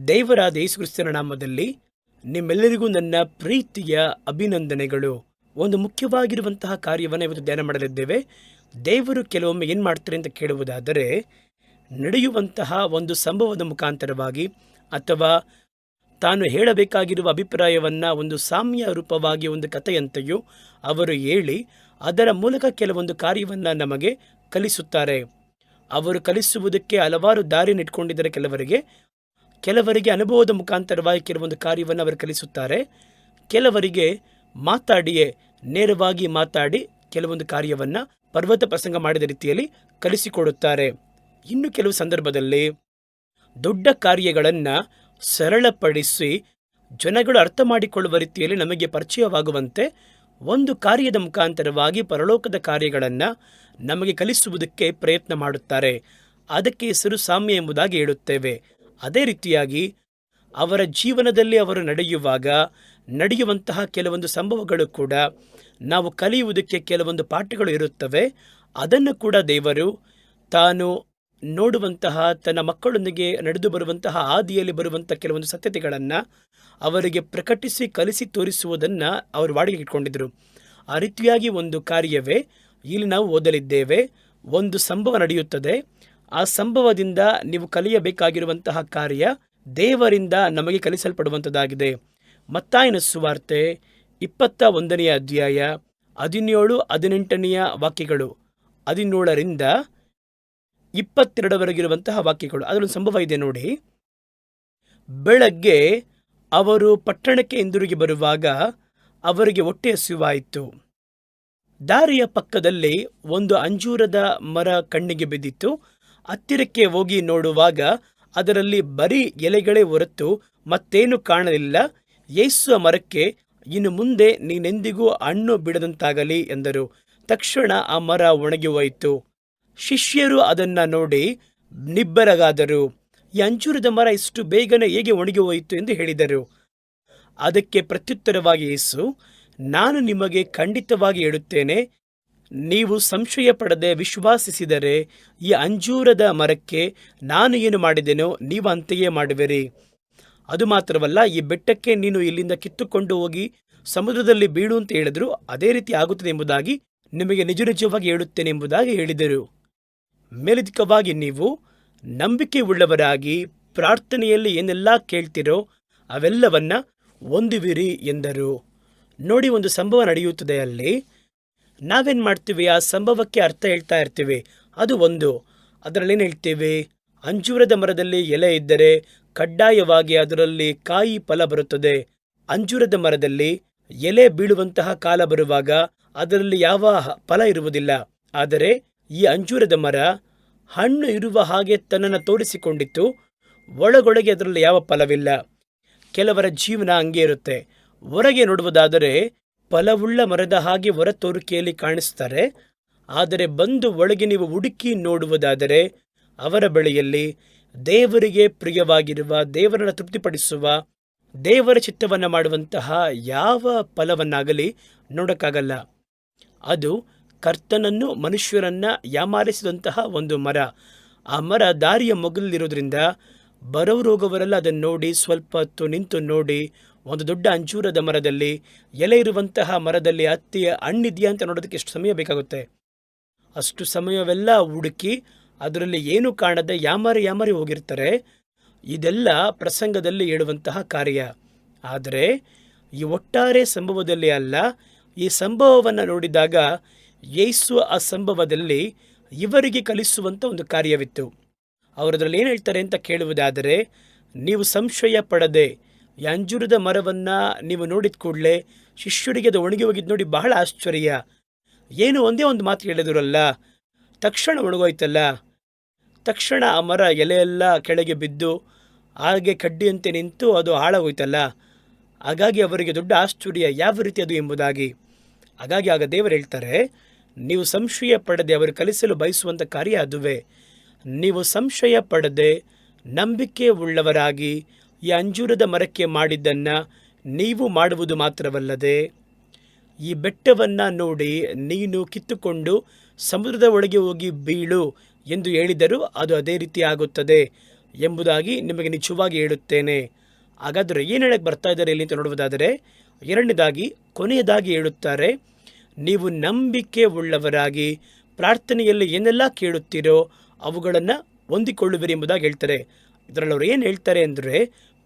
ದೇವರಾದ ಯೇಸು ಕ್ರಿಸ್ತನ ನಾಮದಲ್ಲಿ ನಿಮ್ಮೆಲ್ಲರಿಗೂ ನನ್ನ ಪ್ರೀತಿಯ ಅಭಿನಂದನೆಗಳು. ಒಂದು ಮುಖ್ಯವಾಗಿರುವಂತಹ ಕಾರ್ಯವನ್ನು ಇವತ್ತು ಧ್ಯಾನ ಮಾಡಲಿದ್ದೇವೆ. ದೇವರು ಕೆಲವೊಮ್ಮೆ ಏನು ಮಾಡ್ತಾರೆ ಅಂತ ಕೇಳುವುದಾದರೆ, ನಡೆಯುವಂತಹ ಒಂದು ಸಂಭವದ ಮುಖಾಂತರವಾಗಿ ಅಥವಾ ತಾನು ಹೇಳಬೇಕಾಗಿರುವ ಅಭಿಪ್ರಾಯವನ್ನು ಒಂದು ಸಾಮ್ಯ ರೂಪವಾಗಿ ಒಂದು ಕಥೆಯಂತೆಯೂ ಅವರು ಹೇಳಿ ಅದರ ಮೂಲಕ ಕೆಲವೊಂದು ಕಾರ್ಯವನ್ನು ನಮಗೆ ಕಲಿಸುತ್ತಾರೆ. ಅವರು ಕಲಿಸುವುದಕ್ಕೆ ಹಲವಾರು ದಾರಿಯನ್ನು ಇಟ್ಕೊಂಡಿದ್ದಾರೆ. ಕೆಲವರಿಗೆ ಅನುಭವದ ಮುಖಾಂತರವಾಗಿ ಕೆಲವೊಂದು ಕಾರ್ಯವನ್ನು ಅವರು ಕಲಿಸುತ್ತಾರೆ. ಕೆಲವರಿಗೆ ಮಾತಾಡಿಯೇ ನೇರವಾಗಿ ಮಾತಾಡಿ ಕೆಲವೊಂದು ಕಾರ್ಯವನ್ನು ಪರ್ವತ ಪ್ರಸಂಗ ಮಾಡಿದ ರೀತಿಯಲ್ಲಿ ಕಲಿಸಿಕೊಡುತ್ತಾರೆ. ಇನ್ನು ಕೆಲವು ಸಂದರ್ಭದಲ್ಲಿ ದೊಡ್ಡ ಕಾರ್ಯಗಳನ್ನು ಸರಳಪಡಿಸಿ ಜನಗಳು ಅರ್ಥ ಮಾಡಿಕೊಳ್ಳುವ ರೀತಿಯಲ್ಲಿ ನಮಗೆ ಪರಿಚಯವಾಗುವಂತೆ ಒಂದು ಕಾರ್ಯದ ಮುಖಾಂತರವಾಗಿ ಪರಲೋಕದ ಕಾರ್ಯಗಳನ್ನು ನಮಗೆ ಕಲಿಸುವುದಕ್ಕೆ ಪ್ರಯತ್ನ ಮಾಡುತ್ತಾರೆ. ಅದಕ್ಕೆ ಹೆಸರು ಸಾಮ್ಯ ಎಂಬುದಾಗಿ ಹೇಳುತ್ತೇವೆ. ಅದೇ ರೀತಿಯಾಗಿ ಅವರ ಜೀವನದಲ್ಲಿ ಅವರು ನಡೆಯುವಂತಹ ಕೆಲವೊಂದು ಸಂಭವಗಳು ಕೂಡ ನಾವು ಕಲಿಯುವುದಕ್ಕೆ ಕೆಲವೊಂದು ಪಾಠಗಳು ಇರುತ್ತವೆ. ಅದನ್ನು ಕೂಡ ದೇವರು ತಾನು ನೋಡುವಂತಹ ತನ್ನ ಮಕ್ಕಳೊಂದಿಗೆ ನಡೆದು ಬರುವಂತಹ ಆದಿಯಲ್ಲಿ ಬರುವಂಥ ಕೆಲವೊಂದು ಸತ್ಯತೆಗಳನ್ನು ಅವರಿಗೆ ಪ್ರಕಟಿಸಿ ಕಲಿಸಿ ತೋರಿಸುವುದನ್ನು ಅವರು ವಾಡಿಕೆ ಇಟ್ಕೊಂಡಿದ್ದರು. ಆ ರೀತಿಯಾಗಿ ಒಂದು ಕಾರ್ಯವೇ ಇಲ್ಲಿ ನಾವು ಓದಲಿದ್ದೇವೆ. ಒಂದು ಸಂಭವ ನಡೆಯುತ್ತದೆ. ಆ ಸಂಭವದಿಂದ ನೀವು ಕಲಿಯಬೇಕಾಗಿರುವಂತಹ ಕಾರ್ಯ ದೇವರಿಂದ ನಮಗೆ ಕಲಿಸಲ್ಪಡುವಂಥದ್ದಾಗಿದೆ. ಮತ್ತಾಯನ ಸುವಾರ್ತೆ 21ನೇ ಅಧ್ಯಾಯ 17-18 ವಾಕ್ಯಗಳು, 17ರಿಂದ 22ವರೆಗಿರುವಂತಹ ವಾಕ್ಯಗಳು. ಅದರೊಂದು ಸಂಭವ ಇದೆ ನೋಡಿ. ಬೆಳಗ್ಗೆ ಅವರು ಪಟ್ಟಣಕ್ಕೆ ಹಿಂದಿರುಗಿ ಬರುವಾಗ ಅವರಿಗೆ ಹೊಟ್ಟೆ ಹಸಿವಾಯಿತು. ದಾರಿಯ ಪಕ್ಕದಲ್ಲಿ ಒಂದು ಅಂಜೂರದ ಮರ ಕಣ್ಣಿಗೆ ಬಿದ್ದಿತ್ತು. ಹತ್ತಿರಕ್ಕೆ ಹೋಗಿ ನೋಡುವಾಗ ಅದರಲ್ಲಿ ಬರೀ ಎಲೆಗಳೇ ಹೊರತು ಮತ್ತೇನು ಕಾಣಲಿಲ್ಲ. ಯೇಸು ಆ ಮರಕ್ಕೆ, ಇನ್ನು ಮುಂದೆ ನೀನೆಂದಿಗೂ ಹಣ್ಣು ಬಿಡದಂತಾಗಲಿ ಎಂದರು. ತಕ್ಷಣ ಆ ಮರ ಒಣಗಿ ಹೋಯಿತು. ಶಿಷ್ಯರು ಅದನ್ನು ನೋಡಿ ನಿಬ್ಬರಗಾದರು. ಈ ಅಂಜೂರದ ಮರ ಇಷ್ಟು ಬೇಗನೆ ಹೇಗೆ ಒಣಗಿ ಹೋಯಿತು ಎಂದು ಹೇಳಿದರು. ಅದಕ್ಕೆ ಪ್ರತ್ಯುತ್ತರವಾಗಿ ಯೇಸು, ನಾನು ನಿಮಗೆ ಖಂಡಿತವಾಗಿ ಹೇಳುತ್ತೇನೆ, ನೀವು ಸಂಶಯ ಪಡದೆ ವಿಶ್ವಾಸಿಸಿದರೆ ಈ ಅಂಜೂರದ ಮರಕ್ಕೆ ನಾನು ಏನು ಮಾಡಿದೆನೋ ನೀವು ಅಂತೆಯೇ ಮಾಡುವಿರಿ. ಅದು ಮಾತ್ರವಲ್ಲ, ಈ ಬೆಟ್ಟಕ್ಕೆ ನೀನು ಇಲ್ಲಿಂದ ಕಿತ್ತುಕೊಂಡು ಹೋಗಿ ಸಮುದ್ರದಲ್ಲಿ ಬೀಳು ಅಂತ ಹೇಳಿದ್ರು ಅದೇ ರೀತಿ ಆಗುತ್ತದೆ ಎಂಬುದಾಗಿ ನಿಮಗೆ ನಿಜವಾಗಿ ಹೇಳುತ್ತೇನೆ ಎಂಬುದಾಗಿ ಹೇಳಿದರು. ಮೇಲಧಿಕವಾಗಿ ನೀವು ನಂಬಿಕೆ ಉಳ್ಳವರಾಗಿ ಪ್ರಾರ್ಥನೆಯಲ್ಲಿ ಏನೆಲ್ಲ ಕೇಳ್ತಿರೋ ಅವೆಲ್ಲವನ್ನ ಹೊಂದುವಿರಿ ಎಂದರು. ನೋಡಿ, ಒಂದು ಸಂಭವ ನಡೆಯುತ್ತದೆ. ಅಲ್ಲಿ ನಾವೇನು ಮಾಡ್ತೀವಿ, ಆ ಸಂಭವಕ್ಕೆ ಅರ್ಥ ಹೇಳ್ತಾ ಇರ್ತೀವಿ. ಅದು ಒಂದು. ಅದರಲ್ಲೇನು ಹೇಳ್ತೀವಿ, ಅಂಜೂರದ ಮರದಲ್ಲಿ ಎಲೆ ಇದ್ದರೆ ಕಡ್ಡಾಯವಾಗಿ ಅದರಲ್ಲಿ ಕಾಯಿ ಫಲ ಬರುತ್ತದೆ. ಅಂಜೂರದ ಮರದಲ್ಲಿ ಎಲೆ ಬೀಳುವಂತಹ ಕಾಲ ಬರುವಾಗ ಅದರಲ್ಲಿ ಯಾವ ಫಲ ಇರುವುದಿಲ್ಲ. ಆದರೆ ಈ ಅಂಜೂರದ ಮರ ಹಣ್ಣು ಇರುವ ಹಾಗೆ ತನ್ನನ್ನು ತೋರಿಸಿಕೊಂಡಿತ್ತು. ಒಳಗೊಳಗೆ ಅದರಲ್ಲಿ ಯಾವ ಫಲವಿಲ್ಲ. ಕೆಲವರ ಜೀವನ ಹಂಗೆ ಇರುತ್ತೆ. ಹೊರಗೆ ನೋಡುವುದಾದರೆ ಫಲವುಳ್ಳ ಮರದ ಹಾಗೆ ಹೊರ ತೋರಿಕೆಯಲ್ಲಿ ಕಾಣಿಸ್ತಾರೆ. ಆದರೆ ಬಂದು ಒಳಗೆ ನೀವು ಹುಡುಕಿ ನೋಡುವುದಾದರೆ ಅವರ ಬಳಿಯಲ್ಲಿ ದೇವರಿಗೆ ಪ್ರಿಯವಾಗಿರುವ, ದೇವರನ್ನು ತೃಪ್ತಿಪಡಿಸುವ, ದೇವರ ಚಿತ್ತವನ್ನು ಮಾಡುವಂತಹ ಯಾವ ಫಲವನ್ನಾಗಲಿ ನೋಡೋಕ್ಕಾಗಲ್ಲ. ಅದು ಕರ್ತನನ್ನು, ಮನುಷ್ಯರನ್ನು ಯಾಮಾರಿಸಿದಂತಹ ಒಂದು ಮರ. ಆ ಮರ ದಾರಿಯ ಮೊಗಲಿರೋದ್ರಿಂದ ಬರೋರು ಹೋಗೋವರೆಲ್ಲ ಅದನ್ನು ನೋಡಿ ಸ್ವಲ್ಪ ಹೊತ್ತು ನಿಂತು ನೋಡಿ, ಒಂದು ದೊಡ್ಡ ಅಂಜೂರದ ಮರದಲ್ಲಿ ಎಲೆ ಇರುವಂತಹ ಮರದಲ್ಲಿ ಹತ್ತಿ ಹಣ್ಣಿದೆಯಾ ಅಂತ ನೋಡೋದಕ್ಕೆ ಎಷ್ಟು ಸಮಯ ಬೇಕಾಗುತ್ತೆ. ಅಷ್ಟು ಸಮಯವೆಲ್ಲ ಹುಡುಕಿ ಅದರಲ್ಲಿ ಏನು ಕಾಣದೆ ಯಾಮಾರಿ ಹೋಗಿರ್ತಾರೆ. ಇದೆಲ್ಲ ಪ್ರಸಂಗದಲ್ಲಿ ಹೇಳುವಂತಹ ಕಾರ್ಯ. ಆದರೆ ಈ ಒಟ್ಟಾರೆ ಸಂಭವದಲ್ಲಿ ಅಲ್ಲ. ಈ ಸಂಭವವನ್ನು ನೋಡಿದಾಗ ಯೇಸು ಆ ಸಂಭವದಲ್ಲಿ ಇವರಿಗೆ ಕಲಿಸುವಂಥ ಒಂದು ಕಾರ್ಯವಿತ್ತು. ಅವರದ್ರಲ್ಲಿ ಏನು ಹೇಳ್ತಾರೆ ಅಂತ ಕೇಳುವುದಾದರೆ, ನೀವು ಸಂಶಯ ಪಡದೆ, ಈ ಅಂಜೂರದ ಮರವನ್ನು ನೀವು ನೋಡಿದ ಕೂಡಲೇ ಶಿಷ್ಯರಿಗೆ ಅದು ಒಣಗಿ ಹೋಗಿದ್ದು ನೋಡಿ ಬಹಳ ಆಶ್ಚರ್ಯ. ಏನು ಒಂದೇ ಒಂದು ಮಾತು ಹೇಳಿದ್ರಲ್ಲ, ತಕ್ಷಣ ಒಣಗೋಯ್ತಲ್ಲ. ತಕ್ಷಣ ಆ ಮರ ಎಲೆಯೆಲ್ಲ ಕೆಳಗೆ ಬಿದ್ದು ಹಾಗೆ ಕಡ್ಡಿಯಂತೆ ನಿಂತು ಅದು ಹಾಳಾಗೋಯ್ತಲ್ಲ. ಹಾಗಾಗಿ ಅವರಿಗೆ ದೊಡ್ಡ ಆಶ್ಚರ್ಯ, ಯಾವ ರೀತಿ ಅದು ಎಂಬುದಾಗಿ. ಹಾಗಾಗಿ ಆಗ ದೇವರು ಹೇಳ್ತಾರೆ, ನೀವು ಸಂಶಯ ಪಡದೆ ಅವರು ಕಲಿಸಲು ಬಯಸುವಂಥ ಕಾರ್ಯ ಅದುವೇ. ನೀವು ಸಂಶಯ ಪಡದೆ ನಂಬಿಕೆ ಉಳ್ಳವರಾಗಿ ಈ ಅಂಜೂರದ ಮರಕ್ಕೆ ಮಾಡಿದ್ದನ್ನು ನೀವು ಮಾಡುವುದು ಮಾತ್ರವಲ್ಲದೆ, ಈ ಬೆಟ್ಟವನ್ನು ನೋಡಿ ನೀನು ಕಿತ್ತುಕೊಂಡು ಸಮುದ್ರದ ಒಳಗೆ ಹೋಗಿ ಬೀಳು ಎಂದು ಹೇಳಿದರೂ ಅದು ಅದೇ ರೀತಿ ಆಗುತ್ತದೆ. ಎಂಬುದಾಗಿ ನಿಮಗೆ ನಿಜವಾಗಿ ಹೇಳುತ್ತೇನೆ. ಹಾಗಾದರೆ ಏನು ಹೇಳಕ್ಕೆ ಬರ್ತಾ ಇದ್ದಾರೆ ಇಲ್ಲಿ ಅಂತ ನೋಡುವುದಾದರೆ, ಎರಡನೇದಾಗಿ ಕೊನೆಯದಾಗಿ ಹೇಳುತ್ತಾರೆ, ನೀವು ನಂಬಿಕೆ ಉಳ್ಳವರಾಗಿ ಪ್ರಾರ್ಥನೆಯಲ್ಲಿ ಏನೆಲ್ಲ ಕೇಳುತ್ತೀರೋ ಅವುಗಳನ್ನು ಹೊಂದಿಕೊಳ್ಳುವಿರಿ ಎಂಬುದಾಗಿ ಹೇಳ್ತಾರೆ. ಇದರಲ್ಲಿ ಅವರು ಏನು ಹೇಳ್ತಾರೆ ಅಂದರೆ,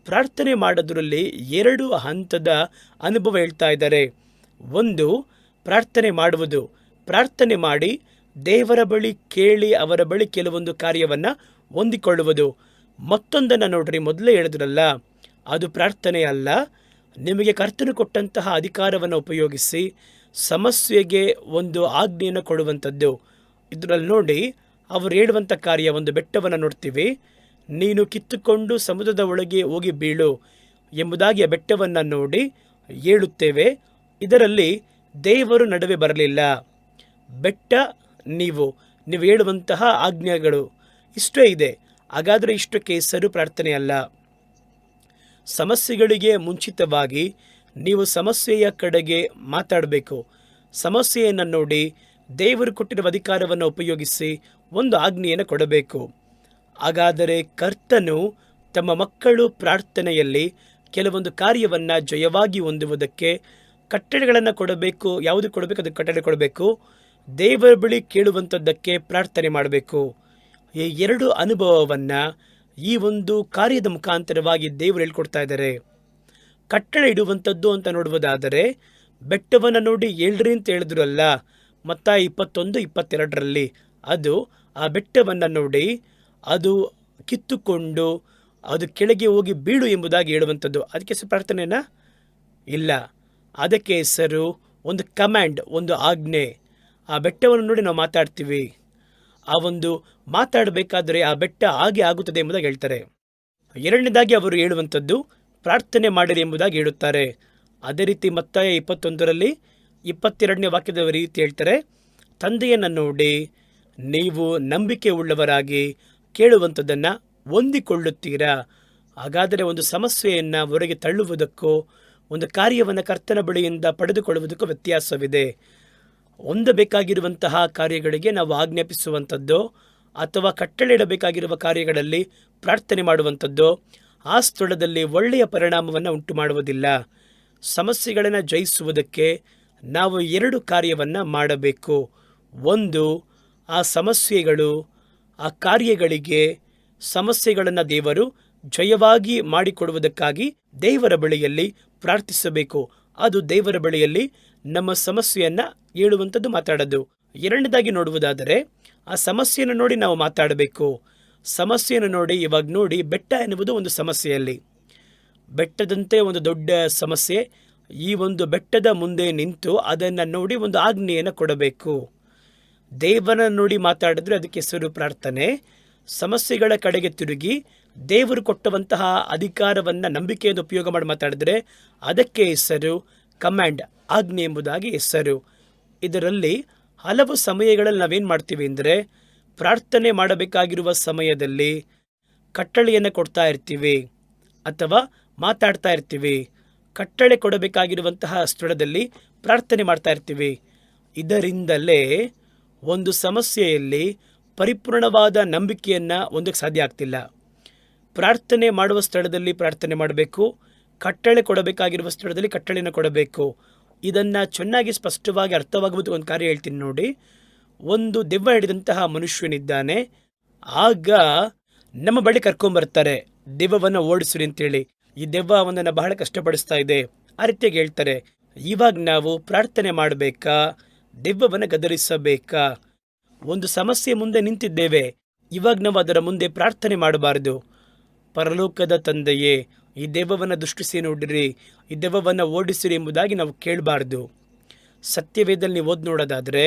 ಪ್ರಾರ್ಥನೆ ಮಾಡೋದ್ರಲ್ಲಿ 2 ಹಂತದ ಅನುಭವ ಹೇಳ್ತಾ ಇದ್ದಾರೆ. ಒಂದು, ಪ್ರಾರ್ಥನೆ ಮಾಡುವುದು, ಪ್ರಾರ್ಥನೆ ಮಾಡಿ ದೇವರ ಬಳಿ ಕೇಳಿ ಅವರ ಬಳಿ ಕೆಲವೊಂದು ಕಾರ್ಯವನ್ನು ಹೊಂದಿಕೊಳ್ಳುವುದು. ಮತ್ತೊಂದನ್ನು ನೋಡ್ರಿ, ಮೊದಲೇ ಹೇಳಿದ್ರಲ್ಲ, ಅದು ಪ್ರಾರ್ಥನೆ ಅಲ್ಲ. ನಿಮಗೆ ಕರ್ತನು ಕೊಟ್ಟಂತಹ ಅಧಿಕಾರವನ್ನು ಉಪಯೋಗಿಸಿ ಸಮಸ್ಯೆಗೆ ಒಂದು ಆಜ್ಞೆಯನ್ನು ಕೊಡುವಂಥದ್ದು. ಇದರಲ್ಲಿ ನೋಡಿ, ಅವರು ಹೇಳುವಂಥ ಕಾರ್ಯ, ಒಂದು ಬೆಟ್ಟವನ್ನು ನೋಡ್ತೀವಿ, ನೀನು ಕಿತ್ತುಕೊಂಡು ಸಮುದ್ರದ ಒಳಗೆ ಹೋಗಿ ಬೀಳು ಎಂಬುದಾಗಿ ಆ ಬೆಟ್ಟವನ್ನು ನೋಡಿ ಹೇಳುತ್ತೇವೆ. ಇದರಲ್ಲಿ ದೇವರು ನಡುವೆ ಬರಲಿಲ್ಲ. ಬೆಟ್ಟ ನೀವು ಹೇಳುವಂತಹ ಆಜ್ಞೆಗಳು ಇಷ್ಟೇ ಇದೆ. ಹಾಗಾದರೆ ಇಷ್ಟಕ್ಕೆ ಹೆಸರು ಪ್ರಾರ್ಥನೆ ಅಲ್ಲ. ಸಮಸ್ಯೆಗಳಿಗೆ ಮುಂಚಿತವಾಗಿ ನೀವು ಸಮಸ್ಯೆಯ ಕಡೆಗೆ ಮಾತಾಡಬೇಕು. ಸಮಸ್ಯೆಯನ್ನು ನೋಡಿ ದೇವರು ಕೊಟ್ಟಿರುವ ಅಧಿಕಾರವನ್ನು ಉಪಯೋಗಿಸಿ ಒಂದು ಆಜ್ಞೆಯನ್ನು ಕೊಡಬೇಕು. ಹಾಗಾದರೆ ಕರ್ತನು ತಮ್ಮ ಮಕ್ಕಳು ಪ್ರಾರ್ಥನೆಯಲ್ಲಿ ಕೆಲವೊಂದು ಕಾರ್ಯವನ್ನು ಜಯವಾಗಿ ಹೊಂದುವುದಕ್ಕೆ ಕಟ್ಟಳೆಗಳನ್ನು ಕೊಡಬೇಕು. ಯಾವುದು ಕೊಡಬೇಕು? ಅದಕ್ಕೆ ಕಟ್ಟಳೆ ಕೊಡಬೇಕು. ದೇವರ ಬಳಿ ಕೇಳುವಂಥದ್ದಕ್ಕೆ ಪ್ರಾರ್ಥನೆ ಮಾಡಬೇಕು. ಈ 2 ಅನುಭವವನ್ನು ಈ ಒಂದು ಕಾರ್ಯದ ಮುಖಾಂತರವಾಗಿ ದೇವರು ಹೇಳ್ಕೊಡ್ತಾ ಇದ್ದಾರೆ. ಕಟ್ಟಳೆ ಇಡುವಂಥದ್ದು ಅಂತ ನೋಡುವುದಾದರೆ, ಬೆಟ್ಟವನ್ನು ನೋಡಿ ಹೇಳ್ರಿ ಅಂತ ಹೇಳಿದ್ರಲ್ಲ, ಮತ್ತಾಯ 21:22 ಅದು ಆ ಬೆಟ್ಟವನ್ನು ನೋಡಿ ಅದು ಕಿತ್ತುಕೊಂಡು ಅದು ಕೆಳಗೆ ಹೋಗಿ ಬೀಳು ಎಂಬುದಾಗಿ ಹೇಳುವಂಥದ್ದು. ಅದಕ್ಕೆ ಹೆಸರು ಪ್ರಾರ್ಥನೆನಾ? ಇಲ್ಲ. ಅದಕ್ಕೆ ಹೆಸರು ಒಂದು ಕಮ್ಯಾಂಡ್, ಒಂದು ಆಜ್ಞೆ. ಆ ಬೆಟ್ಟವನ್ನು ನೋಡಿ ನಾವು ಮಾತಾಡ್ತೀವಿ. ಆ ಒಂದು ಮಾತಾಡಬೇಕಾದರೆ ಆ ಬೆಟ್ಟ ಹಾಗೆ ಆಗುತ್ತದೆ ಎಂಬುದಾಗಿ ಹೇಳ್ತಾರೆ. ಎರಡನೇದಾಗಿ ಅವರು ಹೇಳುವಂಥದ್ದು ಪ್ರಾರ್ಥನೆ ಮಾಡಿರಿ ಎಂಬುದಾಗಿ ಹೇಳುತ್ತಾರೆ. ಅದೇ ರೀತಿ ಮತ್ತಾಯ 21:22 ವಾಕ್ಯದ ರೀತಿ ಹೇಳ್ತಾರೆ, ತಂದೆಯನ್ನು ನೋಡಿ ನೀವು ನಂಬಿಕೆ ಉಳ್ಳವರಾಗಿ ಕೇಳುವಂಥದ್ದನ್ನು ಹೊಂದಿಕೊಳ್ಳುತ್ತೀರಾ. ಹಾಗಾದರೆ ಒಂದು ಸಮಸ್ಯೆಯನ್ನು ಹೊರಗೆ ತಳ್ಳುವುದಕ್ಕೂ ಒಂದು ಕಾರ್ಯವನ್ನು ಕರ್ತನ ಬಳಿಯಿಂದ ಪಡೆದುಕೊಳ್ಳುವುದಕ್ಕೂ ವ್ಯತ್ಯಾಸವಿದೆ. ಹೊಂದಬೇಕಾಗಿರುವಂತಹ ಕಾರ್ಯಗಳಿಗೆ ನಾವು ಆಜ್ಞಾಪಿಸುವಂಥದ್ದು ಅಥವಾ ಕಟ್ಟಳೆ ಇಡಬೇಕಾಗಿರುವ ಕಾರ್ಯಗಳಲ್ಲಿ ಪ್ರಾರ್ಥನೆ ಮಾಡುವಂಥದ್ದು ಆ ಸ್ಥಳದಲ್ಲಿ ಒಳ್ಳೆಯ ಪರಿಣಾಮವನ್ನು ಉಂಟು ಮಾಡುವುದಿಲ್ಲ. ಸಮಸ್ಯೆಗಳನ್ನು ಜಯಿಸುವುದಕ್ಕೆ ನಾವು 2 ಕಾರ್ಯವನ್ನು ಮಾಡಬೇಕು. ಒಂದು, ಆ ಸಮಸ್ಯೆಗಳು, ಆ ಕಾರ್ಯಗಳಿಗೆ ಸಮಸ್ಯೆಗಳನ್ನು ದೇವರು ಜಯವಾಗಿ ಮಾಡಿಕೊಡುವುದಕ್ಕಾಗಿ ದೇವರ ಬಳಿಯಲ್ಲಿ ಪ್ರಾರ್ಥಿಸಬೇಕು. ಅದು ದೇವರ ಬಳಿಯಲ್ಲಿ ನಮ್ಮ ಸಮಸ್ಯೆಯನ್ನು ಹೇಳುವಂಥದ್ದು, ಮಾತಾಡೋದು. ಎರಡನೇದಾಗಿ ನೋಡುವುದಾದರೆ ಆ ಸಮಸ್ಯೆಯನ್ನು ನೋಡಿ ನಾವು ಮಾತಾಡಬೇಕು. ಸಮಸ್ಯೆಯನ್ನು ನೋಡಿ, ಇವಾಗ ನೋಡಿ, ಬೆಟ್ಟ ಎನ್ನುವುದು ಒಂದು ಸಮಸ್ಯೆಯಲ್ಲಿ, ಬೆಟ್ಟದಂತೆ ಒಂದು ದೊಡ್ಡ ಸಮಸ್ಯೆ. ಈ ಒಂದು ಬೆಟ್ಟದ ಮುಂದೆ ನಿಂತು ಅದನ್ನು ನೋಡಿ ಒಂದು ಆಜ್ಞೆಯನ್ನು ಕೊಡಬೇಕು. ದೇವರನ್ನು ನೋಡಿ ಮಾತಾಡಿದ್ರೆ ಅದಕ್ಕೆ ಹೆಸರು ಪ್ರಾರ್ಥನೆ. ಸಮಸ್ಯೆಗಳ ಕಡೆಗೆ ತಿರುಗಿ ದೇವರು ಕೊಟ್ಟಂತಹ ಅಧಿಕಾರವನ್ನು ನಂಬಿಕೆಯಿಂದ ಉಪಯೋಗ ಮಾಡಿ ಮಾತಾಡಿದ್ರೆ ಅದಕ್ಕೆ ಹೆಸರು ಕಮ್ಯಾಂಡ್, ಆಜ್ಞೆ ಎಂಬುದಾಗಿ ಹೆಸರು. ಇದರಲ್ಲಿ ಹಲವು ಸಮಯಗಳಲ್ಲಿ ನಾವೇನು ಮಾಡ್ತೀವಿ ಅಂದರೆ, ಪ್ರಾರ್ಥನೆ ಮಾಡಬೇಕಾಗಿರುವ ಸಮಯದಲ್ಲಿ ಕಟ್ಟಳೆಯನ್ನು ಕೊಡ್ತಾ ಇರ್ತೀವಿ ಅಥವಾ ಮಾತಾಡ್ತಾ ಇರ್ತೀವಿ. ಕಟ್ಟಳೆ ಕೊಡಬೇಕಾಗಿರುವಂತಹ ಸ್ಥಳದಲ್ಲಿ ಪ್ರಾರ್ಥನೆ ಮಾಡ್ತಾ ಇರ್ತೀವಿ. ಇದರಿಂದಲೇ ಒಂದು ಸಮಸ್ಯೆಯಲ್ಲಿ ಪರಿಪೂರ್ಣವಾದ ನಂಬಿಕೆಯನ್ನು ಹೊಂದಕ್ಕೆ ಸಾಧ್ಯ ಆಗ್ತಿಲ್ಲ. ಪ್ರಾರ್ಥನೆ ಮಾಡುವ ಸ್ಥಳದಲ್ಲಿ ಪ್ರಾರ್ಥನೆ ಮಾಡಬೇಕು, ಕಟ್ಟಳೆ ಕೊಡಬೇಕಾಗಿರುವ ಸ್ಥಳದಲ್ಲಿ ಕಟ್ಟಳೆಯನ್ನು ಕೊಡಬೇಕು. ಇದನ್ನು ಚೆನ್ನಾಗಿ ಸ್ಪಷ್ಟವಾಗಿ ಅರ್ಥವಾಗುವುದು ಒಂದು ಕಾರ್ಯ ಹೇಳ್ತೀನಿ ನೋಡಿ. ಒಂದು ದೆವ್ವ ಹಿಡಿದಂತಹ ಮನುಷ್ಯನಿದ್ದಾನೆ. ಆಗ ನಮ್ಮ ಬಳಿ ಕರ್ಕೊಂಬರ್ತಾರೆ, ದೆವ್ವವನ್ನು ಓಡಿಸ್ರಿ ಅಂತೇಳಿ. ಈ ದೆವ್ವ ಅವನನ್ನು ಬಹಳ ಕಷ್ಟಪಡಿಸ್ತಾ ಇದೆ. ಆ ರೀತಿಯಾಗಿ ಹೇಳ್ತಾರೆ, ಇವಾಗ ನಾವು ಪ್ರಾರ್ಥನೆ ಮಾಡಬೇಕಾ, ದೆವ್ವವನ್ನು ಗದರಿಸಬೇಕಾ? ಒಂದು ಸಮಸ್ಯೆ ಮುಂದೆ ನಿಂತಿದ್ದೇವೆ, ಇವಾಗ ನಾವು ಅದರ ಮುಂದೆ ಪ್ರಾರ್ಥನೆ ಮಾಡಬಾರದು. ಪರಲೋಕದ ತಂದೆಯೇ, ಈ ದೆವ್ವವನ್ನು ದೃಷ್ಟಿಸಿ ನೋಡಿರಿ, ಈ ದೆವ್ವವನ್ನು ಓಡಿಸಿರಿ ಎಂಬುದಾಗಿ ನಾವು ಕೇಳಬಾರ್ದು. ಸತ್ಯವೇದಲ್ಲಿ ನೀವು ಓದಿ ನೋಡೋದಾದರೆ,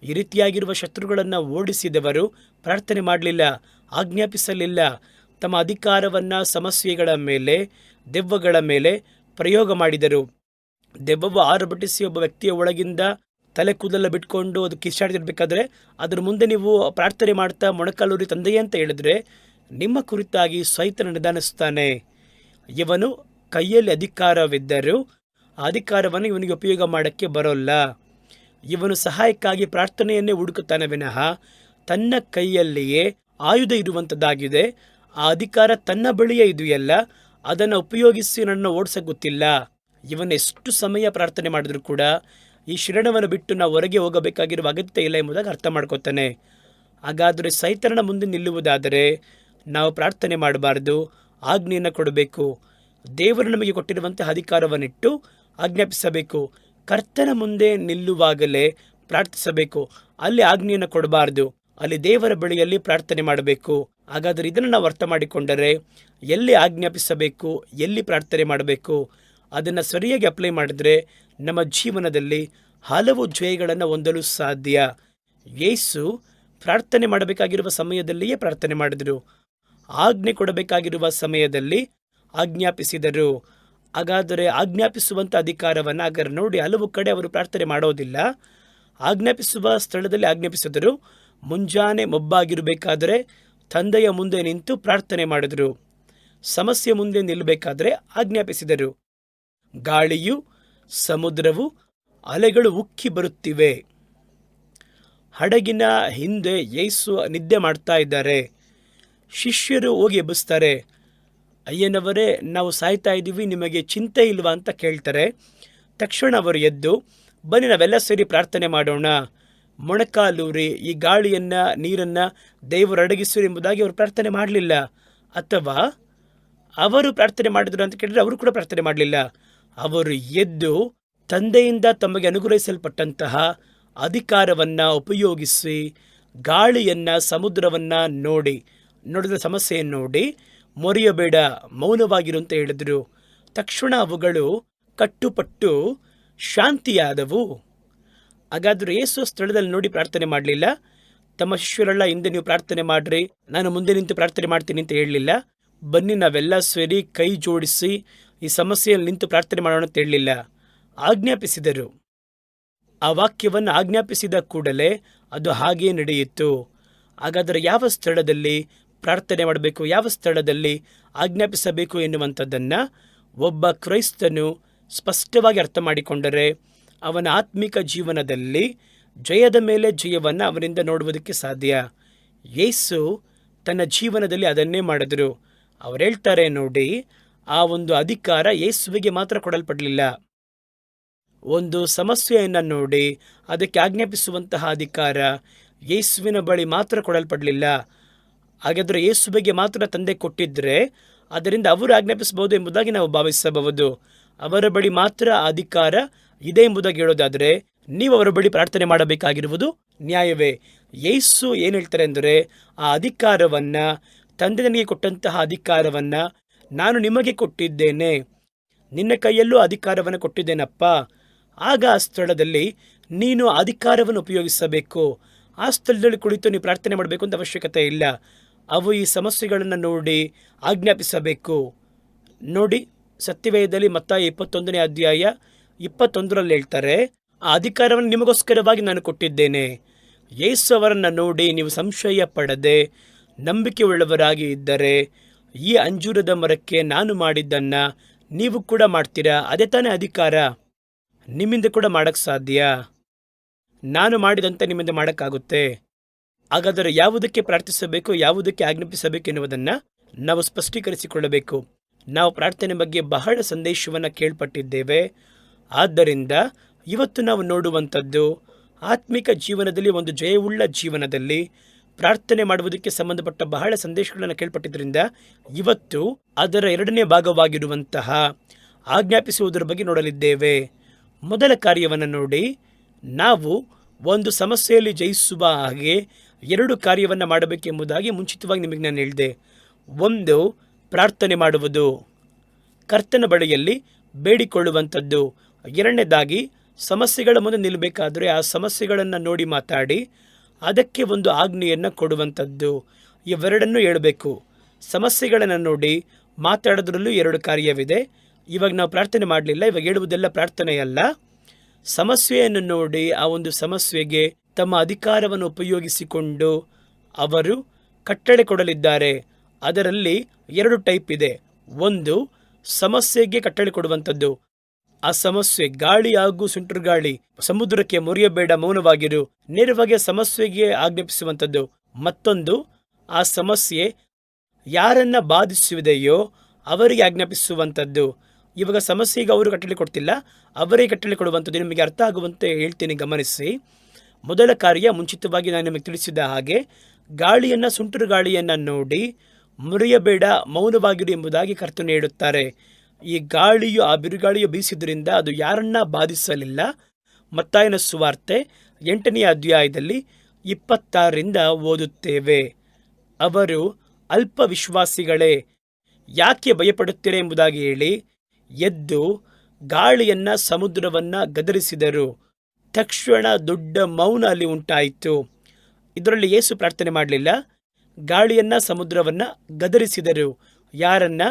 ಈ ರೀತಿಯಾಗಿರುವ ಶತ್ರುಗಳನ್ನು ಓಡಿಸಿದವರು ಪ್ರಾರ್ಥನೆ ಮಾಡಲಿಲ್ಲ, ಆಜ್ಞಾಪಿಸಲಿಲ್ಲ. ತಮ್ಮ ಅಧಿಕಾರವನ್ನು ಸಮಸ್ಯೆಗಳ ಮೇಲೆ, ದೆವ್ವಗಳ ಮೇಲೆ ಪ್ರಯೋಗ ಮಾಡಿದರು. ದೆವ್ವವು ಆರ್ಭಟಿಸಿ ಒಬ್ಬ ವ್ಯಕ್ತಿಯ ಒಳಗಿಂದ ತಲೆ ಕೂದಲೆಲ್ಲ ಬಿಟ್ಕೊಂಡು ಅದು ಕಿಚ್ಚಾಡ್ತಿರ್ಬೇಕಾದ್ರೆ ಅದರ ಮುಂದೆ ನೀವು ಪ್ರಾರ್ಥನೆ ಮಾಡ್ತಾ ಮೊಣಕಾಲೂರಿ ತಂದೆಯೇ ಅಂತ ಹೇಳಿದ್ರೆ ನಿಮ್ಮ ಕುರಿತಾಗಿ ಸೈತನ ನಿಧಾನಿಸ್ತಾನೆ. ಇವನು ಕೈಯಲ್ಲಿ ಅಧಿಕಾರವಿದ್ದರೂ ಆ ಅಧಿಕಾರವನ್ನು ಇವನಿಗೆ ಉಪಯೋಗ ಮಾಡೋಕ್ಕೆ ಬರೋಲ್ಲ. ಇವನು ಸಹಾಯಕ್ಕಾಗಿ ಪ್ರಾರ್ಥನೆಯನ್ನೇ ಹುಡುಕುತ್ತಾನೆ ವಿನಃ ತನ್ನ ಕೈಯಲ್ಲಿಯೇ ಆಯುಧ ಇರುವಂಥದ್ದಾಗಿದೆ. ಆ ಅಧಿಕಾರ ತನ್ನ ಬಳಿಯೇ ಇದೆಯಲ್ಲ, ಅದನ್ನು ಉಪಯೋಗಿಸಿ ನನ್ನ ಓಡಿಸೋಕೆ ಗೊತ್ತಿಲ್ಲ. ಇವನು ಎಷ್ಟು ಸಮಯ ಪ್ರಾರ್ಥನೆ ಮಾಡಿದ್ರು ಕೂಡ ಈ ಶಿರಣವನ್ನು ಬಿಟ್ಟು ನಾವು ಹೊರಗೆ ಹೋಗಬೇಕಾಗಿರುವ ಅಗತ್ಯ ಇಲ್ಲ ಎಂಬುದಾಗಿ ಅರ್ಥ ಮಾಡ್ಕೋತಾನೆ. ಹಾಗಾದರೆ ಸೈತಾನನ ಮುಂದೆ ನಿಲ್ಲುವುದಾದರೆ ನಾವು ಪ್ರಾರ್ಥನೆ ಮಾಡಬಾರ್ದು, ಆಜ್ಞೆಯನ್ನು ಕೊಡಬೇಕು. ದೇವರು ನಮಗೆ ಕೊಟ್ಟಿರುವಂಥ ಅಧಿಕಾರವನ್ನಿಟ್ಟು ಆಜ್ಞಾಪಿಸಬೇಕು. ಕರ್ತನ ಮುಂದೆ ನಿಲ್ಲುವಾಗಲೇ ಪ್ರಾರ್ಥಿಸಬೇಕು. ಅಲ್ಲಿ ಆಜ್ಞೆಯನ್ನು ಕೊಡಬಾರ್ದು, ಅಲ್ಲಿ ದೇವರ ಬಳಿಯಲ್ಲಿ ಪ್ರಾರ್ಥನೆ ಮಾಡಬೇಕು. ಹಾಗಾದರೆ ಇದನ್ನು ನಾವು ಅರ್ಥ ಮಾಡಿಕೊಂಡರೆ ಎಲ್ಲಿ ಆಜ್ಞಾಪಿಸಬೇಕು, ಎಲ್ಲಿ ಪ್ರಾರ್ಥನೆ ಮಾಡಬೇಕು, ಅದನ್ನು ಸರಿಯಾಗಿ ಅಪ್ಲೈ ಮಾಡಿದ್ರೆ ನಮ್ಮ ಜೀವನದಲ್ಲಿ ಹಲವು ಜಯಗಳನ್ನು ಹೊಂದಲು ಸಾಧ್ಯ. ಯೇಸು ಪ್ರಾರ್ಥನೆ ಮಾಡಬೇಕಾಗಿರುವ ಸಮಯದಲ್ಲಿಯೇ ಪ್ರಾರ್ಥನೆ ಮಾಡಿದರು. ಆಜ್ಞೆ ಕೊಡಬೇಕಾಗಿರುವ ಸಮಯದಲ್ಲಿ ಆಜ್ಞಾಪಿಸಿದರು. ಹಾಗಾದರೆ ಆಜ್ಞಾಪಿಸುವಂಥ ಅಧಿಕಾರವನ್ನು ಹಾಗಾದ್ರೆ ನೋಡಿ, ಹಲವು ಕಡೆ ಅವರು ಪ್ರಾರ್ಥನೆ ಮಾಡೋದಿಲ್ಲ. ಆಜ್ಞಾಪಿಸುವ ಸ್ಥಳದಲ್ಲಿ ಆಜ್ಞಾಪಿಸಿದರು. ಮುಂಜಾನೆ ಮೊಬ್ಬಾಗಿರಬೇಕಾದರೆ ತಂದೆಯ ಮುಂದೆ ನಿಂತು ಪ್ರಾರ್ಥನೆ ಮಾಡಿದರು. ಸಮಸ್ಯೆ ಮುಂದೆ ನಿಲ್ಲಬೇಕಾದರೆ ಆಜ್ಞಾಪಿಸಿದರು. ಗಾಳಿಯು, ಸಮುದ್ರವು, ಅಲೆಗಳು ಉಕ್ಕಿ ಬರುತ್ತಿವೆ. ಹಡಗಿನ ಹಿಂದೆ ಯೇಸು ನಿದ್ದೆ ಮಾಡ್ತಾ ಇದ್ದಾರೆ. ಶಿಷ್ಯರು ಹೋಗಿ ಎಬ್ಬಿಸ್ತಾರೆ. ಅಯ್ಯನವರೇ, ನಾವು ಸಾಯ್ತಾ ಇದ್ದೀವಿ, ನಿಮಗೆ ಚಿಂತೆ ಇಲ್ವಾ ಅಂತ ಕೇಳ್ತಾರೆ. ತಕ್ಷಣ ಅವರು ಎದ್ದು, ಬನ್ನಿ ನಾವೆಲ್ಲ ಸೇರಿ ಪ್ರಾರ್ಥನೆ ಮಾಡೋಣ, ಮೊಣಕಾಲೂರಿ ಈ ಗಾಳಿಯನ್ನು, ನೀರನ್ನು ದೇವರು ಅಡಗಿಸಿರಿ ಎಂಬುದಾಗಿ ಅವರು ಪ್ರಾರ್ಥನೆ ಮಾಡಲಿಲ್ಲ. ಅಥವಾ ಅವರು ಪ್ರಾರ್ಥನೆ ಮಾಡಿದ್ರು ಅಂತ ಕೇಳಿದ್ರೆ ಅವರು ಕೂಡ ಪ್ರಾರ್ಥನೆ ಮಾಡಲಿಲ್ಲ. ಅವರು ಎದ್ದು ತಂದೆಯಿಂದ ತಮಗೆ ಅನುಗ್ರಹಿಸಲ್ಪಟ್ಟಂತಹ ಅಧಿಕಾರವನ್ನು ಉಪಯೋಗಿಸಿ ಗಾಳಿಯನ್ನು, ಸಮುದ್ರವನ್ನು ನೋಡಿದ ಸಮಸ್ಯೆಯನ್ನು ನೋಡಿ ಮೊರೆಯಬೇಡ, ಮೌನವಾಗಿರು ಅಂತ ಹೇಳಿದ್ರು. ತಕ್ಷಣ ಅವುಗಳು ಕಟ್ಟುಪಟ್ಟು ಶಾಂತಿಯಾದವು. ಹಾಗಾದರೂ ಯೇಸು ಸ್ಥಳದಲ್ಲಿ ನೋಡಿ ಪ್ರಾರ್ಥನೆ ಮಾಡಲಿಲ್ಲ. ತಮ್ಮ ಶಿಷ್ಯರೆಲ್ಲ ಹಿಂದೆ ನೀವು ಪ್ರಾರ್ಥನೆ ಮಾಡಿರಿ, ನಾನು ಮುಂದೆ ನಿಂತು ಪ್ರಾರ್ಥನೆ ಮಾಡ್ತೀನಿ ಅಂತ ಹೇಳಲಿಲ್ಲ. ಬನ್ನಿ ನಾವೆಲ್ಲ ಸೇರಿ ಕೈ ಜೋಡಿಸಿ ಈ ಸಮಸ್ಯೆಯಲ್ಲಿ ನಿಂತು ಪ್ರಾರ್ಥನೆ ಮಾಡೋಣ ಅಂತ ಹೇಳಲಿಲ್ಲ. ಆಜ್ಞಾಪಿಸಿದರು. ಆ ವಾಕ್ಯವನ್ನು ಆಜ್ಞಾಪಿಸಿದ ಕೂಡಲೇ ಅದು ಹಾಗೇ ನಡೆಯಿತು. ಹಾಗಾದರೆ ಯಾವ ಸ್ಥಳದಲ್ಲಿ ಪ್ರಾರ್ಥನೆ ಮಾಡಬೇಕು, ಯಾವ ಸ್ಥಳದಲ್ಲಿ ಆಜ್ಞಾಪಿಸಬೇಕು ಎನ್ನುವಂಥದ್ದನ್ನು ಒಬ್ಬ ಕ್ರೈಸ್ತನು ಸ್ಪಷ್ಟವಾಗಿ ಅರ್ಥ ಮಾಡಿಕೊಂಡರೆ ಅವನ ಆತ್ಮಿಕ ಜೀವನದಲ್ಲಿ ಜಯದ ಮೇಲೆ ಜಯವನ್ನು ಅವನಿಂದ ನೋಡುವುದಕ್ಕೆ ಸಾಧ್ಯ. ಯೇಸು ತನ್ನ ಜೀವನದಲ್ಲಿ ಅದನ್ನೇ ಮಾಡಿದರು. ಅವರು ಹೇಳ್ತಾರೆ ನೋಡಿ, ಆ ಒಂದು ಅಧಿಕಾರ ಯೇಸುವಿಗೆ ಮಾತ್ರ ಕೊಡಲ್ಪಡಲಿಲ್ಲ. ಒಂದು ಸಮಸ್ಯೆಯನ್ನು ನೋಡಿ ಅದಕ್ಕೆ ಆಜ್ಞಾಪಿಸುವಂತಹ ಅಧಿಕಾರ ಯೇಸುವಿನ ಬಳಿ ಮಾತ್ರ ಕೊಡಲ್ಪಡಲಿಲ್ಲ. ಹಾಗಾದರೆ ಯೇಸುವಿಗೆ ಮಾತ್ರ ತಂದೆ ಕೊಟ್ಟಿದ್ದರೆ ಅದರಿಂದ ಅವರು ಆಜ್ಞಾಪಿಸಬಹುದು ಎಂಬುದಾಗಿ ನಾವು ಭಾವಿಸಬಹುದು. ಅವರ ಬಳಿ ಮಾತ್ರ ಅಧಿಕಾರ ಇದೆ ಎಂಬುದಾಗಿ ಹೇಳೋದಾದರೆ ನೀವು ಅವರ ಬಳಿ ಪ್ರಾರ್ಥನೆ ಮಾಡಬೇಕಾಗಿರುವುದು ನ್ಯಾಯವೇ. ಯೇಸು ಏನು ಹೇಳ್ತಾರೆ ಅಂದರೆ, ಆ ಅಧಿಕಾರವನ್ನು, ತಂದೆ ನನಗೆ ಕೊಟ್ಟಂತಹ ಅಧಿಕಾರವನ್ನು ನಾನು ನಿಮಗೆ ಕೊಟ್ಟಿದ್ದೇನೆ, ನಿನ್ನ ಕೈಯಲ್ಲೂ ಅಧಿಕಾರವನ್ನು ಕೊಟ್ಟಿದ್ದೇನಪ್ಪ. ಆಗ ಆ ಸ್ಥಳದಲ್ಲಿ ನೀನು ಅಧಿಕಾರವನ್ನು ಉಪಯೋಗಿಸಬೇಕು. ಆ ಸ್ಥಳದಲ್ಲಿ ಕುಳಿತು ನೀವು ಪ್ರಾರ್ಥನೆ ಮಾಡಬೇಕು ಅಂತ ಅವಶ್ಯಕತೆ ಇಲ್ಲ. ಅವು ಈ ಸಮಸ್ಯೆಗಳನ್ನು ನೋಡಿ ಆಜ್ಞಾಪಿಸಬೇಕು. ನೋಡಿ, ಸತ್ಯವೇದದಲ್ಲಿ ಮತ್ತಾಯ 21ನೇ ಅಧ್ಯಾಯ 21ರಲ್ಲಿ ಹೇಳ್ತಾರೆ, ಆ ಅಧಿಕಾರವನ್ನು ನಿಮಗೋಸ್ಕರವಾಗಿ ನಾನು ಕೊಟ್ಟಿದ್ದೇನೆ. ಯೇಸು ಅವರನ್ನು ನೋಡಿ ನೀವು ಸಂಶಯ ಪಡದೆ ನಂಬಿಕೆ ಉಳ್ಳವರಾಗಿ ಇದ್ದರೆ ಈ ಅಂಜೂರದ ಮರಕ್ಕೆ ನಾನು ಮಾಡಿದ್ದನ್ನು ನೀವು ಕೂಡ ಮಾಡ್ತೀರಾ. ಅದೇ ತಾನೇ ಅಧಿಕಾರ. ನಿಮ್ಮಿಂದ ಕೂಡ ಮಾಡೋಕ್ಕೆ ಸಾಧ್ಯ. ನಾನು ಮಾಡಿದಂತೆ ನಿಮ್ಮಿಂದ ಮಾಡೋಕ್ಕಾಗುತ್ತೆ. ಹಾಗಾದರೆ ಯಾವುದಕ್ಕೆ ಪ್ರಾರ್ಥಿಸಬೇಕು, ಯಾವುದಕ್ಕೆ ಆಜ್ಞಾಪಿಸಬೇಕು ಎನ್ನುವುದನ್ನು ನಾವು ಸ್ಪಷ್ಟೀಕರಿಸಿಕೊಳ್ಳಬೇಕು. ನಾವು ಪ್ರಾರ್ಥನೆ ಬಗ್ಗೆ ಬಹಳ ಸಂದೇಶವನ್ನು ಕೇಳ್ಪಟ್ಟಿದ್ದೇವೆ. ಆದ್ದರಿಂದ ಇವತ್ತು ನಾವು ನೋಡುವಂಥದ್ದು ಆತ್ಮಿಕ ಜೀವನದಲ್ಲಿ, ಒಂದು ಜಯವುಳ್ಳ ಜೀವನದಲ್ಲಿ ಪ್ರಾರ್ಥನೆ ಮಾಡುವುದಕ್ಕೆ ಸಂಬಂಧಪಟ್ಟ ಬಹಳ ಸಂದೇಶಗಳನ್ನು ಕೇಳ್ಪಟ್ಟಿದ್ದರಿಂದ ಇವತ್ತು ಅದರ 2ನೇ ಭಾಗವಾಗಿರುವಂತಹ ಆಜ್ಞಾಪಿಸುವುದರ ಬಗ್ಗೆ ನೋಡಲಿದ್ದೇವೆ. ಮೊದಲ ಕಾರ್ಯವನ್ನು ನೋಡಿ, ನಾವು ಒಂದು ಸಮಸ್ಯೆಯಲ್ಲಿ ಜಯಿಸುವ ಹಾಗೆ 2 ಕಾರ್ಯವನ್ನು ಮಾಡಬೇಕೆಂಬುದಾಗಿ ಮುಂಚಿತವಾಗಿ ನಿಮಗೆ ನಾನು ಹೇಳಿದೆ. ಒಂದು, ಪ್ರಾರ್ಥನೆ ಮಾಡುವುದು, ಕರ್ತನ ಬಳಿಯಲ್ಲಿ ಬೇಡಿಕೊಳ್ಳುವಂಥದ್ದು. 2ನೇದಾಗಿ, ಸಮಸ್ಯೆಗಳ ಮುಂದೆ ನಿಲ್ಲಬೇಕಾದರೆ ಆ ಸಮಸ್ಯೆಗಳನ್ನು ನೋಡಿ ಮಾತಾಡಿ ಅದಕ್ಕೆ ಒಂದು ಆಜ್ಞೆಯನ್ನು ಕೊಡುವಂಥದ್ದು. ಇವೆರಡನ್ನೂ ಹೇಳಬೇಕು. ಸಮಸ್ಯೆಗಳನ್ನು ನೋಡಿ ಮಾತಾಡೋದ್ರಲ್ಲೂ 2 ಕಾರ್ಯವಿದೆ. ಇವಾಗ ನಾವು ಪ್ರಾರ್ಥನೆ ಮಾಡಲಿಲ್ಲ, ಇವಾಗ ಹೇಳುವುದೆಲ್ಲ ಪ್ರಾರ್ಥನೆಯಲ್ಲ. ಸಮಸ್ಯೆಯನ್ನು ನೋಡಿ ಆ ಒಂದು ಸಮಸ್ಯೆಗೆ ತಮ್ಮ ಅಧಿಕಾರವನ್ನು ಉಪಯೋಗಿಸಿಕೊಂಡು ಅವರು ಕಟ್ಟಳೆ ಕೊಡಲಿದ್ದಾರೆ. ಅದರಲ್ಲಿ 2 ಟೈಪ್ ಇದೆ. ಒಂದು, ಸಮಸ್ಯೆಗೆ ಕಟ್ಟಳೆ ಕೊಡುವಂಥದ್ದು. ಆ ಸಮಸ್ಯೆ ಗಾಳಿ ಹಾಗೂ ಸುಂಟರು ಗಾಳಿ, ಸಮುದ್ರಕ್ಕೆ ಮೊರೆಯಬೇಡ, ಮೌನವಾಗಿರು, ನೇರವಾಗಿ ಸಮಸ್ಯೆಗೆ ಆಜ್ಞಾಪಿಸುವಂಥದ್ದು. ಮತ್ತೊಂದು, ಆ ಸಮಸ್ಯೆ ಯಾರನ್ನ ಬಾಧಿಸುವುದೆಯೋ ಅವರಿಗೆ ಆಜ್ಞಾಪಿಸುವಂಥದ್ದು. ಇವಾಗ ಸಮಸ್ಯೆಗೆ ಅವರು ಕಟ್ಟಳೆ ಕೊಡ್ತಿಲ್ಲ, ಅವರೇ ಕಟ್ಟಳೆ ಕೊಡುವಂಥದ್ದು. ನಿಮಗೆ ಅರ್ಥ ಆಗುವಂತೆ ಹೇಳ್ತೀನಿ, ಗಮನಿಸಿ. ಮೊದಲ ಕಾರ್ಯ ಮುಂಚಿತವಾಗಿ ನಾನು ನಿಮಗೆ ತಿಳಿಸಿದ ಹಾಗೆ, ಗಾಳಿಯನ್ನು, ಸುಂಟರು ಗಾಳಿಯನ್ನು ನೋಡಿ ಮುರಿಯಬೇಡ, ಮೌನವಾಗಿರು ಎಂಬುದಾಗಿ ಕರ್ತನು ಹೇಳುತ್ತಾರೆ. ಈ ಗಾಳಿಯು, ಆ ಬಿರುಗಾಳಿಯು ಬೀಸಿದ್ರಿಂದ ಅದು ಯಾರನ್ನ ಬಾಧಿಸಲಿಲ್ಲ. ಮತ್ತಾಯನ ಸುವಾರ್ತೆ 8ನೇ ಅಧ್ಯಾಯದಲ್ಲಿ 26ರಿಂದ ಓದುತ್ತೇವೆ. ಅವರು ಅಲ್ಪ ವಿಶ್ವಾಸಿಗಳೇ, ಯಾಕೆ ಭಯಪಡುತ್ತೀರ ಎಂಬುದಾಗಿ ಹೇಳಿ ಎದ್ದು ಗಾಳಿಯನ್ನ, ಸಮುದ್ರವನ್ನ ಗದರಿಸಿದರು. ತಕ್ಷಣ ದೊಡ್ಡ ಮೌನ ಅಲ್ಲಿ ಉಂಟಾಯಿತು. ಇದರಲ್ಲಿ ಯೇಸು ಪ್ರಾರ್ಥನೆ ಮಾಡಲಿಲ್ಲ. ಗಾಳಿಯನ್ನ, ಸಮುದ್ರವನ್ನ ಗದರಿಸಿದರು. ಯಾರನ್ನ,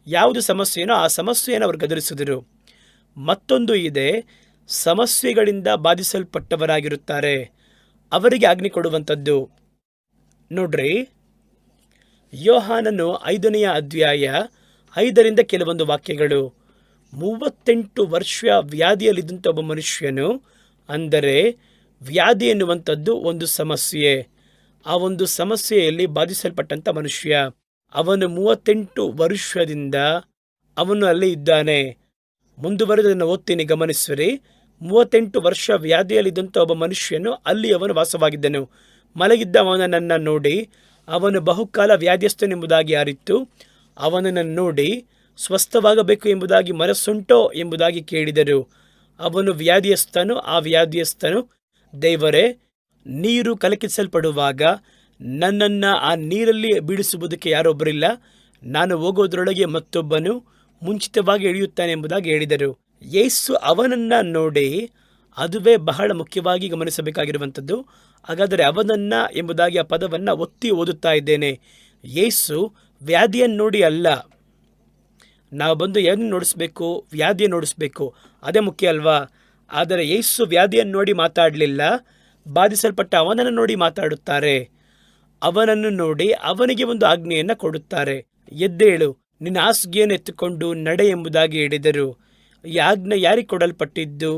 ಯಾವುದು ಸಮಸ್ಯೆನೋ ಆ ಸಮಸ್ಯೆಯನ್ನು ಅವರು ಗದರಿಸಿದರು. ಮತ್ತೊಂದು ಇದೆ, ಸಮಸ್ಯೆಗಳಿಂದ ಬಾಧಿಸಲ್ಪಟ್ಟವರಾಗಿರುತ್ತಾರೆ, ಅವರಿಗೆ ಆಜ್ಞೆ ಕೊಡುವಂಥದ್ದು. ನೋಡ್ರಿ, ಯೋಹಾನನು 5ನೇ ಅಧ್ಯಾಯ 5ರಿಂದ ಕೆಲವೊಂದು ವಾಕ್ಯಗಳು. 38 ವರ್ಷ ವ್ಯಾಧಿಯಲ್ಲಿದ್ದಂಥ ಒಬ್ಬ ಮನುಷ್ಯನು, ಅಂದರೆ ವ್ಯಾಧಿ ಎನ್ನುವಂಥದ್ದು ಒಂದು ಸಮಸ್ಯೆ. ಆ ಒಂದು ಸಮಸ್ಯೆಯಲ್ಲಿ ಬಾಧಿಸಲ್ಪಟ್ಟಂಥ ಮನುಷ್ಯ, ಅವನು 38 ವರ್ಷದಿಂದ ಅವನು ಅಲ್ಲಿ ಇದ್ದಾನೆ. ಮುಂದುವರೆದನ್ನು ಓದ್ತೀನಿ, ಗಮನಿಸಿರಿ. 38 ವರ್ಷ ವ್ಯಾಧಿಯಲ್ಲಿದ್ದಂಥ ಒಬ್ಬ ಮನುಷ್ಯನು ಅಲ್ಲಿ ಅವನು ವಾಸವಾಗಿದ್ದನು. ಮಲಗಿದ್ದ ಅವನನ್ನು ನೋಡಿ ಅವನು ಬಹುಕಾಲ ವ್ಯಾಧಿಸ್ಥನೆಂಬುದಾಗಿ ಅರಿತು ಅವನನ್ನು ನೋಡಿ ಸ್ವಸ್ಥವಾಗಬೇಕು ಎಂಬುದಾಗಿ ಮನಸ್ಸುಂಟೋ ಎಂಬುದಾಗಿ ಕೇಳಿದರು. ಅವನು ವ್ಯಾಧಿಯಸ್ಥನು. ಆ ವ್ಯಾಧಿಯಸ್ಥನು, ದೇವರೇ, ನೀರು ಕಲಕಿಸಲ್ಪಡುವಾಗ ನನ್ನನ್ನು ಆ ನೀರಲ್ಲಿ ಬೀಳಿಸುವುದಕ್ಕೆ ಯಾರೊಬ್ಬರಿಲ್ಲ, ನಾನು ಹೋಗೋದ್ರೊಳಗೆ ಮತ್ತೊಬ್ಬನು ಮುಂಚಿತವಾಗಿ ಇಳಿಯುತ್ತಾನೆ ಎಂಬುದಾಗಿ ಹೇಳಿದರು. ಯೇಸು ಅವನನ್ನು ನೋಡಿ, ಅದುವೇ ಬಹಳ ಮುಖ್ಯವಾಗಿ ಗಮನಿಸಬೇಕಾಗಿರುವಂಥದ್ದು. ಹಾಗಾದರೆ ಅವನನ್ನು ಎಂಬುದಾಗಿ ಆ ಪದವನ್ನು ಒತ್ತಿ ಓದುತ್ತಾ ಇದ್ದೇನೆ. ಯೇಸು ವ್ಯಾಧಿಯನ್ನು ನೋಡಿ ಅಲ್ಲ. ನಾವು ಬಂದು ಏನು ನೋಡಿಸ್ಬೇಕು? ವ್ಯಾಧಿಯನ್ನು ನೋಡಿಸ್ಬೇಕು, ಅದೇ ಮುಖ್ಯ ಅಲ್ವಾ? ಆದರೆ ಯೇಸು ವ್ಯಾಧಿಯನ್ನು ನೋಡಿ ಮಾತಾಡಲಿಲ್ಲ, ಬಾಧಿಸಲ್ಪಟ್ಟ ಅವನನ್ನು ನೋಡಿ ಮಾತಾಡುತ್ತಾರೆ. ಅವನನ್ನು ನೋಡಿ ಅವನಿಗೆ ಒಂದು ಆಜ್ಞೆಯನ್ನು ಕೊಡುತ್ತಾರೆ. ಎದ್ದೇಳು, ನಿನ್ನ ಹಾಸಿಗೆಯನ್ನು ಎತ್ತುಕೊಂಡು ನಡೆ ಎಂಬುದಾಗಿ ಹೇಳಿದರು. ಈ ಆಜ್ಞೆ ಯಾರಿಗೆ ಕೊಡಲ್ಪಟ್ಟಿದ್ದು?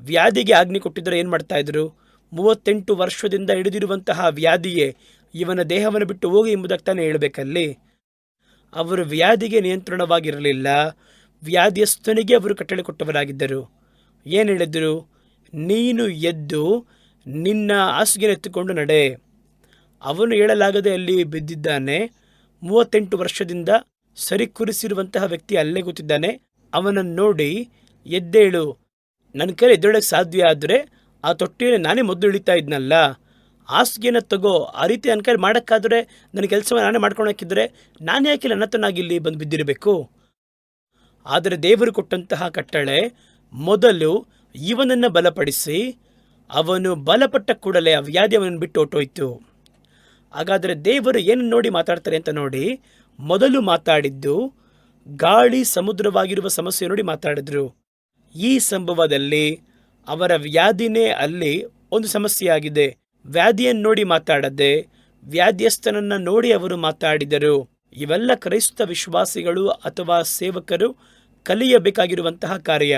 ವ್ಯಾಧಿಗೆ ಆಜ್ಞೆ ಕೊಟ್ಟಿದ್ದರೆ ಏನು ಮಾಡ್ತಾಯಿದ್ರು? 38 ವರ್ಷದಿಂದ ಹಿಡಿದಿರುವಂತಹ ವ್ಯಾಧಿಯೇ ಇವನ ದೇಹವನ್ನು ಬಿಟ್ಟು ಹೋಗಿ ಎಂಬುದಕ್ಕೆ ತಾನೇ ಹೇಳಬೇಕಲ್ಲಿ. ಅವರು ವ್ಯಾಧಿಗೆ ನಿಯಂತ್ರಣವಾಗಿರಲಿಲ್ಲ, ವ್ಯಾಧಿಯಸ್ಥನಿಗೆ ಅವರು ಕಟ್ಟಳೆ ಕೊಟ್ಟವರಾಗಿದ್ದರು. ಏನು ಹೇಳಿದರು? ನೀನು ಎದ್ದು ನಿನ್ನ ಹಾಸಿಗೆಯನ್ನು ಎತ್ತುಕೊಂಡು ನಡೆ. ಅವನು ಹೇಳಲಾಗದೆ ಅಲ್ಲಿ ಬಿದ್ದಿದ್ದಾನೆ. 38 ವರ್ಷದಿಂದ ಸರಿಕುರಿಸಿರುವಂತಹ ವ್ಯಕ್ತಿ ಅಲ್ಲೇ ಕೂತಿದ್ದಾನೆ. ಅವನನ್ನು ನೋಡಿ, ಎದ್ದೇಳು, ನನ್ನ ಕೈ ಎದ್ದೇಳಕ್ಕೆ ಸಾಧ್ಯ ಆದರೆ ಆ ತೊಟ್ಟಿಯಲ್ಲಿ ನಾನೇ ಮೊದಲು ಇಳಿತಾ ಇದ್ನಲ್ಲ, ಹಾಸಿಗೆನ ತಗೋ. ಆ ರೀತಿ ನನ್ನ ಕೈ ಮಾಡೋಕ್ಕಾದರೆ, ನನ್ನ ಕೆಲಸವನ್ನು ನಾನೇ ಮಾಡ್ಕೊಳಕ್ಕಿದ್ರೆ ನಾನು ಯಾಕೆ ನನ್ನತನಾಗಿ ಇಲ್ಲಿ ಬಂದು ಬಿದ್ದಿರಬೇಕು? ಆದರೆ ದೇವರು ಕೊಟ್ಟಂತಹ ಕಟ್ಟಳೆ, ಮೊದಲು ಇವನನ್ನು ಬಲಪಡಿಸಿ. ಅವನು ಬಲಪಟ್ಟ ಕೂಡಲೇ ಆ ವ್ಯಾಧಿ ಅವನನ್ನು ಬಿಟ್ಟು ಹೊಟ್ಟೋಯ್ತು. ಹಾಗಾದರೆ ದೇವರು ಏನು ನೋಡಿ ಮಾತಾಡ್ತಾರೆ ಅಂತ ನೋಡಿ, ಮೊದಲು ಮಾತಾಡಿದ್ದು ಗಾಳಿ, ಸಮುದ್ರವಾಗಿರುವ ಸಮಸ್ಯೆ ನೋಡಿ ಮಾತಾಡಿದ್ರು. ಈ ಸಂಭವದಲ್ಲಿ ಅವರ ವ್ಯಾಧಿನೇ ಅಲ್ಲಿ ಒಂದು ಸಮಸ್ಯೆಯಾಗಿದೆ. ವ್ಯಾಧಿಯನ್ನು ನೋಡಿ ಮಾತಾಡದೆ ವ್ಯಾಧ್ಯಸ್ಥನನ್ನು ನೋಡಿ ಅವರು ಮಾತಾಡಿದರು. ಇವೆಲ್ಲ ಕ್ರೈಸ್ತ ವಿಶ್ವಾಸಿಗಳು ಅಥವಾ ಸೇವಕರು ಕಲಿಯಬೇಕಾಗಿರುವಂತಹ ಕಾರ್ಯ.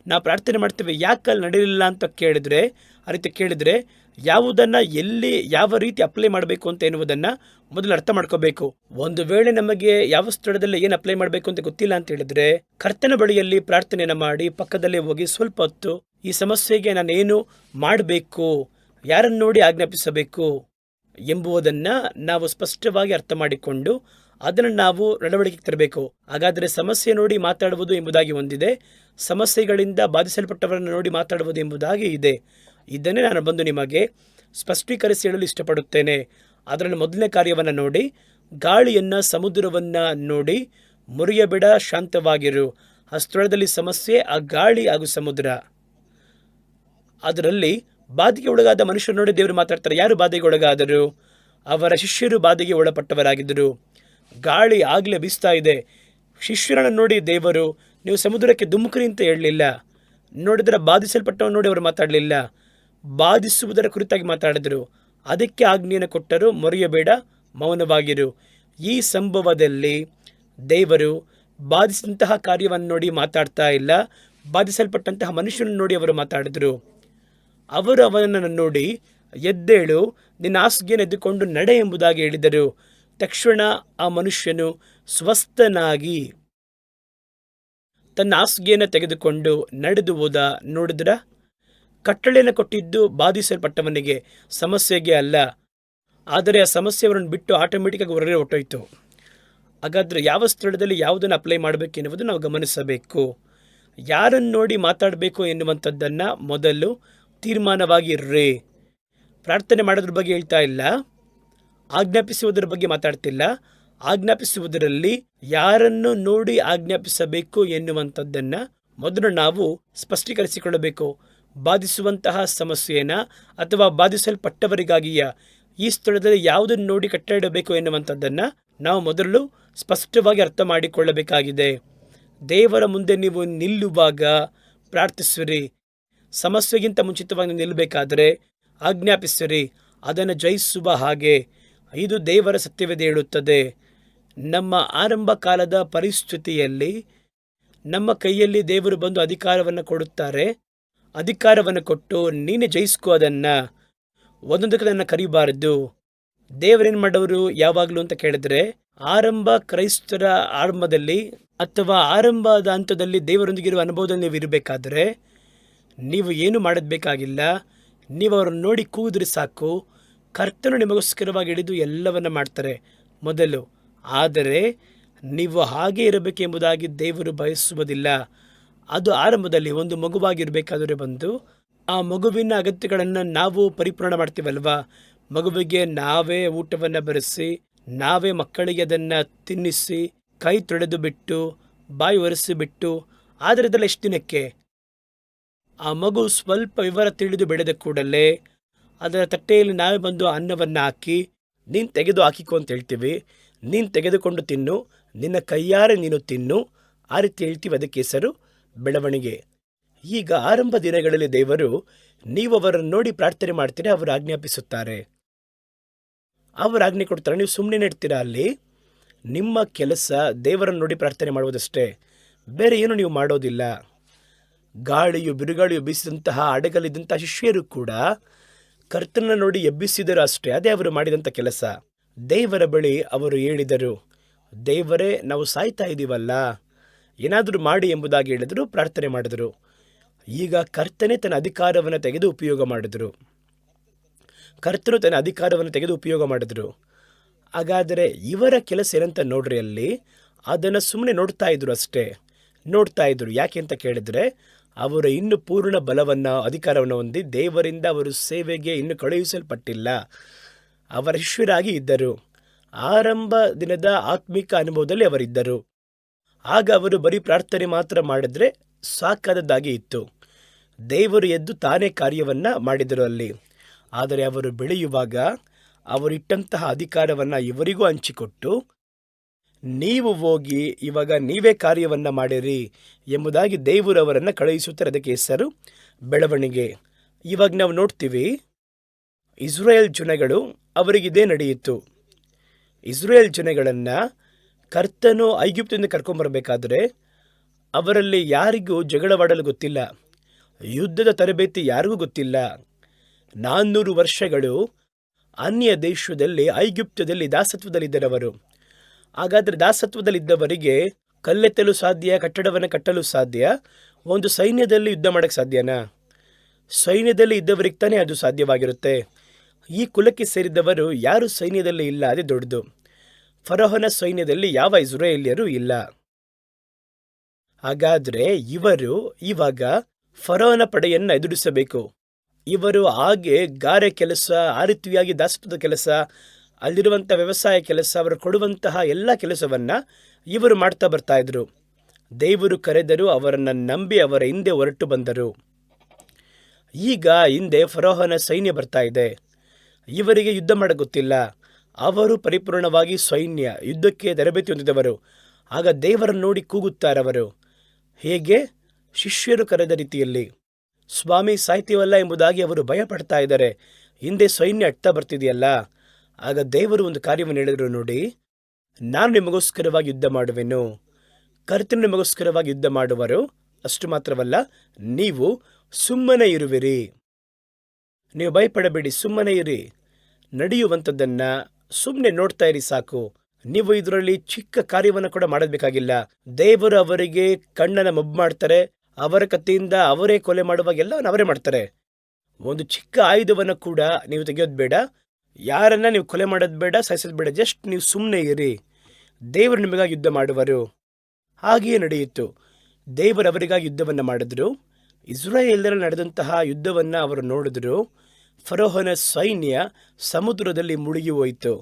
ನಾವು ಪ್ರಾರ್ಥನೆ ಮಾಡ್ತೇವೆ, ಯಾಕಲ್ಲಿ ನಡೆಯಲಿಲ್ಲ ಅಂತ ಕೇಳಿದ್ರೆ, ಆ ರೀತಿ ಕೇಳಿದರೆ ಯಾವುದನ್ನು ಎಲ್ಲಿ ಯಾವ ರೀತಿ ಅಪ್ಲೈ ಮಾಡಬೇಕು ಅಂತ ಎನ್ನುವುದನ್ನು ಮೊದಲು ಅರ್ಥ ಮಾಡ್ಕೋಬೇಕು. ಒಂದು ವೇಳೆ ನಮಗೆ ಯಾವ ಸ್ಥಳದಲ್ಲಿ ಏನು ಅಪ್ಲೈ ಮಾಡಬೇಕು ಅಂತ ಗೊತ್ತಿಲ್ಲ ಅಂತ ಹೇಳಿದ್ರೆ, ಕರ್ತನ ಬಳಿಯಲ್ಲಿ ಪ್ರಾರ್ಥನೆಯನ್ನು ಮಾಡಿ ಪಕ್ಕದಲ್ಲೇ ಹೋಗಿ ಸ್ವಲ್ಪ ಹೊತ್ತು ಈ ಸಮಸ್ಯೆಗೆ ನಾನೇನು ಮಾಡಬೇಕು, ಯಾರನ್ನು ನೋಡಿ ಆಜ್ಞಾಪಿಸಬೇಕು ಎಂಬುದನ್ನು ನಾವು ಸ್ಪಷ್ಟವಾಗಿ ಅರ್ಥ ಮಾಡಿಕೊಂಡು ಅದನ್ನು ನಾವು ನಡವಳಿಕೆಗೆ ತರಬೇಕು. ಹಾಗಾದರೆ ಸಮಸ್ಯೆ ನೋಡಿ ಮಾತಾಡುವುದು ಎಂಬುದಾಗಿ ಒಂದಿದೆ, ಸಮಸ್ಯೆಗಳಿಂದ ಬಾಧಿಸಲ್ಪಟ್ಟವರನ್ನು ನೋಡಿ ಮಾತಾಡುವುದು ಎಂಬುದಾಗಿ ಇದೆ. ಇದನ್ನೇ ನಾನು ಬಂದು ನಿಮಗೆ ಸ್ಪಷ್ಟೀಕರಿಸಿ ಹೇಳಲು ಇಷ್ಟಪಡುತ್ತೇನೆ. ಅದರಲ್ಲಿ ಮೊದಲನೇ ಕಾರ್ಯವನ್ನು ನೋಡಿ, ಗಾಳಿಯನ್ನು, ಸಮುದ್ರವನ್ನು ನೋಡಿ ಮುರಿಯಬೇಡ, ಶಾಂತವಾಗಿರು. ಆ ಸ್ಥಳದಲ್ಲಿ ಸಮಸ್ಯೆ ಆ ಗಾಳಿ ಹಾಗೂ ಸಮುದ್ರ. ಅದರಲ್ಲಿ ಬಾಧೆಗೆ ಒಳಗಾದ ಮನುಷ್ಯರು ನೋಡಿ ದೇವರು ಮಾತಾಡ್ತಾರೆ. ಯಾರು ಬಾಧೆಗೆ ಒಳಗಾದರು? ಅವರ ಶಿಷ್ಯರು ಬಾಧೆಗೆ ಒಳಪಟ್ಟವರಾಗಿದ್ದರು. ಗಾಳಿ ಆಗಲೇ ಬೀಸ್ತಾ ಇದೆ. ಶಿಷ್ಯರನ್ನು ನೋಡಿ ದೇವರು, ನೀವು ಸಮುದ್ರಕ್ಕೆ ಧುಮುಕ್ರಿ ಅಂತ ಹೇಳಲಿಲ್ಲ. ನೋಡಿದರೆ ಬಾಧಿಸಲ್ಪಟ್ಟವನು ನೋಡಿ ಅವರು ಮಾತಾಡಲಿಲ್ಲ, ಬಾಧಿಸುವುದರ ಕುರಿತಾಗಿ ಮಾತಾಡಿದರು. ಅದಕ್ಕೆ ಆಜ್ಞೆಯನ್ನು ಕೊಟ್ಟರು, ಮೊರೆಯಬೇಡ, ಮೌನವಾಗಿರು. ಈ ಸಂಭವದಲ್ಲಿ ದೇವರು ಬಾಧಿಸಿದಂತಹ ಕಾರ್ಯವನ್ನು ನೋಡಿ ಮಾತಾಡ್ತಾ ಇಲ್ಲ, ಬಾಧಿಸಲ್ಪಟ್ಟಂತಹ ಮನುಷ್ಯನನ್ನು ನೋಡಿ ಅವರು ಮಾತಾಡಿದರು. ಅವರು ಅವನನ್ನು ನೋಡಿ, ಎದ್ದೇಳು, ನಿನ್ನ ಹಾಸಿಗೆಯನ್ನು ಎದ್ದುಕೊಂಡು ನಡೆ ಎಂಬುದಾಗಿ ಹೇಳಿದರು. ತಕ್ಷಣ ಆ ಮನುಷ್ಯನು ಸ್ವಸ್ಥನಾಗಿ ತನ್ನ ಹಾಸಿಗೆಯನ್ನು ತೆಗೆದುಕೊಂಡು ನಡೆದು ಹೋದ. ನೋಡಿದ್ರ, ಕಟ್ಟಳೆಯನ್ನು ಕೊಟ್ಟಿದ್ದು ಬಾಧಿಸಲ್ಪಟ್ಟವನಿಗೆ, ಸಮಸ್ಯೆಗೆ ಅಲ್ಲ. ಆದರೆ ಆ ಸಮಸ್ಯೆ ಅವರನ್ನು ಬಿಟ್ಟು ಆಟೋಮೆಟಿಕ್ಕಾಗಿ ಹೊರಗಡೆ ಹೊಟ್ಟೋಯ್ತು. ಹಾಗಾದರೆ ಯಾವ ಸ್ಥಳದಲ್ಲಿ ಯಾವುದನ್ನು ಅಪ್ಲೈ ಮಾಡಬೇಕೆನ್ನುವುದು ನಾವು ಗಮನಿಸಬೇಕು. ಯಾರನ್ನು ನೋಡಿ ಮಾತಾಡಬೇಕು ಎನ್ನುವಂಥದ್ದನ್ನು ಮೊದಲು ತೀರ್ಮಾನವಾಗಿರ್ರಿ. ಪ್ರಾರ್ಥನೆ ಮಾಡೋದ್ರ ಬಗ್ಗೆ ಹೇಳ್ತಾ ಇಲ್ಲ, ಆಜ್ಞಾಪಿಸುವುದರ ಬಗ್ಗೆ ಮಾತಾಡ್ತಿಲ್ಲ. ಆಜ್ಞಾಪಿಸುವುದರಲ್ಲಿ ಯಾರನ್ನು ನೋಡಿ ಆಜ್ಞಾಪಿಸಬೇಕು ಎನ್ನುವಂಥದ್ದನ್ನು ಮೊದಲು ನಾವು ಸ್ಪಷ್ಟೀಕರಿಸಿಕೊಳ್ಳಬೇಕು. ಬಾಧಿಸುವಂತಹ ಸಮಸ್ಯೆಯನ್ನು ಅಥವಾ ಬಾಧಿಸಲ್ಪಟ್ಟವರಿಗಾಗಿಯ ಈ ಸ್ಥಳದಲ್ಲಿ ಯಾವುದನ್ನು ನೋಡಿ ಕಟ್ಟಡಬೇಕು ಎನ್ನುವಂಥದ್ದನ್ನು ನಾವು ಮೊದಲು ಸ್ಪಷ್ಟವಾಗಿ ಅರ್ಥ ಮಾಡಿಕೊಳ್ಳಬೇಕಾಗಿದೆ. ದೇವರ ಮುಂದೆ ನೀವು ನಿಲ್ಲುವಾಗ ಪ್ರಾರ್ಥಿಸಿರಿ. ಸಮಸ್ಯೆಗಿಂತ ಮುಂಚಿತವಾಗಿ ನಿಲ್ಲಬೇಕಾದರೆ ಆಜ್ಞಾಪಿಸಿರಿ, ಅದನ್ನು ಜಯಿಸುವ ಹಾಗೆ. ಇದು ದೇವರ ಸತ್ಯವೇದ ಹೇಳುತ್ತದೆ. ನಮ್ಮ ಆರಂಭ ಕಾಲದ ಪರಿಸ್ಥಿತಿಯಲ್ಲಿ ನಮ್ಮ ಕೈಯಲ್ಲಿ ದೇವರು ಬಂದು ಅಧಿಕಾರವನ್ನು ಕೊಡುತ್ತಾರೆ. ಅಧಿಕಾರವನ್ನು ಕೊಟ್ಟು ನೀನೇ ಜಯಿಸ್ಕೋ, ಅದನ್ನು ಒಂದೊಂದಕ್ಕೆ ಅದನ್ನು ಕರಿಬಾರದು. ದೇವರೇನು ಮಾಡೋರು ಯಾವಾಗಲೂ ಅಂತ ಕೇಳಿದ್ರೆ, ಕ್ರೈಸ್ತರ ಆರಂಭದಲ್ಲಿ ಅಥವಾ ಆರಂಭದ ಹಂತದಲ್ಲಿ ದೇವರೊಂದಿಗಿರುವ ಅನುಭವದಲ್ಲಿ ನೀವು ಇರಬೇಕಾದ್ರೆ ನೀವು ಏನು ಮಾಡಬೇಕಾಗಿಲ್ಲ. ನೀವು ಅವರನ್ನು ನೋಡಿ ಕೂಗಿದ್ರೆ ಸಾಕು, ಕರ್ತನು ನಿಮಗೋಸ್ಕರವಾಗಿ ಹಿಡಿದು ಎಲ್ಲವನ್ನ ಮಾಡ್ತಾರೆ ಮೊದಲು. ಆದರೆ ನೀವು ಹಾಗೆ ಇರಬೇಕೆಂಬುದಾಗಿ ದೇವರು ಬಯಸುವುದಿಲ್ಲ. ಅದು ಆರಂಭದಲ್ಲಿ ಒಂದು ಮಗುವಾಗಿರಬೇಕಾದ್ರೆ ಬಂದು ಆ ಮಗುವಿನ ಅಗತ್ಯಗಳನ್ನು ನಾವು ಪರಿಪೂರ್ಣ ಮಾಡ್ತೀವಲ್ವಾ. ಮಗುವಿಗೆ ನಾವೇ ಊಟವನ್ನು ಬೆರೆಸಿ, ನಾವೇ ಮಕ್ಕಳಿಗೆ ಅದನ್ನು ತಿನ್ನಿಸಿ, ಕೈ ತೊಳೆದು ಬಿಟ್ಟು, ಬಾಯಿ ಒರೆಸಿಬಿಟ್ಟು, ಆದರೆ ಇದೆಲ್ಲ ಎಷ್ಟು ದಿನಕ್ಕೆ? ಆ ಮಗು ಸ್ವಲ್ಪ ವಿವರ ತಿಳಿದು ಬೆಳೆದ ಕೂಡಲೇ ಅದರ ತಟ್ಟೆಯಲ್ಲಿ ನಾವೇ ಬಂದು ಅನ್ನವನ್ನು ಹಾಕಿ, ನೀನು ತೆಗೆದು ಹಾಕಿಕೊ ಅಂತ ಹೇಳ್ತೀವಿ. ನೀನು ತೆಗೆದುಕೊಂಡು ತಿನ್ನು, ನಿನ್ನ ಕೈಯಾರೆ ನೀನು ತಿನ್ನು, ಆ ರೀತಿ ಹೇಳ್ತೀವಿ. ಅದಕ್ಕೆ ಹೆಸರು ಬೆಳವಣಿಗೆ. ಈಗ ಆರಂಭ ದಿನಗಳಲ್ಲಿ ದೇವರು, ನೀವು ಅವರನ್ನು ನೋಡಿ ಪ್ರಾರ್ಥನೆ ಮಾಡ್ತೀರಿ, ಅವರು ಆಜ್ಞಾಪಿಸುತ್ತಾರೆ, ಅವರು ಆಜ್ಞೆ ಕೊಡ್ತಾರೆ. ನೀವು ಸುಮ್ಮನೆ ಇಡ್ತೀರಾ. ಅಲ್ಲಿ ನಿಮ್ಮ ಕೆಲಸ ದೇವರನ್ನು ನೋಡಿ ಪ್ರಾರ್ಥನೆ ಮಾಡುವುದಷ್ಟೇ, ಬೇರೆ ಏನು ನೀವು ಮಾಡೋದಿಲ್ಲ. ಗಾಳಿಯು ಬಿರುಗಾಳಿಯು ಬೀಸಿದಂತಹ ಹಡಗಲಿದ್ದಂತಹ ಶಿಷ್ಯರು ಕೂಡ ಕರ್ತನ ನೋಡಿ ಎಬ್ಬಿಸಿದರು ಅಷ್ಟೇ. ಅದೇ ಅವರು ಮಾಡಿದಂಥ ಕೆಲಸ. ದೇವರ ಬಳಿ ಅವರು ಹೇಳಿದರು, ದೇವರೇ, ನಾವು ಸಾಯ್ತಾ ಇದ್ದೀವಲ್ಲ, ಏನಾದರೂ ಮಾಡಿ ಎಂಬುದಾಗಿ ಹೇಳಿದರು. ಪ್ರಾರ್ಥನೆ ಮಾಡಿದರು. ಈಗ ಕರ್ತನೇ ತನ್ನ ಅಧಿಕಾರವನ್ನು ತೆಗೆದು ಉಪಯೋಗ ಮಾಡಿದರು. ಕರ್ತನು ತನ್ನ ಅಧಿಕಾರವನ್ನು ತೆಗೆದು ಉಪಯೋಗ ಮಾಡಿದರು. ಹಾಗಾದರೆ ಇವರ ಕೆಲಸ ಏನಂತ ನೋಡ್ರಿ. ಅಲ್ಲಿ ಅದನ್ನು ಸುಮ್ಮನೆ ನೋಡ್ತಾ ಇದ್ರು ಅಷ್ಟೇ, ನೋಡ್ತಾ ಇದ್ರು. ಯಾಕೆ ಅಂತ ಕೇಳಿದರೆ, ಅವರು ಇನ್ನೂ ಪೂರ್ಣ ಬಲವನ್ನು, ಅಧಿಕಾರವನ್ನು ಹೊಂದಿ ದೇವರಿಂದ ಅವರು ಸೇವೆಗೆ ಇನ್ನೂ ಕಳುಹಿಸಲ್ಪಟ್ಟಿಲ್ಲ. ಅವರ ಶಿಷ್ಯರಾಗಿ ಇದ್ದರು. ಆರಂಭ ದಿನದ ಆತ್ಮಿಕ ಅನುಭವದಲ್ಲಿ ಅವರಿದ್ದರು. ಆಗ ಅವರು ಬರೀ ಪ್ರಾರ್ಥನೆ ಮಾತ್ರ ಮಾಡಿದ್ರೆ ಸಾಕಾದದ್ದಾಗಿ ಇತ್ತು. ದೇವರು ಎದ್ದು ತಾನೇ ಕಾರ್ಯವನ್ನು ಮಾಡಿದರು ಅಲ್ಲಿ. ಆದರೆ ಅವರು ಬೆಳೆಯುವಾಗ ಅವರು ಇಟ್ಟಂತಹ ಅಧಿಕಾರವನ್ನು ಇವರಿಗೂ ಹಂಚಿಕೊಟ್ಟು, ನೀವು ಹೋಗಿ ಇವಾಗ ನೀವೇ ಕಾರ್ಯವನ್ನು ಮಾಡಿರಿ ಎಂಬುದಾಗಿ ದೇವರು ಅವರನ್ನು ಕಳುಹಿಸುತ್ತಾರೆ. ಅದಕ್ಕೆ ಹೆಸರು ಬೆಳವಣಿಗೆ. ಇವಾಗ ನಾವು ನೋಡ್ತೀವಿ, ಇಸ್ರಾಯೇಲ್ ಜನಗಳು, ಅವರಿಗಿದೇ ನಡೆಯಿತು. ಇಸ್ರಾಯೇಲ್ ಜನಗಳನ್ನು ಕರ್ತನು ಐಗುಪ್ತದಿಂದ ಕರ್ಕೊಂಬರಬೇಕಾದ್ರೆ ಅವರಲ್ಲಿ ಯಾರಿಗೂ ಜಗಳವಾಡಲು ಗೊತ್ತಿಲ್ಲ, ಯುದ್ಧದ ತರಬೇತಿ ಯಾರಿಗೂ ಗೊತ್ತಿಲ್ಲ. 400 ವರ್ಷಗಳು ಅನ್ಯ ದೇಶದಲ್ಲಿ, ಐಗುಪ್ತದಲ್ಲಿ ದಾಸತ್ವದಲ್ಲಿದ್ದರವರು. ಹಾಗಾದರೆ ದಾಸತ್ವದಲ್ಲಿದ್ದವರಿಗೆ ಕಲ್ಲೆತ್ತಲು ಸಾಧ್ಯ, ಕಟ್ಟಡವನ್ನು ಕಟ್ಟಲು ಸಾಧ್ಯ. ಒಂದು ಸೈನ್ಯದಲ್ಲಿ ಯುದ್ಧ ಮಾಡೋಕ್ಕೆ ಸಾಧ್ಯನಾ? ಸೈನ್ಯದಲ್ಲಿ ಇದ್ದವರಿಗೆ ತಾನೇ ಅದು ಸಾಧ್ಯವಾಗಿರುತ್ತೆ. ಈ ಕುಲಕ್ಕೆ ಸೇರಿದವರು ಯಾರು ಸೈನ್ಯದಲ್ಲಿ ಇಲ್ಲ, ಅದೇ ದೊಡ್ಡದು. ಫರೋಹನ ಸೈನ್ಯದಲ್ಲಿ ಯಾವ ಇಸ್ರಾಯೇಲ್ಯರು ಇಲ್ಲ. ಹಾಗಾದರೆ ಇವರು ಇವಾಗ ಫರೋಹನ ಪಡೆಯನ್ನು ಎದುರಿಸಬೇಕು. ಇವರು ಹಾಗೆ ಗಾರೆ ಕೆಲಸ, ಆ ರೀತಿಯಾಗಿ ದಾಸತ್ವದ ಕೆಲಸ, ಅಲ್ಲಿರುವಂಥ ವ್ಯವಸಾಯ ಕೆಲಸ, ಅವರು ಕೊಡುವಂತಹ ಎಲ್ಲ ಕೆಲಸವನ್ನು ಇವರು ಮಾಡ್ತಾ ಬರ್ತಾ ಇದ್ರು. ದೇವರು ಕರೆದರು, ಅವರನ್ನು ನಂಬಿ ಅವರ ಹಿಂದೆ ಹೊರಟು ಬಂದರು. ಈಗ ಹಿಂದೆ ಫರೋಹನ ಸೈನ್ಯ ಬರ್ತಾ ಇದೆ. ಇವರಿಗೆ ಯುದ್ಧ ಮಾಡೋಕ್ಕೆ ಗೊತ್ತಿಲ್ಲ. ಅವರು ಪರಿಪೂರ್ಣವಾಗಿ ಸೈನ್ಯ, ಯುದ್ಧಕ್ಕೆ ತರಬೇತಿ ಹೊಂದಿದವರು. ಆಗ ದೇವರನ್ನು ನೋಡಿ ಕೂಗುತ್ತಾರವರು. ಹೇಗೆ? ಶಿಷ್ಯರು ಕರೆದ ರೀತಿಯಲ್ಲಿ. ಸ್ವಾಮಿ, ಸಾಯ್ತೀವಲ್ಲ ಎಂಬುದಾಗಿ ಅವರು ಭಯಪಡ್ತಾ ಇದ್ದಾರೆ. ಹಿಂದೆ ಸೈನ್ಯ ಅಟ್ಟ ಬರ್ತಿದೆಯಲ್ಲ. ಆಗ ದೇವರು ಒಂದು ಕಾರ್ಯವನ್ನು ಹೇಳಿದರು, ನೋಡಿ, ನಾನು ನಿಮಗೋಸ್ಕರವಾಗಿ ಯುದ್ಧ ಮಾಡುವೆನು. ಕರ್ತನು ನಿಮಗೋಸ್ಕರವಾಗಿ ಯುದ್ಧ ಮಾಡುವರು. ಅಷ್ಟು ಮಾತ್ರವಲ್ಲ, ನೀವು ಸುಮ್ಮನೆ ಇರುವಿರಿ. ನೀವು ಭಯಪಡಬೇಡಿ, ಸುಮ್ಮನೆ ಇರಿ. ನಡೆಯುವಂಥದ್ದನ್ನು ಸುಮ್ಮನೆ ನೋಡ್ತಾ ಇರಿ ಸಾಕು. ನೀವು ಇದರಲ್ಲಿ ಚಿಕ್ಕ ಕಾರ್ಯವನ್ನು ಕೂಡ ಮಾಡಬೇಕಾಗಿಲ್ಲ. ದೇವರು ಅವರಿಗೆ ಕಣ್ಣನ್ನು ಮಬ್ಬು ಮಾಡ್ತಾರೆ. ಅವರ ಕತ್ತಿಯಿಂದ ಅವರೇ ಕೊಲೆ ಮಾಡುವಾಗ ಎಲ್ಲವನ್ನು ಅವರೇ ಮಾಡ್ತಾರೆ. ಒಂದು ಚಿಕ್ಕ ಆಯುಧವನ್ನು ಕೂಡ ನೀವು ತೆಗೆಯೋದು ಬೇಡ. ಯಾರನ್ನ ನೀವು ಕೊಲೆ ಮಾಡೋದು ಬೇಡ, ಸಾಯಿಸೋದು ಬೇಡ. ಜಸ್ಟ್ ನೀವು ಸುಮ್ಮನೆ ಇರಿ. ದೇವರು ನಿಮಗಾಗಿ ಯುದ್ಧ ಮಾಡುವರು. ಹಾಗೆಯೇ ನಡೆಯಿತು. ದೇವರು ಅವರಿಗಾಗಿ ಯುದ್ಧವನ್ನು ಮಾಡಿದ್ರು. ಇಸ್ರಾಯೇಲ್ಯರಲ್ಲಿ ನಡೆದಂತಹ ಯುದ್ಧವನ್ನು ಅವರು ನೋಡಿದ್ರು. ಫರೋಹನ ಸೈನ್ಯ ಸಮುದ್ರದಲ್ಲಿ ಮುಳುಗಿ ಹೋಯಿತು.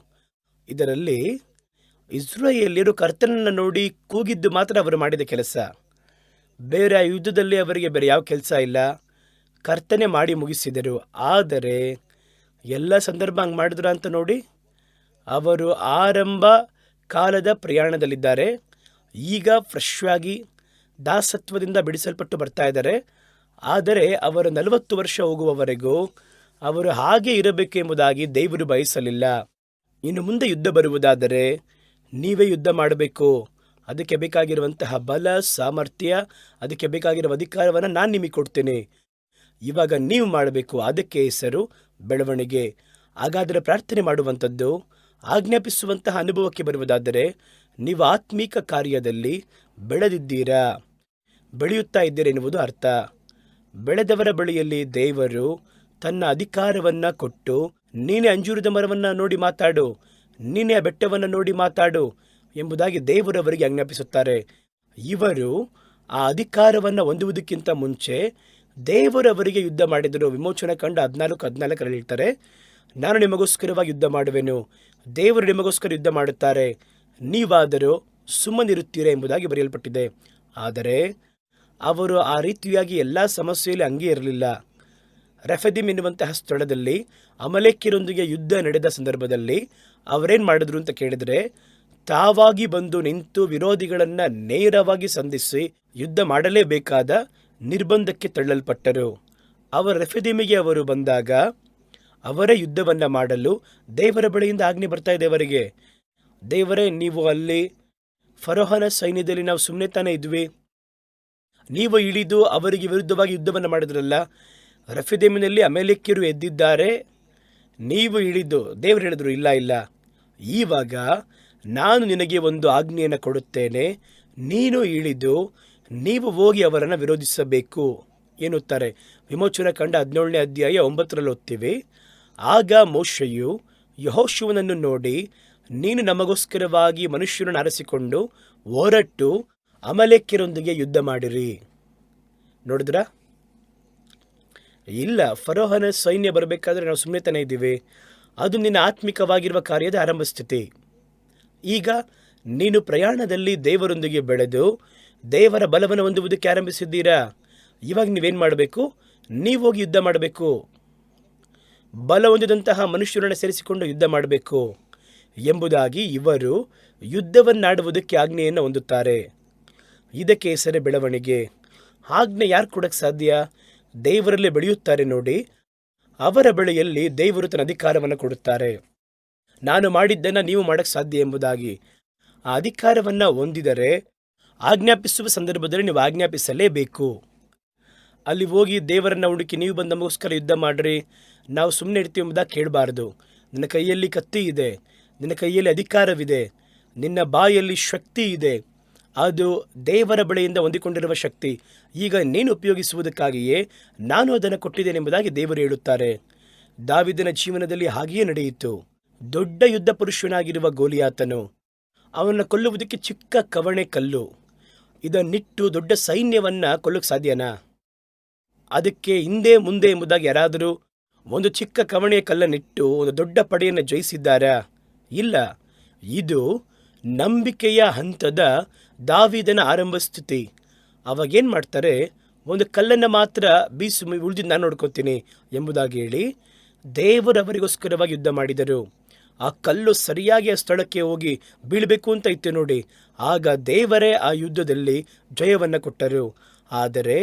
ಇದರಲ್ಲಿ ಇಸ್ರಾಯೇಲ್ಯರು ಕರ್ತನನ್ನು ನೋಡಿ ಕೂಗಿದ್ದು ಮಾತ್ರ ಅವರು ಮಾಡಿದ ಕೆಲಸ. ಬೇರೆ ಆ ಯುದ್ಧದಲ್ಲಿ ಅವರಿಗೆ ಬೇರೆ ಯಾವ ಕೆಲಸ ಇಲ್ಲ. ಕರ್ತನೆ ಮಾಡಿ ಮುಗಿಸಿದರು. ಆದರೆ ಎಲ್ಲ ಸಂದರ್ಭ ಹಂಗೆ ಮಾಡಿದ್ರ ಅಂತ ನೋಡಿ, ಅವರು ಆರಂಭ ಕಾಲದ ಪ್ರಯಾಣದಲ್ಲಿದ್ದಾರೆ. ಈಗ ಫ್ರೆಶ್ ಆಗಿ ದಾಸತ್ವದಿಂದ ಬಿಡಿಸಲ್ಪಟ್ಟು ಬರ್ತಾ ಇದ್ದಾರೆ. ಆದರೆ ಅವರು 40 ವರ್ಷ ಹೋಗುವವರೆಗೂ ಅವರು ಹಾಗೆ ಇರಬೇಕೆಂಬುದಾಗಿ ದೇವರು ಬಯಸಲಿಲ್ಲ. ಇನ್ನು ಮುಂದೆ ಯುದ್ಧ ಬರುವುದಾದರೆ ನೀವೇ ಯುದ್ಧ ಮಾಡಬೇಕು. ಅದಕ್ಕೆ ಬೇಕಾಗಿರುವಂತಹ ಬಲ, ಸಾಮರ್ಥ್ಯ, ಅದಕ್ಕೆ ಬೇಕಾಗಿರುವ ಅಧಿಕಾರವನ್ನು ನಾನು ನಿಮಗೆ ಕೊಡ್ತೇನೆ. ಇವಾಗ ನೀವು ಮಾಡಬೇಕು. ಅದಕ್ಕೆ ಹೆಸರು ಬೆಳವಣಿಗೆ. ಹಾಗಾದರೆ ಪ್ರಾರ್ಥನೆ ಮಾಡುವಂಥದ್ದು, ಆಜ್ಞಾಪಿಸುವಂತಹ ಅನುಭವಕ್ಕೆ ಬರುವುದಾದರೆ ನೀವು ಆತ್ಮೀಕ ಕಾರ್ಯದಲ್ಲಿ ಬೆಳೆದಿದ್ದೀರಾ, ಬೆಳೆಯುತ್ತಾ ಇದ್ದೀರೆನ್ನುವುದು ಅರ್ಥ. ಬೆಳೆದವರ ಬಳಿಯಲ್ಲಿ ದೇವರು ತನ್ನ ಅಧಿಕಾರವನ್ನು ಕೊಟ್ಟು, ನೀನೇ ಅಂಜೂರದ ಮರವನ್ನು ನೋಡಿ ಮಾತಾಡು, ನೀನೇ ಆ ಬೆಟ್ಟವನ್ನು ನೋಡಿ ಮಾತಾಡು ಎಂಬುದಾಗಿ ದೇವರವರಿಗೆ ಆಜ್ಞಾಪಿಸುತ್ತಾರೆ. ಇವರು ಆ ಅಧಿಕಾರವನ್ನು ಹೊಂದುವುದಕ್ಕಿಂತ ಮುಂಚೆ ದೇವರವರಿಗೆ ಯುದ್ಧ ಮಾಡಿದರು. ವಿಮೋಚನಾ ಕಂಡ 14:14 ಹೇಳ್ತಾರೆ, ನಾನು ನಿಮಗೋಸ್ಕರವಾಗಿ ಯುದ್ಧ ಮಾಡುವೆನು, ದೇವರು ನಿಮಗೋಸ್ಕರ ಯುದ್ಧ ಮಾಡುತ್ತಾರೆ, ನೀವಾದರೂ ಸುಮ್ಮನಿರುತ್ತೀರಾ ಎಂಬುದಾಗಿ ಬರೆಯಲ್ಪಟ್ಟಿದೆ. ಆದರೆ ಅವರು ಆ ರೀತಿಯಾಗಿ ಎಲ್ಲ ಸಮಸ್ಯೆಯಲ್ಲಿ ಹಂಗೆ ಇರಲಿಲ್ಲ. ರೆಫೆದಿಮ್ ಎನ್ನುವಂತಹ ಸ್ಥಳದಲ್ಲಿ ಅಮಲೇಕ್ಯರೊಂದಿಗೆ ಯುದ್ಧ ನಡೆದ ಸಂದರ್ಭದಲ್ಲಿ ಅವರೇನು ಮಾಡಿದ್ರು ಅಂತ ಕೇಳಿದರೆ, ತಾವಾಗಿ ಬಂದು ನಿಂತು ವಿರೋಧಿಗಳನ್ನು ನೇರವಾಗಿ ಸಂಧಿಸಿ ಯುದ್ಧ ಮಾಡಲೇಬೇಕಾದ ನಿರ್ಬಂಧಕ್ಕೆ ತಳ್ಳಲ್ಪಟ್ಟರು. ಅವರ ರೆಫೆದಿಮಿಗೆ ಅವರು ಬಂದಾಗ ಅವರೇ ಯುದ್ಧವನ್ನು ಮಾಡಲು ದೇವರ ಬಳಿಯಿಂದ ಆಜ್ಞೆ ಬರ್ತಾ ಇದೆ ಅವರಿಗೆ. ದೇವರೇ, ನೀವು ಅಲ್ಲಿ ಫರೋಹನ ಸೈನ್ಯದಲ್ಲಿ ನಾವು ಸುಮ್ಮನೆ ತಾನೇ ಇದ್ವಿ, ನೀವು ಇಳಿದು ಅವರಿಗೆ ವಿರುದ್ಧವಾಗಿ ಯುದ್ಧವನ್ನು ಮಾಡಿದ್ರಲ್ಲ. ರೆಫಿದೀಮಿನಲ್ಲಿ ಅಮೇಲೆಕ್ಯರು ಎದ್ದಿದ್ದಾರೆ, ನೀವು ಇಳಿದು. ದೇವರು ಹೇಳಿದ್ರು, ಇಲ್ಲ ಇಲ್ಲ, ಈವಾಗ ನಾನು ನಿನಗೆ ಒಂದು ಆಜ್ಞೆಯನ್ನು ಕೊಡುತ್ತೇನೆ, ನೀನು ಇಳಿದು ನೀವು ಹೋಗಿ ಅವರನ್ನು ವಿರೋಧಿಸಬೇಕು ಎನ್ನುತ್ತಾರೆ. ವಿಮೋಚನಾ ಕಂಡ 17ನೇ ಅಧ್ಯಾಯ 9ರಲ್ಲಿ ಓದ್ತೀವಿ. ಆಗ ಮೋಶೆಯು ಯೆಹೋಶುವನನ್ನು ನೋಡಿ, ನೀನು ನಮಗೋಸ್ಕರವಾಗಿ ಮನುಷ್ಯರನ್ನು ಆರಿಸಿಕೊಂಡು ಹೊರಟು ಅಮಲೇಕ್ಯರೊಂದಿಗೆ ಯುದ್ಧ ಮಾಡಿರಿ. ನೋಡಿದ್ರಾ? ಇಲ್ಲ, ಫರೋಹನ ಸೈನ್ಯ ಬರಬೇಕಾದ್ರೆ ನಾವು ಸುಮ್ಮನೆ ತಾನೇ ಇದ್ದೀವಿ. ಅದು ನಿನ್ನ ಆತ್ಮಿಕವಾಗಿರುವ ಕಾರ್ಯದ ಆರಂಭ ಸ್ಥಿತಿ. ಈಗ ನೀನು ಪ್ರಯಾಣದಲ್ಲಿ ದೇವರೊಂದಿಗೆ ಬೆಳೆದು ದೇವರ ಬಲವನ್ನು ಹೊಂದುವುದಕ್ಕೆ ಆರಂಭಿಸಿದ್ದೀರಾ. ಇವಾಗ ನೀವೇನು ಮಾಡಬೇಕು? ನೀವು ಹೋಗಿ ಯುದ್ಧ ಮಾಡಬೇಕು. ಬಲ ಹೊಂದಿದಂತಹ ಮನುಷ್ಯರನ್ನು ಸೇರಿಸಿಕೊಂಡು ಯುದ್ಧ ಮಾಡಬೇಕು ಎಂಬುದಾಗಿ ಇವರು ಯುದ್ಧವನ್ನಾಡುವುದಕ್ಕೆ ಆಜ್ಞೆಯನ್ನು ಹೊಂದುತ್ತಾರೆ. ಇದಕ್ಕೆ ಹೆಸರೇ ಬೆಳವಣಿಗೆ. ಆಜ್ಞೆ ಯಾರು ಕೊಡಕ್ಕೆ ಸಾಧ್ಯ? ದೇವರಲ್ಲೇ ಬೆಳೆಯುತ್ತಾರೆ ನೋಡಿ, ಅವರ ಬಳಿಯಲ್ಲಿ ದೇವರು ತನ್ನ ಅಧಿಕಾರವನ್ನು ಕೊಡುತ್ತಾರೆ. ನಾನು ಮಾಡಿದ್ದನ್ನು ನೀವು ಮಾಡೋಕ್ಕೆ ಸಾಧ್ಯ ಎಂಬುದಾಗಿ. ಆ ಅಧಿಕಾರವನ್ನು ಹೊಂದಿದರೆ ಆಜ್ಞಾಪಿಸುವ ಸಂದರ್ಭದಲ್ಲಿ ನೀವು ಆಜ್ಞಾಪಿಸಲೇಬೇಕು. ಅಲ್ಲಿ ಹೋಗಿ ದೇವರನ್ನು ಹುಡುಕಿ ನೀವು ಬಂದು ನಮಗೋಸ್ಕರ ಯುದ್ಧ ಮಾಡಿರಿ, ನಾವು ಸುಮ್ಮನೆ ಇರ್ತೀವಿ ಎಂಬುದಾಗಿ ಕೇಳಬಾರ್ದು. ನಿನ್ನ ಕೈಯಲ್ಲಿ ಕತ್ತಿ ಇದೆ, ನಿನ್ನ ಕೈಯಲ್ಲಿ ಅಧಿಕಾರವಿದೆ, ನಿನ್ನ ಬಾಯಲ್ಲಿ ಶಕ್ತಿ ಇದೆ. ಅದು ದೇವರ ಬಳಿಯಿಂದ ಹೊಂದಿಕೊಂಡಿರುವ ಶಕ್ತಿ. ಈಗ ನೀನು ಉಪಯೋಗಿಸುವುದಕ್ಕಾಗಿಯೇ ನಾನು ಅದನ್ನು ಕೊಟ್ಟಿದ್ದೇನೆ ಎಂಬುದಾಗಿ ದೇವರು ಹೇಳುತ್ತಾರೆ. ದಾವೀದನ ಜೀವನದಲ್ಲಿ ಹಾಗೆಯೇ ನಡೆಯಿತು. ದೊಡ್ಡ ಯುದ್ಧ ಪುರುಷನಾಗಿರುವ ಗೋಲಿಯಾತನು, ಅವನನ್ನು ಕೊಲ್ಲುವುದಕ್ಕೆ ಚಿಕ್ಕ ಕವಣೆ ಕಲ್ಲು ಇದನ್ನಿಟ್ಟು ದೊಡ್ಡ ಸೈನ್ಯವನ್ನು ಕೊಲ್ಲಕ್ಕೆ ಸಾಧ್ಯನಾ? ಅದಕ್ಕೆ ಹಿಂದೆ ಮುಂದೆ ಎಂಬುದಾಗಿ ಯಾರಾದರೂ ಒಂದು ಚಿಕ್ಕ ಕವಣೆಯ ಕಲ್ಲನ್ನಿಟ್ಟು ಒಂದು ದೊಡ್ಡ ಪಡೆಯನ್ನು ಜಯಿಸಿದ್ದಾರಾ? ಇಲ್ಲ. ಇದು ನಂಬಿಕೆಯ ಹಂತದ ದಾವೀದನ ಆರಂಭ ಸ್ಥಿತಿ. ಅವಾಗೇನು ಮಾಡ್ತಾರೆ? ಒಂದು ಕಲ್ಲನ್ನು ಮಾತ್ರ ಬೀಸು, ಉಳಿದಿದ್ದು ನಾನು ನೋಡ್ಕೊತೀನಿ ಎಂಬುದಾಗಿ ಹೇಳಿ ದೇವರು ಅವರಿಗೋಸ್ಕರವಾಗಿ ಯುದ್ಧ ಮಾಡಿದರು. ಆ ಕಲ್ಲು ಸರಿಯಾಗಿ ಆ ಸ್ಥಳಕ್ಕೆ ಹೋಗಿ ಬೀಳಬೇಕು ಅಂತ ಇತ್ತು ನೋಡಿ. ಆಗ ದೇವರೇ ಆ ಯುದ್ಧದಲ್ಲಿ ಜಯವನ್ನು ಕೊಟ್ಟರು. ಆದರೆ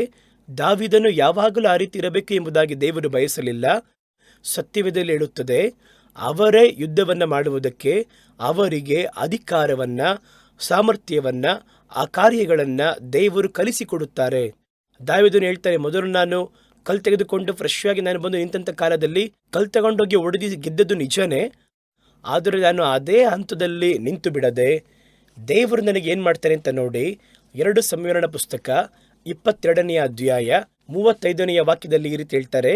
ದಾವೀದನು ಯಾವಾಗಲೂ ಆ ರೀತಿ ಇರಬೇಕು ಎಂಬುದಾಗಿ ದೇವರು ಬಯಸಲಿಲ್ಲ. ಸತ್ಯವೇದದಲ್ಲಿ ಹೇಳುತ್ತದೆ, ಅವರೇ ಯುದ್ಧವನ್ನು ಮಾಡುವುದಕ್ಕೆ ಅವರಿಗೆ ಅಧಿಕಾರವನ್ನು, ಸಾಮರ್ಥ್ಯವನ್ನು, ಆ ಕಾರ್ಯಗಳನ್ನು ದೇವರು ಕಲಿಸಿಕೊಡುತ್ತಾರೆ. ದಾವೀದನು ಹೇಳ್ತಾರೆ, ಮೊದಲು ನಾನು ಕಲ್ ತೆಗೆದುಕೊಂಡು ಫ್ರೆಶ್ ಆಗಿ ನಾನು ಬಂದು ನಿಂತಹ ಕಾಲದಲ್ಲಿ ಕಲ್ ತಗೊಂಡೋಗಿ ಹೊಡೆದಿ ಗೆದ್ದದ್ದು ನಿಜನೇ. ಆದರೆ ನಾನು ಅದೇ ಹಂತದಲ್ಲಿ ನಿಂತು ಬಿಡದೆ ದೇವರು ನನಗೆ ಏನು ಮಾಡ್ತಾರೆ ಅಂತ ನೋಡಿ 2 ಸಮುವೇಲನ ಪುಸ್ತಕ 22ನೇ ಅಧ್ಯಾಯ 35ನೇ ವಾಕ್ಯದಲ್ಲಿ ಈ ರೀತಿ ಹೇಳ್ತಾರೆ,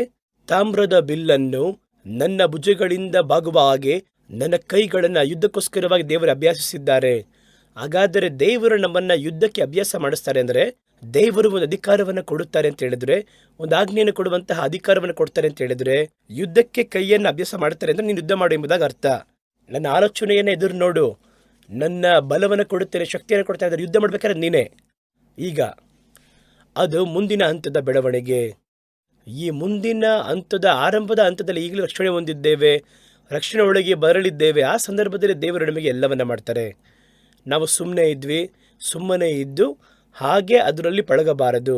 ತಾಮ್ರದ ಬಿಲ್ಲನ್ನು ನನ್ನ ಭುಜಗಳಿಂದ ಬಾಗುವ ಹಾಗೆ ನನ್ನ ಕೈಗಳನ್ನು ಯುದ್ಧಕ್ಕೋಸ್ಕರವಾಗಿ ದೇವರು ಅಭ್ಯಾಸಿಸಿದ್ದಾರೆ. ಹಾಗಾದರೆ ದೇವರು ನಮ್ಮನ್ನು ಯುದ್ಧಕ್ಕೆ ಅಭ್ಯಾಸ ಮಾಡಿಸ್ತಾರೆ ಅಂದರೆ ದೇವರು ಒಂದು ಅಧಿಕಾರವನ್ನು ಕೊಡುತ್ತಾರೆ ಅಂತ ಹೇಳಿದ್ರೆ, ಒಂದು ಆಜ್ಞೆಯನ್ನು ಕೊಡುವಂತಹ ಅಧಿಕಾರವನ್ನು ಕೊಡ್ತಾರೆ ಅಂತ ಹೇಳಿದ್ರೆ, ಯುದ್ಧಕ್ಕೆ ಕೈಯನ್ನು ಅಭ್ಯಾಸ ಮಾಡ್ತಾರೆ ಅಂದರೆ ನೀನು ಯುದ್ಧ ಮಾಡು ಎಂಬುದಾಗಿ ಅರ್ಥ. ನನ್ನ ಆಲೋಚನೆಯನ್ನು ಎದುರು ನೋಡು, ನನ್ನ ಬಲವನ್ನು ಕೊಡುತ್ತೇನೆ, ಶಕ್ತಿಯನ್ನು ಕೊಡ್ತಾ ಇದ್ದಾರೆ, ಯುದ್ಧ ಮಾಡ್ಬೇಕಾದ್ರೆ ನೀನೇ. ಈಗ ಅದು ಮುಂದಿನ ಹಂತದ ಬೆಳವಣಿಗೆ. ಈ ಮುಂದಿನ ಹಂತದ ಆರಂಭದ ಹಂತದಲ್ಲಿ ಈಗಲೂ ರಕ್ಷಣೆ ಹೊಂದಿದ್ದೇವೆ, ರಕ್ಷಣೆ ಒಳಗೆ ಬರಲಿದ್ದೇವೆ. ಆ ಸಂದರ್ಭದಲ್ಲಿ ದೇವರು ನಮಗೆ ಎಲ್ಲವನ್ನ ಮಾಡ್ತಾರೆ. ನಾವು ಸುಮ್ಮನೆ ಇದ್ದು ಹಾಗೆ ಅದರಲ್ಲಿ ಪಳಗಬಾರದು.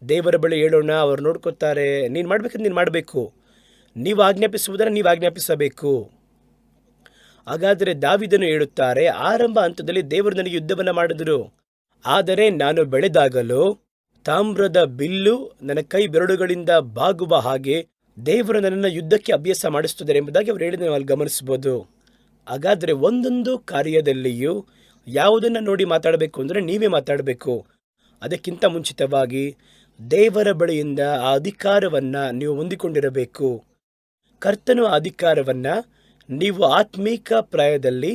ದೇವರ ಬಳಿ ಹೇಳೋಣ, ಅವರು ನೋಡ್ಕೋತಾರೆ. ನೀನು ಮಾಡ್ಬೇಕಂದ್ರೆ ನೀನು ಮಾಡಬೇಕು, ನೀವು ಆಜ್ಞಾಪಿಸುವುದನ್ನು ನೀವು ಆಜ್ಞಾಪಿಸಬೇಕು. ಹಾಗಾದರೆ ದಾವೀದನು ಹೇಳುತ್ತಾರೆ, ಆರಂಭ ಹಂತದಲ್ಲಿ ದೇವರು ನನಗೆ ಯುದ್ಧವನ್ನು ಮಾಡಿದರು, ಆದರೆ ನಾನು ಬೆಳೆದಾಗಲೂ ತಾಮ್ರದ ಬಿಲ್ಲು ನನ್ನ ಕೈ ಬೆರಳುಗಳಿಂದ ಬಾಗುವ ಹಾಗೆ ದೇವರು ನನ್ನನ್ನು ಯುದ್ಧಕ್ಕೆ ಅಭ್ಯಾಸ ಮಾಡಿಸುತ್ತಿದ್ದಾರೆ ಎಂಬುದಾಗಿ ಅವರು ಹೇಳಿದ ನಾವು ಅಲ್ಲಿ ಗಮನಿಸ್ಬೋದು. ಹಾಗಾದರೆ ಒಂದೊಂದು ಕಾರ್ಯದಲ್ಲಿಯೂ ಯಾವುದನ್ನು ನೋಡಿ ಮಾತಾಡಬೇಕು ಅಂದರೆ ನೀವೇ ಮಾತಾಡಬೇಕು. ಅದಕ್ಕಿಂತ ಮುಂಚಿತವಾಗಿ ದೇವರ ಬಳಿಯಿಂದ ಆ ಅಧಿಕಾರವನ್ನು ನೀವು ಹೊಂದಿಕೊಂಡಿರಬೇಕು. ಕರ್ತನು ಆ ಅಧಿಕಾರವನ್ನು ನೀವು ಆತ್ಮೀಕ ಪ್ರಾಯದಲ್ಲಿ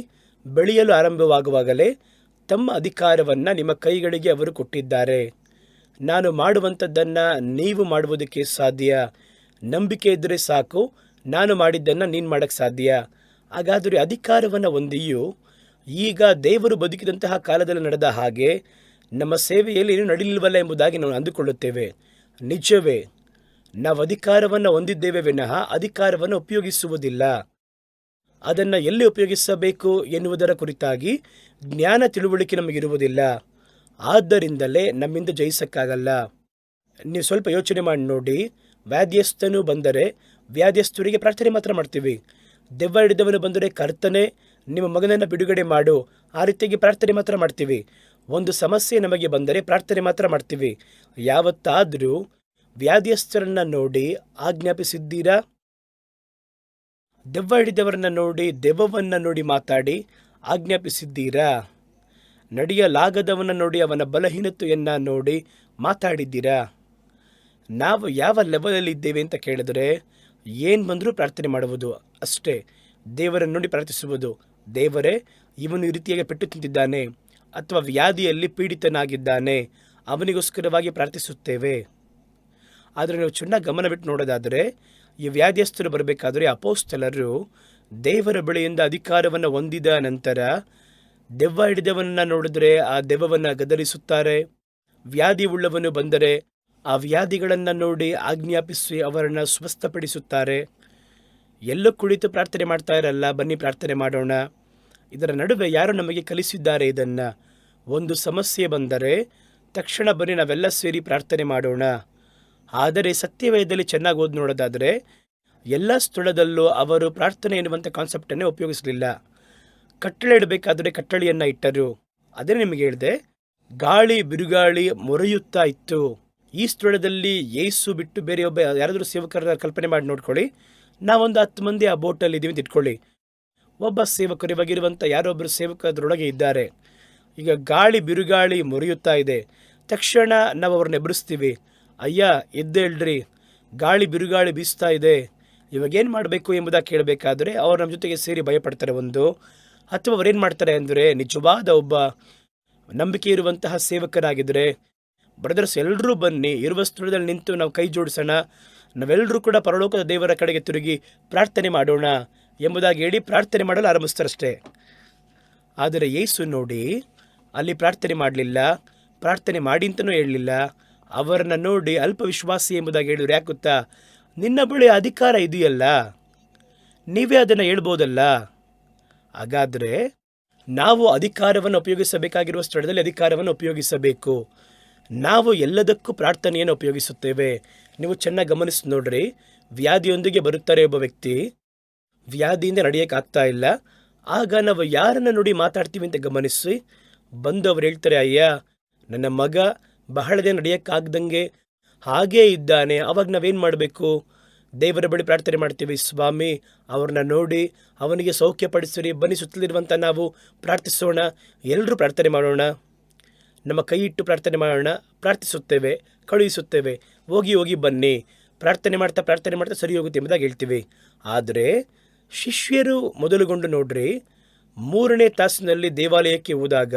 ಬೆಳೆಯಲು ಆರಂಭವಾಗುವಾಗಲೇ ತಮ್ಮ ಅಧಿಕಾರವನ್ನು ನಿಮ್ಮ ಕೈಗಳಿಗೆ ಅವರು ಕೊಟ್ಟಿದ್ದಾರೆ. ನಾನು ಮಾಡುವಂಥದ್ದನ್ನು ನೀವು ಮಾಡುವುದಕ್ಕೆ ಸಾಧ್ಯ. ನಂಬಿಕೆ ಇದ್ದರೆ ಸಾಕು, ನಾನು ಮಾಡಿದ್ದನ್ನು ನೀನು ಮಾಡೋಕ್ಕೆ ಸಾಧ್ಯ. ಹಾಗಾದರೆ ಅಧಿಕಾರವನ್ನು ಹೊಂದಿಯೂ ಈಗ ದೇವರು ಬದುಕಿದಂತಹ ಕಾಲದಲ್ಲಿ ನಡೆದ ಹಾಗೆ ನಮ್ಮ ಸೇವೆಯಲ್ಲಿ ಏನೂ ನಡೀಲಿಲ್ವಲ್ಲ ಎಂಬುದಾಗಿ ನಾವು ಅಂದುಕೊಳ್ಳುತ್ತೇವೆ. ನಿಜವೇ, ನಾವು ಅಧಿಕಾರವನ್ನು ಹೊಂದಿದ್ದೇವೆ ವಿನಃ ಅಧಿಕಾರವನ್ನು ಉಪಯೋಗಿಸುವುದಿಲ್ಲ. ಅದನ್ನು ಎಲ್ಲಿ ಉಪಯೋಗಿಸಬೇಕು ಎನ್ನುವುದರ ಕುರಿತಾಗಿ ಜ್ಞಾನ ತಿಳುವಳಿಕೆ ನಮಗಿರುವುದಿಲ್ಲ. ಆದ್ದರಿಂದಲೇ ನಮ್ಮಿಂದ ಜಯಿಸಕ್ಕಾಗಲ್ಲ. ನೀವು ಸ್ವಲ್ಪ ಯೋಚನೆ ಮಾಡಿ ನೋಡಿ, ವ್ಯಾಧ್ಯಸ್ಥನು ಬಂದರೆ ವ್ಯಾಧ್ಯಸ್ಥರಿಗೆ ಪ್ರಾರ್ಥನೆ ಮಾತ್ರ ಮಾಡ್ತೀವಿ. ದೆವ್ವ ಹಿಡಿದವನು ಬಂದರೆ ಕರ್ತನೆ ನಿಮ್ಮ ಮಗನನ್ನು ಬಿಡುಗಡೆ ಮಾಡು, ಆ ರೀತಿಯಾಗಿ ಪ್ರಾರ್ಥನೆ ಮಾತ್ರ ಮಾಡ್ತೀವಿ. ಒಂದು ಸಮಸ್ಯೆ ನಮಗೆ ಬಂದರೆ ಪ್ರಾರ್ಥನೆ ಮಾತ್ರ ಮಾಡ್ತೀವಿ. ಯಾವತ್ತಾದರೂ ವ್ಯಾಧ್ಯಸ್ಥರನ್ನು ನೋಡಿ ಆಜ್ಞಾಪಿಸಿದ್ದೀರಾ? ದೆವ್ವ ಹಿಡಿದವರನ್ನ ನೋಡಿ, ದೆವ್ವವನ್ನು ನೋಡಿ ಮಾತಾಡಿ ಆಜ್ಞಾಪಿಸಿದ್ದೀರಾ? ನಡೆಯಲಾಗದವನ ನೋಡಿ ಅವನ ಬಲಹೀನತೆಯನ್ನು ನೋಡಿ ಮಾತಾಡಿದ್ದೀರಾ? ನಾವು ಯಾವ ಲೆವೆಲಲ್ಲಿ ಇದ್ದೇವೆ ಅಂತ ಕೇಳಿದ್ರೆ ಏನು ಬಂದರೂ ಪ್ರಾರ್ಥನೆ ಮಾಡುವುದು ಅಷ್ಟೇ. ದೇವರನ್ನು ನೋಡಿ ಪ್ರಾರ್ಥಿಸುವುದು, ದೇವರೇ ಇವನು ಈ ರೀತಿಯಾಗಿ ಪೆಟ್ಟು ತಿಂತಿದ್ದಾನೆ ಅಥವಾ ವ್ಯಾಧಿಯಲ್ಲಿ ಪೀಡಿತನಾಗಿದ್ದಾನೆ, ಅವನಿಗೋಸ್ಕರವಾಗಿ ಪ್ರಾರ್ಥಿಸುತ್ತೇವೆ. ಆದರೆ ನಾವು ಚೆನ್ನಾಗಿ ಗಮನ ಬಿಟ್ಟು ನೋಡೋದಾದರೆ ಈ ವ್ಯಾಧಿಯಸ್ಥರು ಬರಬೇಕಾದರೆ ಅಪೊಸ್ತಲರು ದೇವರ ಬಳಿಯಿಂದ ಅಧಿಕಾರವನ್ನು ಹೊಂದಿದ ನಂತರ ದೆವ್ವ ಹಿಡಿದವನನ್ನು ನೋಡಿದ್ರೆ ಆ ದೆವ್ವವನ್ನು ಗದರಿಸುತ್ತಾರೆ. ವ್ಯಾಧಿ ಉಳ್ಳವನು ಬಂದರೆ ಆ ವ್ಯಾಧಿಗಳನ್ನು ನೋಡಿ ಆಜ್ಞಾಪಿಸಿ ಅವರನ್ನು ಸ್ವಸ್ಥಪಡಿಸುತ್ತಾರೆ. ಎಲ್ಲೋ ಕುಳಿತು ಪ್ರಾರ್ಥನೆ ಮಾಡ್ತಾ ಇರಲ್ಲ, ಬನ್ನಿ ಪ್ರಾರ್ಥನೆ ಮಾಡೋಣ. ಇದರ ನಡುವೆ ಯಾರು ನಮಗೆ ಕಲಿಸಿದ್ದಾರೆ ಇದನ್ನು? ಒಂದು ಸಮಸ್ಯೆ ಬಂದರೆ ತಕ್ಷಣ ಬನ್ನಿ ನಾವೆಲ್ಲ ಸೇರಿ ಪ್ರಾರ್ಥನೆ ಮಾಡೋಣ. ಆದರೆ ಸತ್ಯವೇದದಲ್ಲಿ ಚೆನ್ನಾಗಿ ಓದಿ ನೋಡೋದಾದರೆ ಎಲ್ಲ ಸ್ಥಳದಲ್ಲೂ ಅವರು ಪ್ರಾರ್ಥನೆ ಎನ್ನುವಂಥ ಕಾನ್ಸೆಪ್ಟನ್ನೇ ಉಪಯೋಗಿಸಲಿಲ್ಲ. ಕಟ್ಟಳೆ ಇಡಬೇಕಾದರೆ ಕಟ್ಟಳೆಯನ್ನು ಇಟ್ಟರು. ಅದೇ ನಿಮಗೆ ಹೇಳಿದೆ, ಗಾಳಿ ಬಿರುಗಾಳಿ ಮೊರೆಯುತ್ತಾ ಇತ್ತು. ಈ ಸ್ಥಳದಲ್ಲಿ ಯೇಸು ಬಿಟ್ಟು ಬೇರೆ ಒಬ್ಬ ಯಾರಾದರೂ ಸೇವಕರ ಕಲ್ಪನೆ ಮಾಡಿ ನೋಡ್ಕೊಳ್ಳಿ. ನಾವೊಂದು 10 ಮಂದಿ ಆ ಬೋಟಲ್ಲಿ ಇದ್ದೀವಿ ಅಂತ ಇಟ್ಕೊಳ್ಳಿ. ಒಬ್ಬ ಸೇವಕರು ಇವಾಗಿರುವಂಥ ಯಾರೊಬ್ಬರು ಸೇವಕರು ಅದರೊಳಗೆ ಇದ್ದಾರೆ. ಈಗ ಗಾಳಿ ಬಿರುಗಾಳಿ ಮೊರೆಯುತ್ತಾ ಇದೆ. ತಕ್ಷಣ ನಾವು ಅವ್ರನ್ನ ಎಬ್ಬರಿಸ್ತೀವಿ, ಅಯ್ಯ ಎದ್ದೇಳ್ರಿ, ಗಾಳಿ ಬಿರುಗಾಳಿ ಬೀಸ್ತಾ ಇದೆ, ಇವಾಗೇನು ಮಾಡಬೇಕು ಎಂಬುದಾಗಿ ಕೇಳಬೇಕಾದ್ರೆ ಅವ್ರು ನಮ್ಮ ಜೊತೆಗೆ ಸೇರಿ ಭಯಪಡ್ತಾರೆ ಒಂದು. ಅಥವಾ ಅವರೇನು ಮಾಡ್ತಾರೆ ಅಂದರೆ ನಿಜವಾದ ಒಬ್ಬ ನಂಬಿಕೆ ಇರುವಂತಹ ಸೇವಕರಾಗಿದ್ದರೆ, ಬ್ರದರ್ಸ್ ಎಲ್ಲರೂ ಬನ್ನಿ, ಇರುವ ಸ್ಥಳದಲ್ಲಿ ನಿಂತು ನಾವು ಕೈ ಜೋಡಿಸೋಣ, ನಾವೆಲ್ಲರೂ ಕೂಡ ಪರಲೋಕದ ದೇವರ ಕಡೆಗೆ ತಿರುಗಿ ಪ್ರಾರ್ಥನೆ ಮಾಡೋಣ ಎಂಬುದಾಗಿ ಹೇಳಿ ಪ್ರಾರ್ಥನೆ ಮಾಡಲು ಆರಂಭಿಸ್ತಾರಷ್ಟೇ. ಆದರೆ ಯೇಸು ನೋಡಿ ಅಲ್ಲಿ ಪ್ರಾರ್ಥನೆ ಮಾಡಲಿಲ್ಲ, ಪ್ರಾರ್ಥನೆ ಮಾಡಿ ಅಂತಲೂ ಹೇಳಲಿಲ್ಲ. ಅವರನ್ನು ನೋಡಿ ಅಲ್ಪ ವಿಶ್ವಾಸಿ ಎಂಬುದಾಗಿ ಹೇಳಿದ್ರು. ಯಾಕೆ ಗೊತ್ತಾ? ನಿನ್ನ ಬಳಿ ಅಧಿಕಾರ ಇದೆಯಲ್ಲ, ನೀವೇ ಅದನ್ನು ಹೇಳ್ಬೋದಲ್ಲ. ಹಾಗಾದರೆ ನಾವು ಅಧಿಕಾರವನ್ನು ಉಪಯೋಗಿಸಬೇಕಾಗಿರುವ ಸ್ಥಳದಲ್ಲಿ ಅಧಿಕಾರವನ್ನು ಉಪಯೋಗಿಸಬೇಕು. ನಾವು ಎಲ್ಲದಕ್ಕೂ ಪ್ರಾರ್ಥನೆಯನ್ನು ಉಪಯೋಗಿಸುತ್ತೇವೆ. ನೀವು ಚೆನ್ನಾಗಿ ಗಮನಿಸಿ ನೋಡ್ರಿ, ವ್ಯಾಧಿಯೊಂದಿಗೆ ಬರುತ್ತಾರೆ ಒಬ್ಬ ವ್ಯಕ್ತಿ, ವ್ಯಾಧಿಯಿಂದ ನಡೆಯೋಕ್ಕಾಗ್ತಾ ಇಲ್ಲ. ಆಗ ನಾವು ಯಾರನ್ನು ನೋಡಿ ಮಾತಾಡ್ತೀವಿ ಅಂತ ಗಮನಿಸಿ. ಬಂದವರು ಹೇಳ್ತಾರೆ, ಅಯ್ಯ ನನ್ನ ಮಗ ಬಹಳ ದಿನ ನಡೆಯೋಕ್ಕಾಗ್ದಂಗೆ ಹಾಗೇ ಇದ್ದಾನೆ. ಅವಾಗ ನಾವೇನು ಮಾಡಬೇಕು? ದೇವರ ಬಳಿ ಪ್ರಾರ್ಥನೆ ಮಾಡ್ತೀವಿ, ಸ್ವಾಮಿ ಅವ್ರನ್ನ ನೋಡಿ ಅವನಿಗೆ ಸೌಖ್ಯಪಡಿಸಿರಿ. ಬನ್ನಿ, ಸುತ್ತಲಿರುವಂಥ ನಾವು ಪ್ರಾರ್ಥಿಸೋಣ, ಎಲ್ಲರೂ ಪ್ರಾರ್ಥನೆ ಮಾಡೋಣ, ನಮ್ಮ ಕೈ ಇಟ್ಟು ಪ್ರಾರ್ಥನೆ ಮಾಡೋಣ. ಪ್ರಾರ್ಥಿಸುತ್ತೇವೆ, ಕಳುಹಿಸುತ್ತೇವೆ, ಹೋಗಿ ಹೋಗಿ ಬನ್ನಿ, ಪ್ರಾರ್ಥನೆ ಮಾಡ್ತಾ ಸರಿ ಹೋಗುತ್ತೆ ಎಂಬುದಾಗಿ ಹೇಳ್ತೀವಿ. ಆದರೆ ಶಿಷ್ಯರು ಮೊದಲುಗೊಂಡು ನೋಡ್ರಿ, 3ನೇ ತಾಸಿನಲ್ಲಿ ದೇವಾಲಯಕ್ಕೆ ಹೋದಾಗ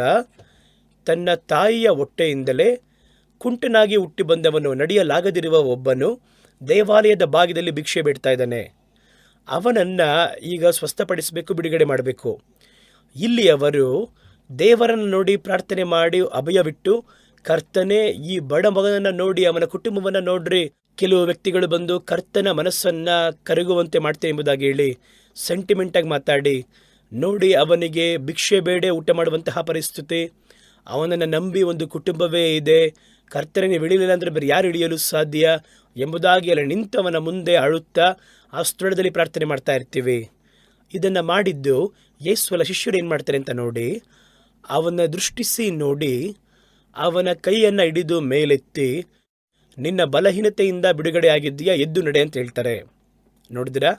ತನ್ನ ತಾಯಿಯ ಹೊಟ್ಟೆಯಿಂದಲೇ ಕುಂಟನಾಗಿ ಹುಟ್ಟಿ ಬಂದವನು, ನಡೆಯಲಾಗದಿರುವ ಒಬ್ಬನು ದೇವಾಲಯದ ಭಾಗದಲ್ಲಿ ಭಿಕ್ಷೆ ಬೇಡ್ತಾ ಇದ್ದಾನೆ. ಅವನನ್ನು ಈಗ ಸ್ವಸ್ಥಪಡಿಸಬೇಕು, ಬಿಡುಗಡೆ ಮಾಡಬೇಕು. ಇಲ್ಲಿ ಅವರು ದೇವರನ್ನು ನೋಡಿ ಪ್ರಾರ್ಥನೆ ಮಾಡಿ ಅಭಯವಿಟ್ಟು, ಕರ್ತನೆ ಈ ಬಡ ಮಗನನ್ನು ನೋಡಿ, ಅವನ ಕುಟುಂಬವನ್ನು ನೋಡ್ರಿ. ಕೆಲವು ವ್ಯಕ್ತಿಗಳು ಬಂದು ಕರ್ತನ ಮನಸ್ಸನ್ನು ಕರಗುವಂತೆ ಮಾಡ್ತೇನೆ ಎಂಬುದಾಗಿ ಹೇಳಿ ಸೆಂಟಿಮೆಂಟಾಗಿ ಮಾತಾಡಿ, ನೋಡಿ ಅವನಿಗೆ ಭಿಕ್ಷೆ ಬೇಡ ಊಟ ಮಾಡುವಂತಹ ಪರಿಸ್ಥಿತಿ, ಅವನನ್ನು ನಂಬಿ ಒಂದು ಕುಟುಂಬವೇ ಇದೆ, ಕರ್ತನಿಗೆ ಇಳಿಲಿಲ್ಲ ಅಂದರೆ ಬೇರೆ ಯಾರು ಇಳಿಯಲು ಸಾಧ್ಯ ಎಂಬುದಾಗಿ ಅಲ್ಲಿ ನಿಂತವನ ಮುಂದೆ ಅಳುತ್ತಾ ಆ ಸ್ಥಳದಲ್ಲಿ ಪ್ರಾರ್ಥನೆ ಮಾಡ್ತಾ ಇರ್ತೀವಿ. ಇದನ್ನು ಮಾಡಿದ್ದು ಯೇಸುವನ ಶಿಷ್ಯರು ಏನು ಮಾಡ್ತಾರೆ ಅಂತ ನೋಡಿ, ಅವನ ದೃಷ್ಟಿಸಿ ನೋಡಿ, ಅವನ ಕೈಯನ್ನು ಹಿಡಿದು ಮೇಲೆತ್ತಿ, ನಿನ್ನ ಬಲಹೀನತೆಯಿಂದ ಬಿಡುಗಡೆ ಆಗಿದ್ದೀಯಾ, ಎದ್ದು ನಡೆ ಅಂತ ಹೇಳ್ತಾರೆ. ನೋಡಿದಿರಾ,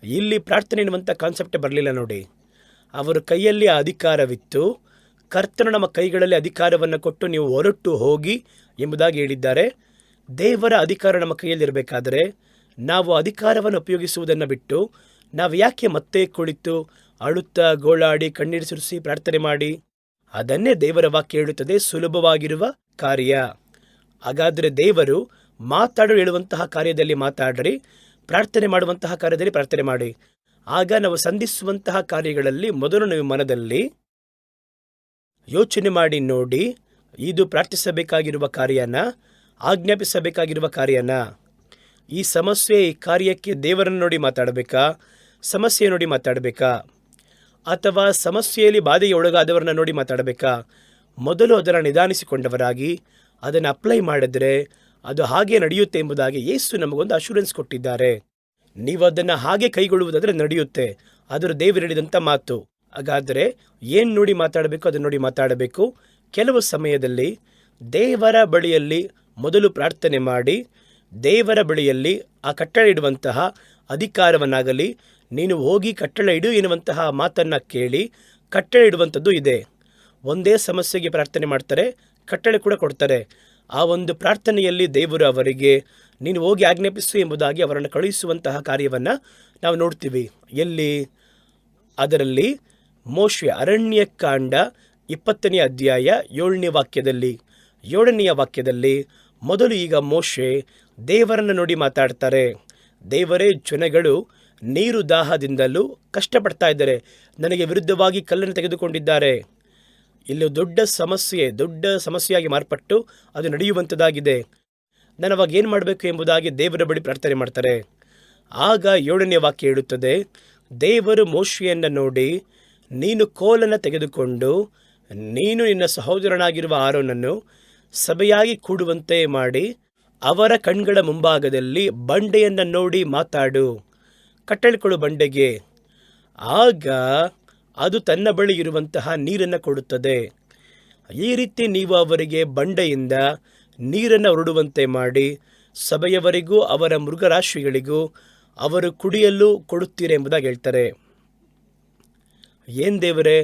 ಇಲ್ಲಿ ಪ್ರಾರ್ಥನೆ ಎನ್ನುವಂಥ ಕಾನ್ಸೆಪ್ಟೇ ಬರಲಿಲ್ಲ ನೋಡಿ. ಅವರ ಕೈಯಲ್ಲಿ ಆ ಅಧಿಕಾರವಿತ್ತು. ಕರ್ತನು ನಮ್ಮ ಕೈಗಳಲ್ಲಿ ಅಧಿಕಾರವನ್ನು ಕೊಟ್ಟು ನೀವು ಹೊರಟು ಹೋಗಿ ಎಂಬುದಾಗಿ ಹೇಳಿದ್ದಾರೆ. ದೇವರ ಅಧಿಕಾರ ನಮ್ಮ ಕೈಯಲ್ಲಿರಬೇಕಾದರೆ ನಾವು ಅಧಿಕಾರವನ್ನು ಉಪಯೋಗಿಸುವುದನ್ನು ಬಿಟ್ಟು ನಾವು ಯಾಕೆ ಮತ್ತೆ ಕುಳಿತು ಅಳುತ್ತಾ ಗೋಳಾಡಿ ಕಣ್ಣೀರು ಸುರಿಸಿ ಪ್ರಾರ್ಥನೆ ಮಾಡಿ? ಅದನ್ನೇ ದೇವರ ವಾಕ್ಯ ಹೇಳುತ್ತದೆ, ಸುಲಭವಾಗಿರುವ ಕಾರ್ಯ. ಹಾಗಾದರೆ ದೇವರು ಮಾತಾಡಲು ಹೇಳುವಂತಹ ಕಾರ್ಯದಲ್ಲಿ ಮಾತಾಡ್ರಿ, ಪ್ರಾರ್ಥನೆ ಮಾಡುವಂತಹ ಕಾರ್ಯದಲ್ಲಿ ಪ್ರಾರ್ಥನೆ ಮಾಡಿ. ಆಗ ನಾವು ಸಂಧಿಸುವಂತಹ ಕಾರ್ಯಗಳಲ್ಲಿ ಮೊದಲು ನೀವು ಮನದಲ್ಲಿ ಯೋಚನೆ ಮಾಡಿ ನೋಡಿ, ಇದು ಪ್ರಾರ್ಥಿಸಬೇಕಾಗಿರುವ ಕಾರ್ಯನ, ಆಜ್ಞಾಪಿಸಬೇಕಾಗಿರುವ ಕಾರ್ಯನ? ಈ ಸಮಸ್ಯೆ, ಈ ಕಾರ್ಯಕ್ಕೆ ದೇವರನ್ನು ನೋಡಿ ಮಾತಾಡಬೇಕಾ, ಸಮಸ್ಯೆ ನೋಡಿ ಮಾತಾಡಬೇಕಾ, ಅಥವಾ ಸಮಸ್ಯೆಯಲ್ಲಿ ಬಾಧೆಗೆ ಒಳಗಾದವರನ್ನ ನೋಡಿ ಮಾತಾಡಬೇಕಾ? ಮೊದಲು ಅದನ್ನು ನಿಧಾನಿಸಿಕೊಂಡವರಾಗಿ ಅದನ್ನು ಅಪ್ಲೈ ಮಾಡಿದ್ರೆ ಅದು ಹಾಗೆ ನಡೆಯುತ್ತೆ ಎಂಬುದಾಗಿ ಯೇಸು ನಮಗೊಂದು ಅಶ್ಯೂರೆನ್ಸ್ ಕೊಟ್ಟಿದ್ದಾರೆ. ನೀವು ಅದನ್ನು ಹಾಗೆ ಕೈಗೊಳ್ಳುವುದಾದರೆ ನಡೆಯುತ್ತೆ. ಅದರ ದೇವರು ಹೇಳಿದಂಥ ಮಾತು. ಹಾಗಾದರೆ ಏನು ನೋಡಿ ಮಾತಾಡಬೇಕು ಅದನ್ನು ನೋಡಿ ಮಾತಾಡಬೇಕು. ಕೆಲವು ಸಮಯದಲ್ಲಿ ದೇವರ ಬಳಿಯಲ್ಲಿ ಮೊದಲು ಪ್ರಾರ್ಥನೆ ಮಾಡಿ, ದೇವರ ಬಳಿಯಲ್ಲಿ ಆ ಕಟ್ಟಳೆ ಇಡುವಂತಹ ಅಧಿಕಾರವನ್ನಾಗಲಿ, ನೀನು ಹೋಗಿ ಕಟ್ಟಳೆ ಇಡು ಎನ್ನುವಂತಹ ಮಾತನ್ನು ಕೇಳಿ ಕಟ್ಟಳೆ ಇಡುವಂಥದ್ದು ಇದೆ. ಒಂದೇ ಸಮಸ್ಯೆಗೆ ಪ್ರಾರ್ಥನೆ ಮಾಡ್ತಾರೆ, ಕಟ್ಟಳೆ ಕೂಡ ಕೊಡ್ತಾರೆ. ಆ ಒಂದು ಪ್ರಾರ್ಥನೆಯಲ್ಲಿ ದೇವರು ಅವರಿಗೆ ನೀನು ಹೋಗಿ ಆಜ್ಞಾಪಿಸು ಎಂಬುದಾಗಿ ಅವರನ್ನು ಕಳುಹಿಸುವಂತಹ ಕಾರ್ಯವನ್ನು ನಾವು ನೋಡ್ತೀವಿ. ಎಲ್ಲಿ? ಅದರಲ್ಲಿ ಮೋಶೆ ಅರಣ್ಯಕಾಂಡ 20ನೇ ಅಧ್ಯಾಯ 7ನೇ ವಾಕ್ಯದಲ್ಲಿ ಮೊದಲು ಈಗ ಮೋಶೆ ದೇವರನ್ನು ನೋಡಿ ಮಾತಾಡ್ತಾರೆ. ದೇವರೇ, ಜನಗಳು ನೀರು ದಾಹದಿಂದಲೂ ಕಷ್ಟಪಡ್ತಾ ಇದ್ದಾರೆ, ನನಗೆ ವಿರುದ್ಧವಾಗಿ ಕಲ್ಲನ್ನು ತೆಗೆದುಕೊಂಡಿದ್ದಾರೆ. ಇಲ್ಲಿ ದೊಡ್ಡ ಸಮಸ್ಯೆಯಾಗಿ ಮಾರ್ಪಟ್ಟು ಅದು ನಡೆಯುವಂಥದ್ದಾಗಿದೆ. ನಾನು ಅವಾಗ ಏನು ಮಾಡಬೇಕು ಎಂಬುದಾಗಿ ದೇವರ ಬಳಿ ಪ್ರಾರ್ಥನೆ ಮಾಡ್ತಾರೆ. ಆಗ 7ನೇ ವಾಕ್ಯ ಹೇಳುತ್ತದೆ, ದೇವರು ಮೋಶೆಯನ್ನು ನೋಡಿ, ನೀನು ಕೋಲನ್ನು ತೆಗೆದುಕೊಂಡು ನೀನು ನಿನ್ನ ಸಹೋದರನಾಗಿರುವ ಆರೋನನ್ನು ಸಭೆಯಾಗಿ ಕೂಡುವಂತೆ ಮಾಡಿ ಅವರ ಕಣ್ಗಳ ಮುಂಭಾಗದಲ್ಲಿ ಬಂಡೆಯನ್ನು ನೋಡಿ ಮಾತಾಡು, ಕಟ್ಟಳಿಕೊಳ್ಳು ಬಂಡೆಗೆ. ಆಗ ಅದು ತನ್ನ ಬಳಿ ಇರುವಂತಹ ನೀರನ್ನು ಕೊಡುತ್ತದೆ. ಈ ರೀತಿ ನೀವು ಅವರಿಗೆ ಬಂಡೆಯಿಂದ ನೀರನ್ನು ಹೊರಡುವಂತೆ ಮಾಡಿ ಸಭೆಯವರಿಗೂ ಅವರ ಮೃಗರಾಶಿಗಳಿಗೂ ಅವರು ಕುಡಿಯಲು ಕೊಡುತ್ತೀರಿ ಎಂಬುದಾಗಿ ಹೇಳ್ತಾರೆ. ಏನು ದೇವರೇ,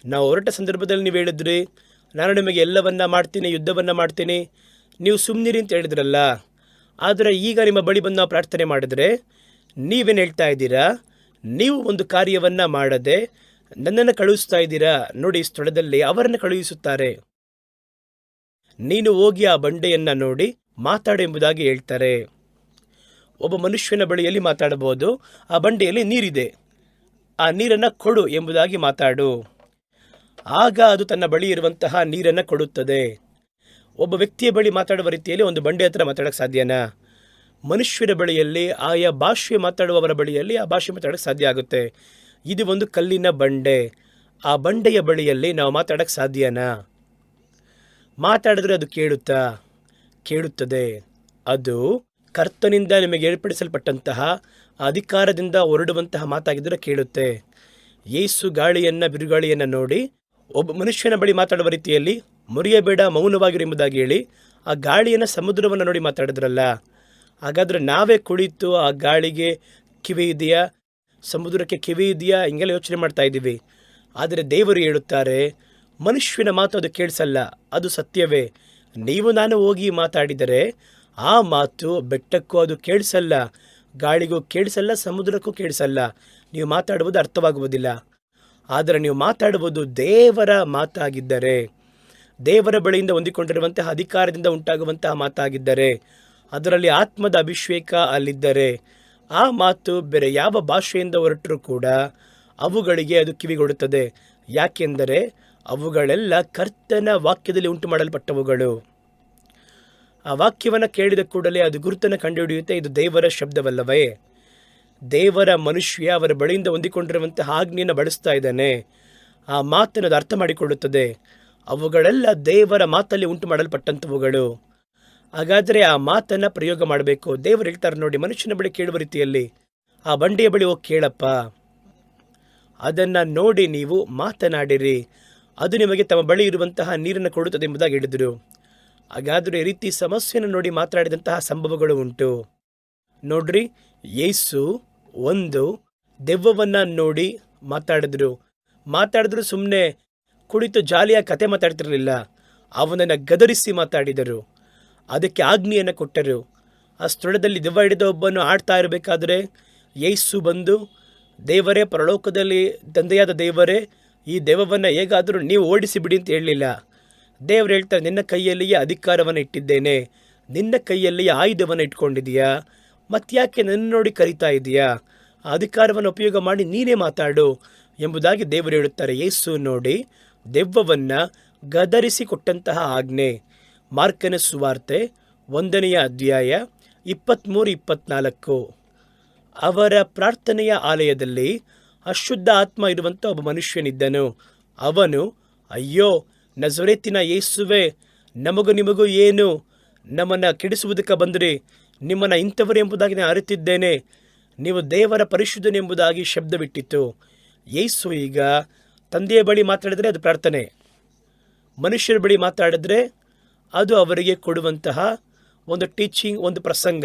ನಾವು ಹೊರಟ ಸಂದರ್ಭದಲ್ಲಿ ನೀವು ಹೇಳಿದ್ರಿ, ನಾನು ನಿಮಗೆ ಎಲ್ಲವನ್ನ ಮಾಡ್ತೀನಿ, ಯುದ್ಧವನ್ನು ಮಾಡ್ತೀನಿ, ನೀವು ಸುಮ್ಮನಿರಿ ಅಂತ ಹೇಳಿದ್ರಲ್ಲ. ಆದರೆ ಈಗ ನಿಮ್ಮ ಬಳಿ ಬಂದು ನಾವು ಪ್ರಾರ್ಥನೆ ಮಾಡಿದರೆ ನೀವೇನು ಹೇಳ್ತಾ ಇದ್ದೀರಾ? ನೀವು ಒಂದು ಕಾರ್ಯವನ್ನು ಮಾಡದೆ ನನ್ನನ್ನು ಕಳುಹಿಸ್ತಾ ಇದ್ದೀರಾ. ನೋಡಿ, ಈ ಸ್ಥಳದಲ್ಲಿ ಅವರನ್ನು ಕಳುಹಿಸುತ್ತಾರೆ. ನೀನು ಹೋಗಿ ಆ ಬಂಡೆಯನ್ನು ನೋಡಿ ಮಾತಾಡು ಎಂಬುದಾಗಿ ಹೇಳ್ತಾರೆ. ಒಬ್ಬ ಮನುಷ್ಯನ ಬಳಿಯಲ್ಲಿ ಮಾತಾಡಬಹುದು, ಆ ಬಂಡೆಯಲ್ಲಿ ನೀರಿದೆ, ಆ ನೀರನ್ನು ಕೊಡು ಎಂಬುದಾಗಿ ಮಾತಾಡು. ಆಗ ಅದು ತನ್ನ ಬಳಿ ಇರುವಂತಹ ನೀರನ್ನು ಕೊಡುತ್ತದೆ. ಒಬ್ಬ ವ್ಯಕ್ತಿಯ ಬಳಿ ಮಾತಾಡುವ ರೀತಿಯಲ್ಲಿ ಒಂದು ಬಂಡೆ ಹತ್ರ ಮಾತಾಡೋಕ್ಕೆ ಸಾಧ್ಯನಾ? ಮನುಷ್ಯರ ಬಳಿಯಲ್ಲಿ, ಆಯಾ ಭಾಷೆ ಮಾತಾಡುವವರ ಬಳಿಯಲ್ಲಿ ಆ ಭಾಷೆ ಮಾತಾಡೋಕ್ಕೆ ಸಾಧ್ಯ ಆಗುತ್ತೆ. ಇದು ಒಂದು ಕಲ್ಲಿನ ಬಂಡೆ. ಆ ಬಂಡೆಯ ಬಳಿಯಲ್ಲಿ ನಾವು ಮಾತಾಡೋಕ್ಕೆ ಸಾಧ್ಯನಾ? ಮಾತಾಡಿದ್ರೆ ಅದು ಕೇಳುತ್ತದೆ. ಅದು ಕರ್ತನಿಂದ ನಿಮಗೆ ಏರ್ಪಡಿಸಲ್ಪಟ್ಟಂತಹ ಅಧಿಕಾರದಿಂದ ಹೊರಡುವಂತಹ ಮಾತಾಗಿದ್ದರೆ ಕೇಳುತ್ತೆ. ಯೇಸು ಗಾಳಿಯನ್ನು, ಬಿರುಗಾಳಿಯನ್ನು ನೋಡಿ ಒಬ್ಬ ಮನುಷ್ಯನ ಬಳಿ ಮಾತಾಡುವ ರೀತಿಯಲ್ಲಿ ಮುರಿಯಬೇಡ, ಮೌನವಾಗಿರು ಎಂಬುದಾಗಿ ಹೇಳಿ ಆ ಗಾಳಿಯನ್ನು, ಸಮುದ್ರವನ್ನು ನೋಡಿ ಮಾತಾಡಿದ್ರಲ್ಲ. ಹಾಗಾದರೆ ನಾವೇ ಕುಳಿತು ಆ ಗಾಳಿಗೆ ಕಿವಿ ಇದೆಯಾ, ಸಮುದ್ರಕ್ಕೆ ಕಿವಿ ಇದೆಯಾ, ಹಿಂಗೆಲ್ಲ ಯೋಚನೆ ಮಾಡ್ತಾ ಇದ್ದೀವಿ. ಆದರೆ ದೇವರು ಹೇಳುತ್ತಾರೆ, ಮನುಷ್ಯನ ಮಾತು ಅದು ಕೇಳಿಸಲ್ಲ, ಅದು ಸತ್ಯವೇ. ನೀವು ನಾನು ಹೋಗಿ ಮಾತಾಡಿದರೆ ಆ ಮಾತು ಬೆಟ್ಟಕ್ಕೂ ಅದು ಕೇಳಿಸಲ್ಲ, ಗಾಳಿಗೂ ಕೇಳಿಸಲ್ಲ, ಸಮುದ್ರಕ್ಕೂ ಕೇಳಿಸಲ್ಲ. ನೀವು ಮಾತಾಡುವುದು ಅರ್ಥವಾಗುವುದಿಲ್ಲ. ಆದರೆ ನೀವು ಮಾತಾಡುವುದು ದೇವರ ಮಾತಾಗಿದ್ದರೆ, ದೇವರ ಬಳಿಯಿಂದ ಹೊಂದಿಕೊಂಡಿರುವಂತಹ ಅಧಿಕಾರದಿಂದ ಉಂಟಾಗುವಂತಹ ಮಾತಾಗಿದ್ದರೆ, ಅದರಲ್ಲಿ ಆತ್ಮದ ಅಭಿಷೇಕ ಅಲ್ಲಿದ್ದರೆ, ಆ ಮಾತು ಬೇರೆ ಯಾವ ಭಾಷೆಯಿಂದ ಹೊರಟರೂ ಕೂಡ ಅವುಗಳಿಗೆ ಅದು ಕಿವಿಗೊಡುತ್ತದೆ. ಯಾಕೆಂದರೆ ಅವುಗಳೆಲ್ಲ ಕರ್ತನ ವಾಕ್ಯದಲ್ಲಿ ಉಂಟು ಮಾಡಲ್ಪಟ್ಟವುಗಳು. ಆ ವಾಕ್ಯವನ್ನು ಕೇಳಿದ ಕೂಡಲೇ ಅದು ಗುರುತನ್ನು ಕಂಡುಹಿಡಿಯುತ್ತೆ, ಇದು ದೇವರ ಶಬ್ದವಲ್ಲವೇ. ದೇವರ ಮನುಷ್ಯ ಅವರ ಬಳಿಯಿಂದ ಹೊಂದಿಕೊಂಡಿರುವಂತಹ ಆಜ್ಞೆಯನ್ನು ಬಳಸ್ತಾ ಇದ್ದಾನೆ. ಆ ಮಾತನ್ನು ಅದು ಅರ್ಥ ಮಾಡಿಕೊಳ್ಳುತ್ತದೆ. ಅವುಗಳೆಲ್ಲ ದೇವರ ಮಾತಲ್ಲಿ ಉಂಟು ಮಾಡಲ್ಪಟ್ಟಂಥವುಗಳು. ಹಾಗಾದರೆ ಆ ಮಾತನ್ನು ಪ್ರಯೋಗ ಮಾಡಬೇಕು. ದೇವರು ಹೇಳ್ತಾರೆ ನೋಡಿ, ಮನುಷ್ಯನ ಬಳಿ ಕೇಳುವ ರೀತಿಯಲ್ಲಿ ಆ ಬಂಡೆಯ ಬಳಿ ಹೋಗಿ ಕೇಳಪ್ಪ, ಅದನ್ನು ನೋಡಿ ನೀವು ಮಾತನಾಡಿರಿ, ಅದು ನಿಮಗೆ ತಮ್ಮ ಬಳಿ ಇರುವಂತಹ ನೀರನ್ನು ಕೊಡುತ್ತದೆ ಎಂಬುದಾಗಿ ಹೇಳಿದರು. ಹಾಗಾದರೆ ಈ ರೀತಿ ಸಮಸ್ಯೆಯನ್ನು ನೋಡಿ ಮಾತನಾಡಿದಂತಹ ಸಂಭವಗಳು ಉಂಟು. ನೋಡ್ರಿ, ಯೇಸು ಒಂದು ದೆವ್ವವನ್ನು ನೋಡಿ ಮಾತಾಡಿದ್ರು ಸುಮ್ಮನೆ ಕುಳಿತು ಜಾಲಿಯಾಗಿ ಕತೆ ಮಾತಾಡ್ತಿರಲಿಲ್ಲ. ಅವನನ್ನು ಗದರಿಸಿ ಮಾತಾಡಿದರು, ಅದಕ್ಕೆ ಆಜ್ಞೆಯನ್ನು ಕೊಟ್ಟರು. ಆ ಸ್ಥಳದಲ್ಲಿ ದೆವ್ವ ಹಿಡಿದ ಒಬ್ಬನು ಆಡ್ತಾ ಇರಬೇಕಾದ್ರೆ ಯೇಸು ಬಂದು, ದೇವರೇ, ಪರಲೋಕದಲ್ಲಿ ತಂದೆಯಾದ ದೇವರೇ, ಈ ದೆವ್ವವನ್ನು ಹೇಗಾದರೂ ನೀವು ಓಡಿಸಿ ಬಿಡಿ ಅಂತ ಹೇಳಲಿಲ್ಲ. ದೇವರು ಹೇಳ್ತಾರೆ, ನಿನ್ನ ಕೈಯಲ್ಲಿಯೇ ಅಧಿಕಾರವನ್ನು ಇಟ್ಟಿದ್ದೇನೆ, ನಿನ್ನ ಕೈಯಲ್ಲಿ ಆಯುಧವನ್ನು ಇಟ್ಕೊಂಡಿದೀಯಾ, ಮತ್ತ್ಯಾಕೆ ನನ್ನ ನೋಡಿ ಕರಿತಾ ಇದೆಯಾ? ಆ ಅಧಿಕಾರವನ್ನು ಉಪಯೋಗ ಮಾಡಿ ನೀನೇ ಮಾತಾಡು ಎಂಬುದಾಗಿ ದೇವರು ಹೇಳುತ್ತಾರೆ. ಯೇಸು ನೋಡಿ ದೆವ್ವವನ್ನು ಗದರಿಸಿ ಕೊಟ್ಟಂತಹ ಆಜ್ಞೆ. ಮಾರ್ಕನ ಸುವಾರ್ತೆ 1ನೇ ಅಧ್ಯಾಯ 23-24. ಅವರ ಪ್ರಾರ್ಥನೆಯ ಆಲಯದಲ್ಲಿ ಅಶುದ್ಧ ಆತ್ಮ ಇರುವಂಥ ಒಬ್ಬ ಮನುಷ್ಯನಿದ್ದನು. ಅವನು, ಅಯ್ಯೋ ನಜರೇತಿನ ಯೇಸುವೆ, ನಮಗೂ ನಿಮಗೂ ಏನು? ನಮ್ಮನ್ನು ಕೆಡಿಸುವುದಕ್ಕೆ ಬಂದ್ರಿ, ನಿಮ್ಮನ್ನು ಇಂಥವರು ಎಂಬುದಾಗಿ ನಾನು ಅರಿತಿದ್ದೇನೆ, ನೀವು ದೇವರ ಪರಿಶುದ್ಧನೆಂಬುದಾಗಿ ಶಬ್ದ ಬಿಟ್ಟಿತು. ಯೇಸು ಈಗ ತಂದೆಯ ಬಳಿ ಮಾತಾಡಿದರೆ ಅದು ಪ್ರಾರ್ಥನೆ, ಮನುಷ್ಯರ ಬಳಿ ಮಾತಾಡಿದ್ರೆ ಅದು ಅವರಿಗೆ ಕೊಡುವಂತಹ ಒಂದು ಟೀಚಿಂಗ್, ಒಂದು ಪ್ರಸಂಗ.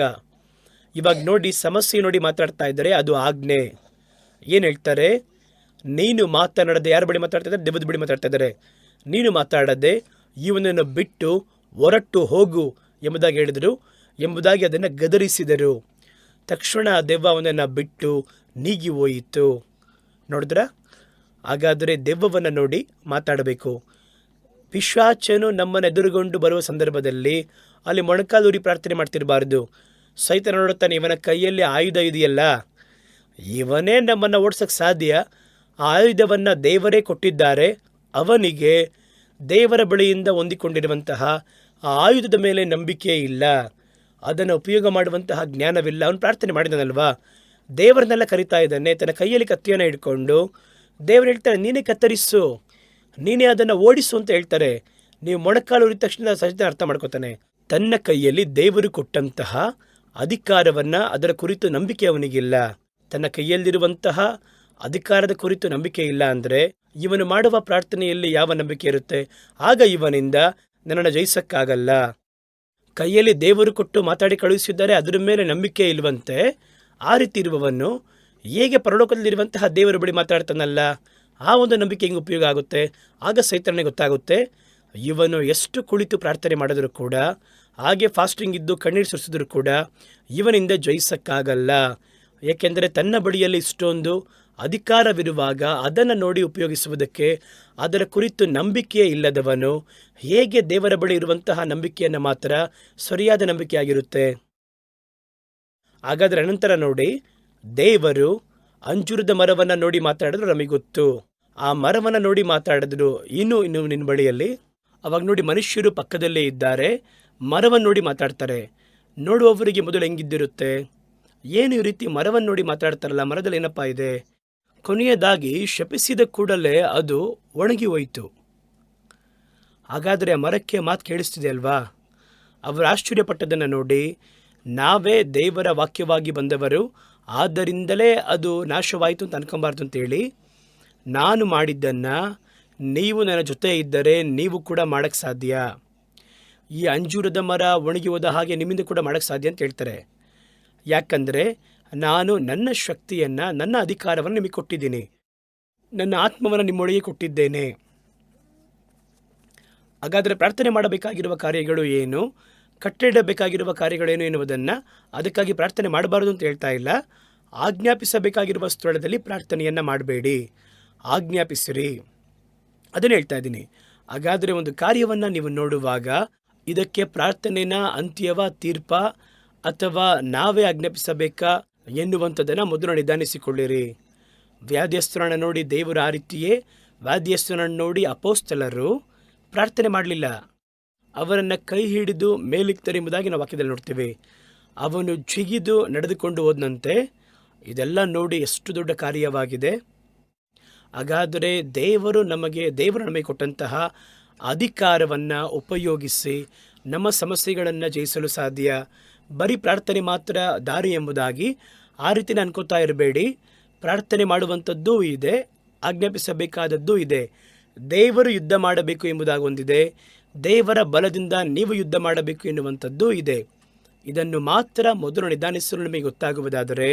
ಇವಾಗ ನೋಡಿ, ಸಮಸ್ಯೆ ನೋಡಿ ಮಾತಾಡ್ತಾ ಇದ್ದಾರೆ, ಅದು ಆಜ್ಞೆ. ಏನು ಹೇಳ್ತಾರೆ? ನೀನು ಮಾತನಾಡದೆ ಯಾರ ಬಳಿ ಮಾತಾಡ್ತಾ ಇದ್ದಾರೆ? ದೆವ್ವದ ಬಳಿ ಮಾತಾಡ್ತಾ ಇದ್ದಾರೆ. ನೀನು ಮಾತಾಡದೆ ಇವನನ್ನು ಬಿಟ್ಟು ಹೊರಟು ಹೋಗು ಎಂಬುದಾಗಿ ಹೇಳಿದರು, ಎಂಬುದಾಗಿ ಅದನ್ನು ಗದರಿಸಿದರು. ತಕ್ಷಣ ಆ ದೆವ್ವ ಅವನನ್ನು ಬಿಟ್ಟು ನೀಗಿ ಹೋಯಿತು. ನೋಡಿದ್ರ? ಹಾಗಾದರೆ ದೆವ್ವವನ್ನು ನೋಡಿ ಮಾತಾಡಬೇಕು. ಪಿಶಾಚನು ನಮ್ಮನ್ನು ಎದುರುಗೊಂಡು ಬರುವ ಸಂದರ್ಭದಲ್ಲಿ ಅಲ್ಲಿ ಮೊಣಕಾಲೂರಿ ಪ್ರಾರ್ಥನೆ ಮಾಡ್ತಿರಬಾರ್ದು. ಸೈತಾನ ನೋಡುತ್ತಾನೆ, ಇವನ ಕೈಯಲ್ಲಿ ಆಯುಧ ಇದೆಯಲ್ಲ, ಇವನೇ ನಮ್ಮನ್ನು ಓಡಿಸೋಕ್ಕೆ ಸಾಧ್ಯ, ಆ ಆಯುಧವನ್ನು ದೇವರೇ ಕೊಟ್ಟಿದ್ದಾರೆ, ಅವನಿಗೆ ದೇವರ ಬಳಿಯಿಂದ ಹೊಂದಿಕೊಂಡಿರುವಂತಹ ಆ ಆಯುಧದ ಮೇಲೆ ನಂಬಿಕೆ ಇಲ್ಲ, ಅದನ್ನು ಉಪಯೋಗ ಮಾಡುವಂತಹ ಜ್ಞಾನವಿಲ್ಲ. ಅವನು ಪ್ರಾರ್ಥನೆ ಮಾಡಿದನಲ್ವಾ, ದೇವರನ್ನೆಲ್ಲ ಕರಿತಾ ಇದ್ದಾನೆ, ತನ್ನ ಕೈಯಲ್ಲಿ ಕತ್ತಿಯನ್ನು ಹಿಡ್ಕೊಂಡು. ದೇವರು ಹೇಳ್ತಾರೆ, ನೀನೇ ಕತ್ತರಿಸು, ನೀನೇ ಅದನ್ನು ಓಡಿಸು ಅಂತ ಹೇಳ್ತಾರೆ. ನೀವು ಮೊಣಕಾಲು ಉರಿದ ತಕ್ಷಣ ಸಹಿತ ಅರ್ಥ ಮಾಡ್ಕೋತಾನೆ. ತನ್ನ ಕೈಯಲ್ಲಿ ದೇವರು ಕೊಟ್ಟಂತಹ ಅಧಿಕಾರವನ್ನು, ಅದರ ಕುರಿತು ನಂಬಿಕೆ ಅವನಿಗಿಲ್ಲ. ತನ್ನ ಕೈಯಲ್ಲಿರುವಂತಹ ಅಧಿಕಾರದ ಕುರಿತು ನಂಬಿಕೆ ಇಲ್ಲ ಅಂದರೆ ಇವನು ಮಾಡುವ ಪ್ರಾರ್ಥನೆಯಲ್ಲಿ ಯಾವ ನಂಬಿಕೆ ಇರುತ್ತೆ? ಆಗ ಇವನಿಂದ ನನ್ನನ್ನು ಜಯಿಸಕ್ಕಾಗಲ್ಲ. ಕೈಯಲ್ಲಿ ದೇವರು ಕೊಟ್ಟು ಮಾತಾಡಿ ಕಳುಹಿಸಿದ್ದಾರೆ, ಅದರ ಮೇಲೆ ನಂಬಿಕೆ ಇಲ್ವಂತೆ. ಆ ರೀತಿ ಇರುವವನು ಹೇಗೆ ಪರಲೋಕದಲ್ಲಿರುವಂತಹ ದೇವರ ಬಳಿ ಮಾತಾಡ್ತಾನಲ್ಲ, ಆ ಒಂದು ನಂಬಿಕೆ ಹೆಂಗೆ ಉಪಯೋಗ ಆಗುತ್ತೆ? ಆಗ ಸೈತಾನನಿಗೆ ಗೊತ್ತಾಗುತ್ತೆ, ಇವನು ಎಷ್ಟು ಕುಳಿತು ಪ್ರಾರ್ಥನೆ ಮಾಡಿದ್ರು ಕೂಡ, ಹಾಗೆ ಫಾಸ್ಟಿಂಗ್ ಇದ್ದು ಕಣ್ಣೀರು ಸುರಿಸಿದ್ರು ಕೂಡ ಇವನಿಂದ ಜಯಿಸಕ್ಕಾಗಲ್ಲ. ಏಕೆಂದರೆ ತನ್ನ ಬಳಿಯಲ್ಲಿ ಇಷ್ಟೊಂದು ಅಧಿಕಾರವಿರುವಾಗ ಅದನ್ನು ನೋಡಿ ಉಪಯೋಗಿಸುವುದಕ್ಕೆ ಅದರ ಕುರಿತು ನಂಬಿಕೆ ಇಲ್ಲದವನು ಹೇಗೆ ದೇವರ ಬಳಿ ಇರುವಂತಹ ನಂಬಿಕೆಯನ್ನು ಮಾತ್ರ ಸರಿಯಾದ ನಂಬಿಕೆಯಾಗಿರುತ್ತೆ? ಹಾಗಾದರೆ ಅನಂತರ ನೋಡಿ, ದೇವರು ಅಂಜೂರದ ಮರವನ್ನು ನೋಡಿ ಮಾತಾಡಿದ್ರು, ನಮಗೆ ಗೊತ್ತು. ಆ ಮರವನ್ನು ನೋಡಿ ಮಾತಾಡಿದ್ರು, ಇನ್ನು ನಿನ್ನ ಬಳಿಯಲ್ಲಿ. ಅವಾಗ ನೋಡಿ, ಮನುಷ್ಯರು ಪಕ್ಕದಲ್ಲೇ ಇದ್ದಾರೆ, ಮರವನ್ನು ನೋಡಿ ಮಾತಾಡ್ತಾರೆ. ನೋಡುವವರಿಗೆ ಮೊದಲು ಹೆಂಗಿದ್ದಿರುತ್ತೆ? ಏನು ಈ ರೀತಿ ಮರವನ್ನು ನೋಡಿ ಮಾತಾಡ್ತಾರಲ್ಲ, ಮರದಲ್ಲಿ ಏನಪ್ಪ ಇದೆ? ಕೊನೆಯದಾಗಿ ಶಪಿಸಿದ ಕೂಡಲೇ ಅದು ಒಣಗಿ ಹೋಯಿತು. ಹಾಗಾದರೆ ಆ ಮರಕ್ಕೆ ಮಾತು ಕೇಳಿಸ್ತಿದೆ ಅಲ್ವಾ? ಅವರು ಆಶ್ಚರ್ಯಪಟ್ಟದನ್ನು ನೋಡಿ, ನಾವೇ ದೇವರ ವಾಕ್ಯವಾಗಿ ಬಂದವರು, ಆದ್ದರಿಂದಲೇ ಅದು ನಾಶವಾಯಿತು ಅಂತ ಅನ್ಕೊಬಾರ್ದು ಅಂತೇಳಿ, ನಾನು ಮಾಡಿದ್ದನ್ನು ನೀವು ನನ್ನ ಜೊತೆ ಇದ್ದರೆ ನೀವು ಕೂಡ ಮಾಡೋಕ್ಕೆ ಸಾಧ್ಯ. ಈ ಅಂಜೂರದ ಮರ ಒಣಗಿ ಹೋದ ಹಾಗೆ ನಿಮ್ಮಿಂದ ಕೂಡ ಮಾಡೋಕ್ಕೆ ಸಾಧ್ಯ ಅಂತ ಹೇಳ್ತಾರೆ. ಯಾಕಂದರೆ ನಾನು ನನ್ನ ಶಕ್ತಿಯನ್ನು, ನನ್ನ ಅಧಿಕಾರವನ್ನು ನಿಮಗೆ ಕೊಟ್ಟಿದ್ದೀನಿ. ನನ್ನ ಆತ್ಮವನ್ನು ನಿಮ್ಮೊಳಗೆ ಕೊಟ್ಟಿದ್ದೇನೆ. ಹಾಗಾದರೆ ಪ್ರಾರ್ಥನೆ ಮಾಡಬೇಕಾಗಿರುವ ಕಾರ್ಯಗಳು ಏನು, ಕಟ್ಟಿಡಬೇಕಾಗಿರುವ ಕಾರ್ಯಗಳೇನು ಎನ್ನುವುದನ್ನು, ಅದಕ್ಕಾಗಿ ಪ್ರಾರ್ಥನೆ ಮಾಡಬಾರದು ಅಂತ ಹೇಳ್ತಾ ಇಲ್ಲ. ಆಜ್ಞಾಪಿಸಬೇಕಾಗಿರುವ ಸ್ಥಳದಲ್ಲಿ ಪ್ರಾರ್ಥನೆಯನ್ನು ಮಾಡಬೇಡಿ, ಆಜ್ಞಾಪಿಸಿರಿ, ಅದನ್ನು ಹೇಳ್ತಾ ಇದ್ದೀನಿ. ಹಾಗಾದರೆ ಒಂದು ಕಾರ್ಯವನ್ನು ನೀವು ನೋಡುವಾಗ ಇದಕ್ಕೆ ಪ್ರಾರ್ಥನೆನ ಅಂತ್ಯವ, ತೀರ್ಪ, ಅಥವಾ ನಾವೇ ಆಜ್ಞಾಪಿಸಬೇಕಾ ಎನ್ನುವಂಥದ್ದನ್ನು ಮೊದಲು ನಿಧಾನಿಸಿಕೊಳ್ಳಿರಿ. ವ್ಯಾಧಿಯಸ್ಥರನ್ನು ನೋಡಿ ದೇವರು ಆ ರೀತಿಯೇ, ವ್ಯಾಧಿಯಸ್ಥರನ್ನು ನೋಡಿ ಅಪೋಸ್ತಲರು ಪ್ರಾರ್ಥನೆ ಮಾಡಲಿಲ್ಲ, ಅವರನ್ನು ಕೈ ಹಿಡಿದು ಮೇಲಿತ್ತರೆ ಎಂಬುದಾಗಿ ನಾವು ವಾಕ್ಯದಲ್ಲಿ ನೋಡ್ತೀವಿ. ಅವನು ಜಿಗಿದು ನಡೆದುಕೊಂಡು ಹೋದಂತೆ. ಇದೆಲ್ಲ ನೋಡಿ ಎಷ್ಟು ದೊಡ್ಡ ಕಾರ್ಯವಾಗಿದೆ. ಹಾಗಾದರೆ ದೇವರು ನಮಗೆ ಕೊಟ್ಟಂತಹ ಅಧಿಕಾರವನ್ನು ಉಪಯೋಗಿಸಿ ನಮ್ಮ ಸಮಸ್ಯೆಗಳನ್ನು ಜಯಿಸಲು ಸಾಧ್ಯ. ಬರೀ ಪ್ರಾರ್ಥನೆ ಮಾತ್ರ ದಾರಿ ಎಂಬುದಾಗಿ ಆ ರೀತಿ ಅನ್ಕೋತಾ ಇರಬೇಡಿ. ಪ್ರಾರ್ಥನೆ ಮಾಡುವಂಥದ್ದೂ ಇದೆ, ಆಜ್ಞಾಪಿಸಬೇಕಾದದ್ದೂ ಇದೆ. ದೇವರು ಯುದ್ಧ ಮಾಡಬೇಕು ಎಂಬುದಾಗಿ ಒಂದಿದೆ, ದೇವರ ಬಲದಿಂದ ನೀವು ಯುದ್ಧ ಮಾಡಬೇಕು ಎನ್ನುವಂಥದ್ದೂ ಇದೆ. ಇದನ್ನು ಮಾತ್ರ ಮೊದಲು ನಿಧಾನಿಸಲು ನಿಮಗೆ ಗೊತ್ತಾಗುವುದಾದರೆ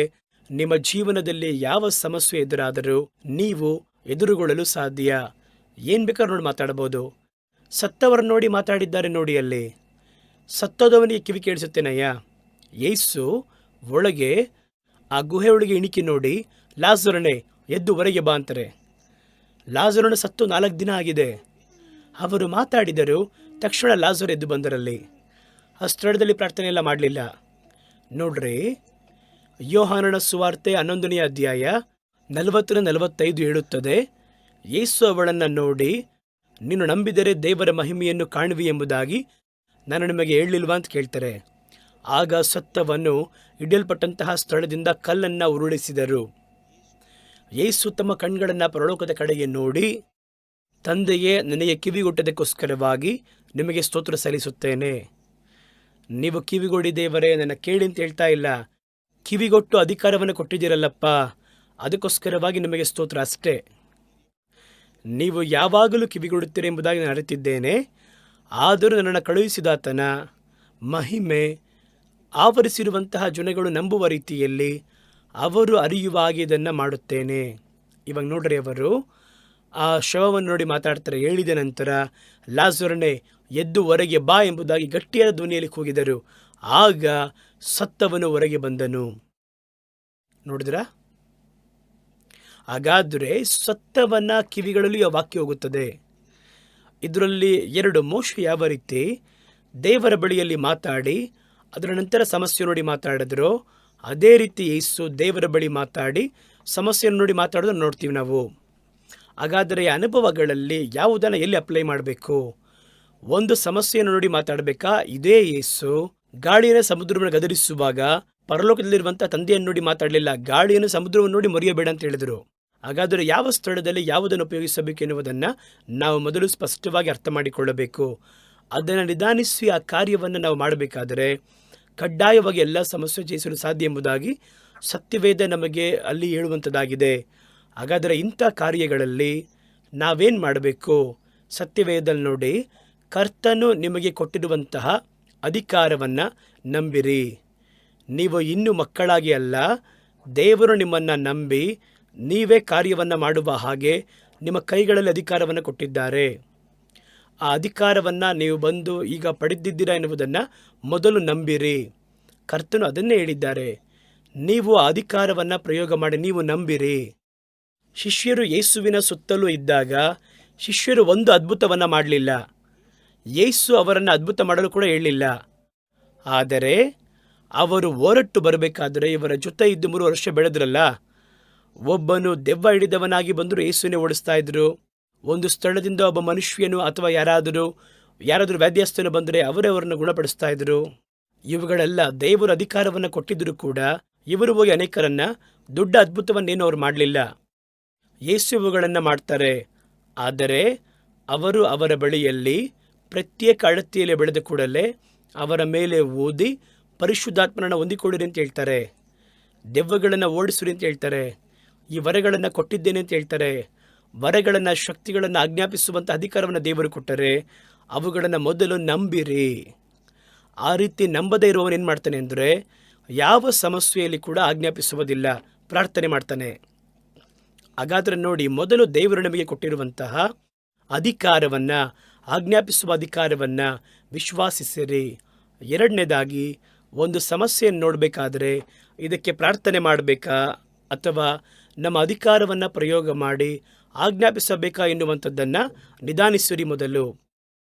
ನಿಮ್ಮ ಜೀವನದಲ್ಲಿ ಯಾವ ಸಮಸ್ಯೆ ಎದುರಾದರೂ ನೀವು ಎದುರುಗೊಳ್ಳಲು ಸಾಧ್ಯ. ಏನು ಬೇಕಾದ್ರೂ ನೋಡಿ ಮಾತಾಡಬಹುದು. ಸತ್ತವರನ್ನು ನೋಡಿ ಮಾತಾಡಿದ್ದಾರೆ ನೋಡಿ, ಅಲ್ಲಿ ಸತ್ತೋದವನಿಗೆ ಕಿವಿ ಕೇಳಿಸುತ್ತೇನಯ್ಯ. ಯೇಸು ಒಳಗೆ ಆ ಗುಹೆ ಒಳಗೆ ಇಣಿಕಿ ನೋಡಿ, ಲಾಜರನೇ ಎದ್ದು ಹೊರಗೆ ಬಾ ಅಂತಾರೆ. ಲಾಜರನ ಸತ್ತು 4 ದಿನ ಆಗಿದೆ. ಅವರು ಮಾತಾಡಿದರು, ತಕ್ಷಣ ಲಾಜರ್ ಎದ್ದು ಬಂದರಲ್ಲಿ. ಆ ಸ್ಥಳದಲ್ಲಿ ಪ್ರಾರ್ಥನೆ ಎಲ್ಲ ಮಾಡಲಿಲ್ಲ. ನೋಡ್ರಿ, ಯೋಹಾನನ ಸುವಾರ್ತೆ 11ನೇ ಅಧ್ಯಾಯ 40-45 ಹೇಳುತ್ತದೆ, ಯೇಸು ಅವಳನ್ನು ನೋಡಿ, ನೀನು ನಂಬಿದರೆ ದೇವರ ಮಹಿಮೆಯನ್ನು ಕಾಣುವಿ ಎಂಬುದಾಗಿ ನಾನು ನಿಮಗೆ ಹೇಳಲಿಲ್ವಾ ಅಂತ ಕೇಳ್ತಾರೆ. ಆಗ ಸತ್ತವನು ಇಡಲ್ಪಟ್ಟಂತಹ ಸ್ಥಳದಿಂದ ಕಲ್ಲನ್ನು ಉರುಳಿಸಿದರು. ಯೇಸು ತಮ್ಮ ಕಣ್ಗಳನ್ನು ಪರಲೋಕದ ಕಡೆಗೆ ನೋಡಿ, ತಂದೆಯೇ, ನನಗೆ ಕಿವಿಗೊಟ್ಟದಕ್ಕೋಸ್ಕರವಾಗಿ ನಿಮಗೆ ಸ್ತೋತ್ರ ಸಲ್ಲಿಸುತ್ತೇನೆ. ನೀವು ಕಿವಿಗೊಡಿ ದೇವರೇ, ನನ್ನ ಕೇಳಿ ಅಂತ ಹೇಳ್ತಾ ಇಲ್ಲ, ಕಿವಿಗೊಟ್ಟು ಅಧಿಕಾರವನ್ನು ಕೊಟ್ಟಿದ್ದೀರಲ್ಲಪ್ಪ, ಅದಕ್ಕೋಸ್ಕರವಾಗಿ ನಿಮಗೆ ಸ್ತೋತ್ರ ಅಷ್ಟೇ. ನೀವು ಯಾವಾಗಲೂ ಕಿವಿಗೊಡುತ್ತೀರಿ ಎಂಬುದಾಗಿ ನಾನು ಅರಿತಿದ್ದೇನೆ. ಆದರೂ ನನ್ನನ್ನು ಕಳುಹಿಸಿದಾತನ ಮಹಿಮೆ ಆವರಿಸಿರುವಂತಹ ಜನಗಳು ನಂಬುವ ರೀತಿಯಲ್ಲಿ ಅವರು ಅರಿಯುವ ಹಾಗೆ ಇದನ್ನು ಮಾಡುತ್ತೇನೆ. ಇವಾಗ ನೋಡ್ರಿ, ಅವರು ಆ ಶವವನ್ನು ನೋಡಿ ಮಾತಾಡ್ತಾರೆ. ಹೇಳಿದ ನಂತರ ಲಾಜರನೇ ಎದ್ದು ಹೊರಗೆ ಬಾ ಎಂಬುದಾಗಿ ಗಟ್ಟಿಯಾದ ಧ್ವನಿಯಲ್ಲಿ ಕೂಗಿದರು. ಆಗ ಸತ್ತವನು ಹೊರಗೆ ಬಂದನು. ನೋಡಿದ್ರಾ? ಹಾಗಾದರೆ ಸತ್ತವನ ಕಿವಿಗಳಲ್ಲಿ ಆ ವಾಕ್ಯ ಹೋಗುತ್ತದೆ. ಇದರಲ್ಲಿ 2. ಮೋಶೆ ಯಾವ ರೀತಿ ದೇವರ ಬಳಿಯಲ್ಲಿ ಮಾತಾಡಿ ಅದರ ನಂತರ ಸಮಸ್ಯೆ ನೋಡಿ ಮಾತಾಡಿದ್ರು, ಅದೇ ರೀತಿ ಯೇಸು ದೇವರ ಬಳಿ ಮಾತಾಡಿ ಸಮಸ್ಯೆಯನ್ನು ನೋಡಿ ಮಾತಾಡೋದನ್ನು ನೋಡ್ತೀವಿ ನಾವು. ಹಾಗಾದರೆ ಈ ಅನುಭವಗಳಲ್ಲಿ ಯಾವುದನ್ನು ಎಲ್ಲಿ ಅಪ್ಲೈ ಮಾಡಬೇಕು? ಒಂದು ಸಮಸ್ಯೆಯನ್ನು ನೋಡಿ ಮಾತಾಡಬೇಕಾ? ಇದೇ ಯೇಸು ಗಾಳಿಯನ್ನು ಸಮುದ್ರವನ್ನು ಗದರಿಸುವಾಗ ಪರಲೋಕದಲ್ಲಿರುವಂಥ ತಂದೆಯನ್ನು ನೋಡಿ ಮಾತಾಡಲಿಲ್ಲ, ಗಾಳಿಯನ್ನು ಸಮುದ್ರವನ್ನು ನೋಡಿ ಮರೆಯಬೇಡ ಅಂತ ಹೇಳಿದರು. ಹಾಗಾದರೆ ಯಾವ ಸ್ಥಳದಲ್ಲಿ ಯಾವುದನ್ನು ಉಪಯೋಗಿಸಬೇಕು ಎನ್ನುವುದನ್ನು ನಾವು ಮೊದಲು ಸ್ಪಷ್ಟವಾಗಿ ಅರ್ಥ ಮಾಡಿಕೊಳ್ಳಬೇಕು. ಅದನ್ನು ನಿಧಾನಿಸಿ ಆ ಕಾರ್ಯವನ್ನು ನಾವು ಮಾಡಬೇಕಾದರೆ ಕಡ್ಡಾಯವಾಗಿ ಎಲ್ಲ ಸಮಸ್ಯೆ ಜಯಿಸಲು ಸಾಧ್ಯ ಎಂಬುದಾಗಿ ಸತ್ಯವೇದ ನಮಗೆ ಅಲ್ಲಿ ಹೇಳುವಂಥದ್ದಾಗಿದೆ. ಹಾಗಾದರೆ ಇಂಥ ಕಾರ್ಯಗಳಲ್ಲಿ ನಾವೇನು ಮಾಡಬೇಕು? ಸತ್ಯವೇದದಲ್ಲಿ ನೋಡಿ, ಕರ್ತನು ನಿಮಗೆ ಕೊಟ್ಟಿರುವಂತಹ ಅಧಿಕಾರವನ್ನು ನಂಬಿರಿ. ನೀವು ಇನ್ನೂ ಮಕ್ಕಳಾಗಿ ಅಲ್ಲ, ದೇವರು ನಿಮ್ಮನ್ನು ನಂಬಿ ನೀವೇ ಕಾರ್ಯವನ್ನು ಮಾಡುವ ಹಾಗೆ ನಿಮ್ಮ ಕೈಗಳಲ್ಲಿ ಅಧಿಕಾರವನ್ನು ಕೊಟ್ಟಿದ್ದಾರೆ. ಆ ಅಧಿಕಾರವನ್ನು ನೀವು ಬಂದು ಈಗ ಪಡೆದಿದ್ದೀರಾ ಎನ್ನುವುದನ್ನು ಮೊದಲು ನಂಬಿರಿ. ಕರ್ತನು ಅದನ್ನೇ ಹೇಳಿದ್ದಾರೆ. ನೀವು ಆ ಅಧಿಕಾರವನ್ನು ಪ್ರಯೋಗ ಮಾಡಿ ನೀವು ನಂಬಿರಿ. ಶಿಷ್ಯರು ಯೇಸುವಿನ ಸುತ್ತಲೂ ಇದ್ದಾಗ ಶಿಷ್ಯರು ಒಂದು ಅದ್ಭುತವನ್ನು ಮಾಡಲಿಲ್ಲ. ಯೇಸು ಅವರನ್ನು ಅದ್ಭುತ ಮಾಡಲು ಕೂಡ ಹೇಳಲಿಲ್ಲ. ಆದರೆ ಅವರು ಹೊರಟು ಬರಬೇಕಾದರೆ ಇವರ ಜೊತೆ ಇದ್ದು 3 ವರ್ಷ ಬೆಳೆದ್ರಲ್ಲ, ಒಬ್ಬನು ದೆವ್ವ ಹಿಡಿದವನಾಗಿ ಬಂದರೂ ಯೇಸುವಿನೇ ಓಡಿಸ್ತಾ ಇದ್ರು. ಒಂದು ಸ್ಥಳದಿಂದ ಒಬ್ಬ ಮನುಷ್ಯನು ಅಥವಾ ಯಾರಾದರೂ ವ್ಯಾಧಿಯಸ್ಥನು ಬಂದರೆ ಅವರನ್ನು ಗುಣಪಡಿಸ್ತಾ ಇದ್ರು. ಇವುಗಳೆಲ್ಲ ದೇವರು ಅಧಿಕಾರವನ್ನು ಕೊಟ್ಟಿದ್ದರೂ ಕೂಡ ಇವರು ಹೋಗಿ ಅನೇಕರನ್ನ ದೊಡ್ಡ ಅದ್ಭುತವನ್ನೇನು ಅವರು ಮಾಡಲಿಲ್ಲ. ಯೇಸು ಇವುಗಳನ್ನು ಮಾಡ್ತಾರೆ. ಆದರೆ ಅವರು ಅವರ ಬಳಿಯಲ್ಲಿ ಪ್ರತ್ಯೇಕ ಅಳತೆಯಲ್ಲಿ ಬೆಳೆದ ಕೂಡಲೇ ಅವರ ಮೇಲೆ ಓದಿ ಪರಿಶುದ್ಧಾತ್ಮನನ್ನು ಹೊಂದಿಕೊಳ್ಳಿರಿ ಅಂತ ಹೇಳ್ತಾರೆ. ದೆವ್ವಗಳನ್ನು ಓಡಿಸಿರಿ ಅಂತ ಹೇಳ್ತಾರೆ. ಈ ವರಗಳನ್ನು ಕೊಟ್ಟಿದ್ದೇನೆ ಅಂತ ಹೇಳ್ತಾರೆ. ವರಗಳನ್ನು, ಶಕ್ತಿಗಳನ್ನು ಆಜ್ಞಾಪಿಸುವಂಥ ಅಧಿಕಾರವನ್ನು ದೇವರು ಕೊಟ್ಟರೆ ಅವುಗಳನ್ನು ಮೊದಲು ನಂಬಿರಿ. ಆ ರೀತಿ ನಂಬದೇ ಇರುವವನು ಏನು ಮಾಡ್ತಾನೆ ಅಂದರೆ ಯಾವ ಸಮಸ್ಯೆಯಲ್ಲಿ ಕೂಡ ಆಜ್ಞಾಪಿಸುವುದಿಲ್ಲ, ಪ್ರಾರ್ಥನೆ ಮಾಡ್ತಾನೆ. ಹಾಗಾದರೆ ನೋಡಿ, ಮೊದಲು ದೇವರು ನಮಗೆ ಕೊಟ್ಟಿರುವಂತಹ ಅಧಿಕಾರವನ್ನು, ಆಜ್ಞಾಪಿಸುವ ಅಧಿಕಾರವನ್ನು ವಿಶ್ವಾಸಿಸಿರಿ. ಎರಡನೇದಾಗಿ, ಒಂದು ಸಮಸ್ಯೆಯನ್ನು ನೋಡಬೇಕಾದ್ರೆ ಇದಕ್ಕೆ ಪ್ರಾರ್ಥನೆ ಮಾಡಬೇಕಾ ಅಥವಾ ನಮ್ಮ ಅಧಿಕಾರವನ್ನು ಪ್ರಯೋಗ ಮಾಡಿ ಆಜ್ಞಾಪಿಸಬೇಕಾ ಎನ್ನುವಂಥದ್ದನ್ನು ನಿಧಾನಿಸಿರಿ. ಮೊದಲು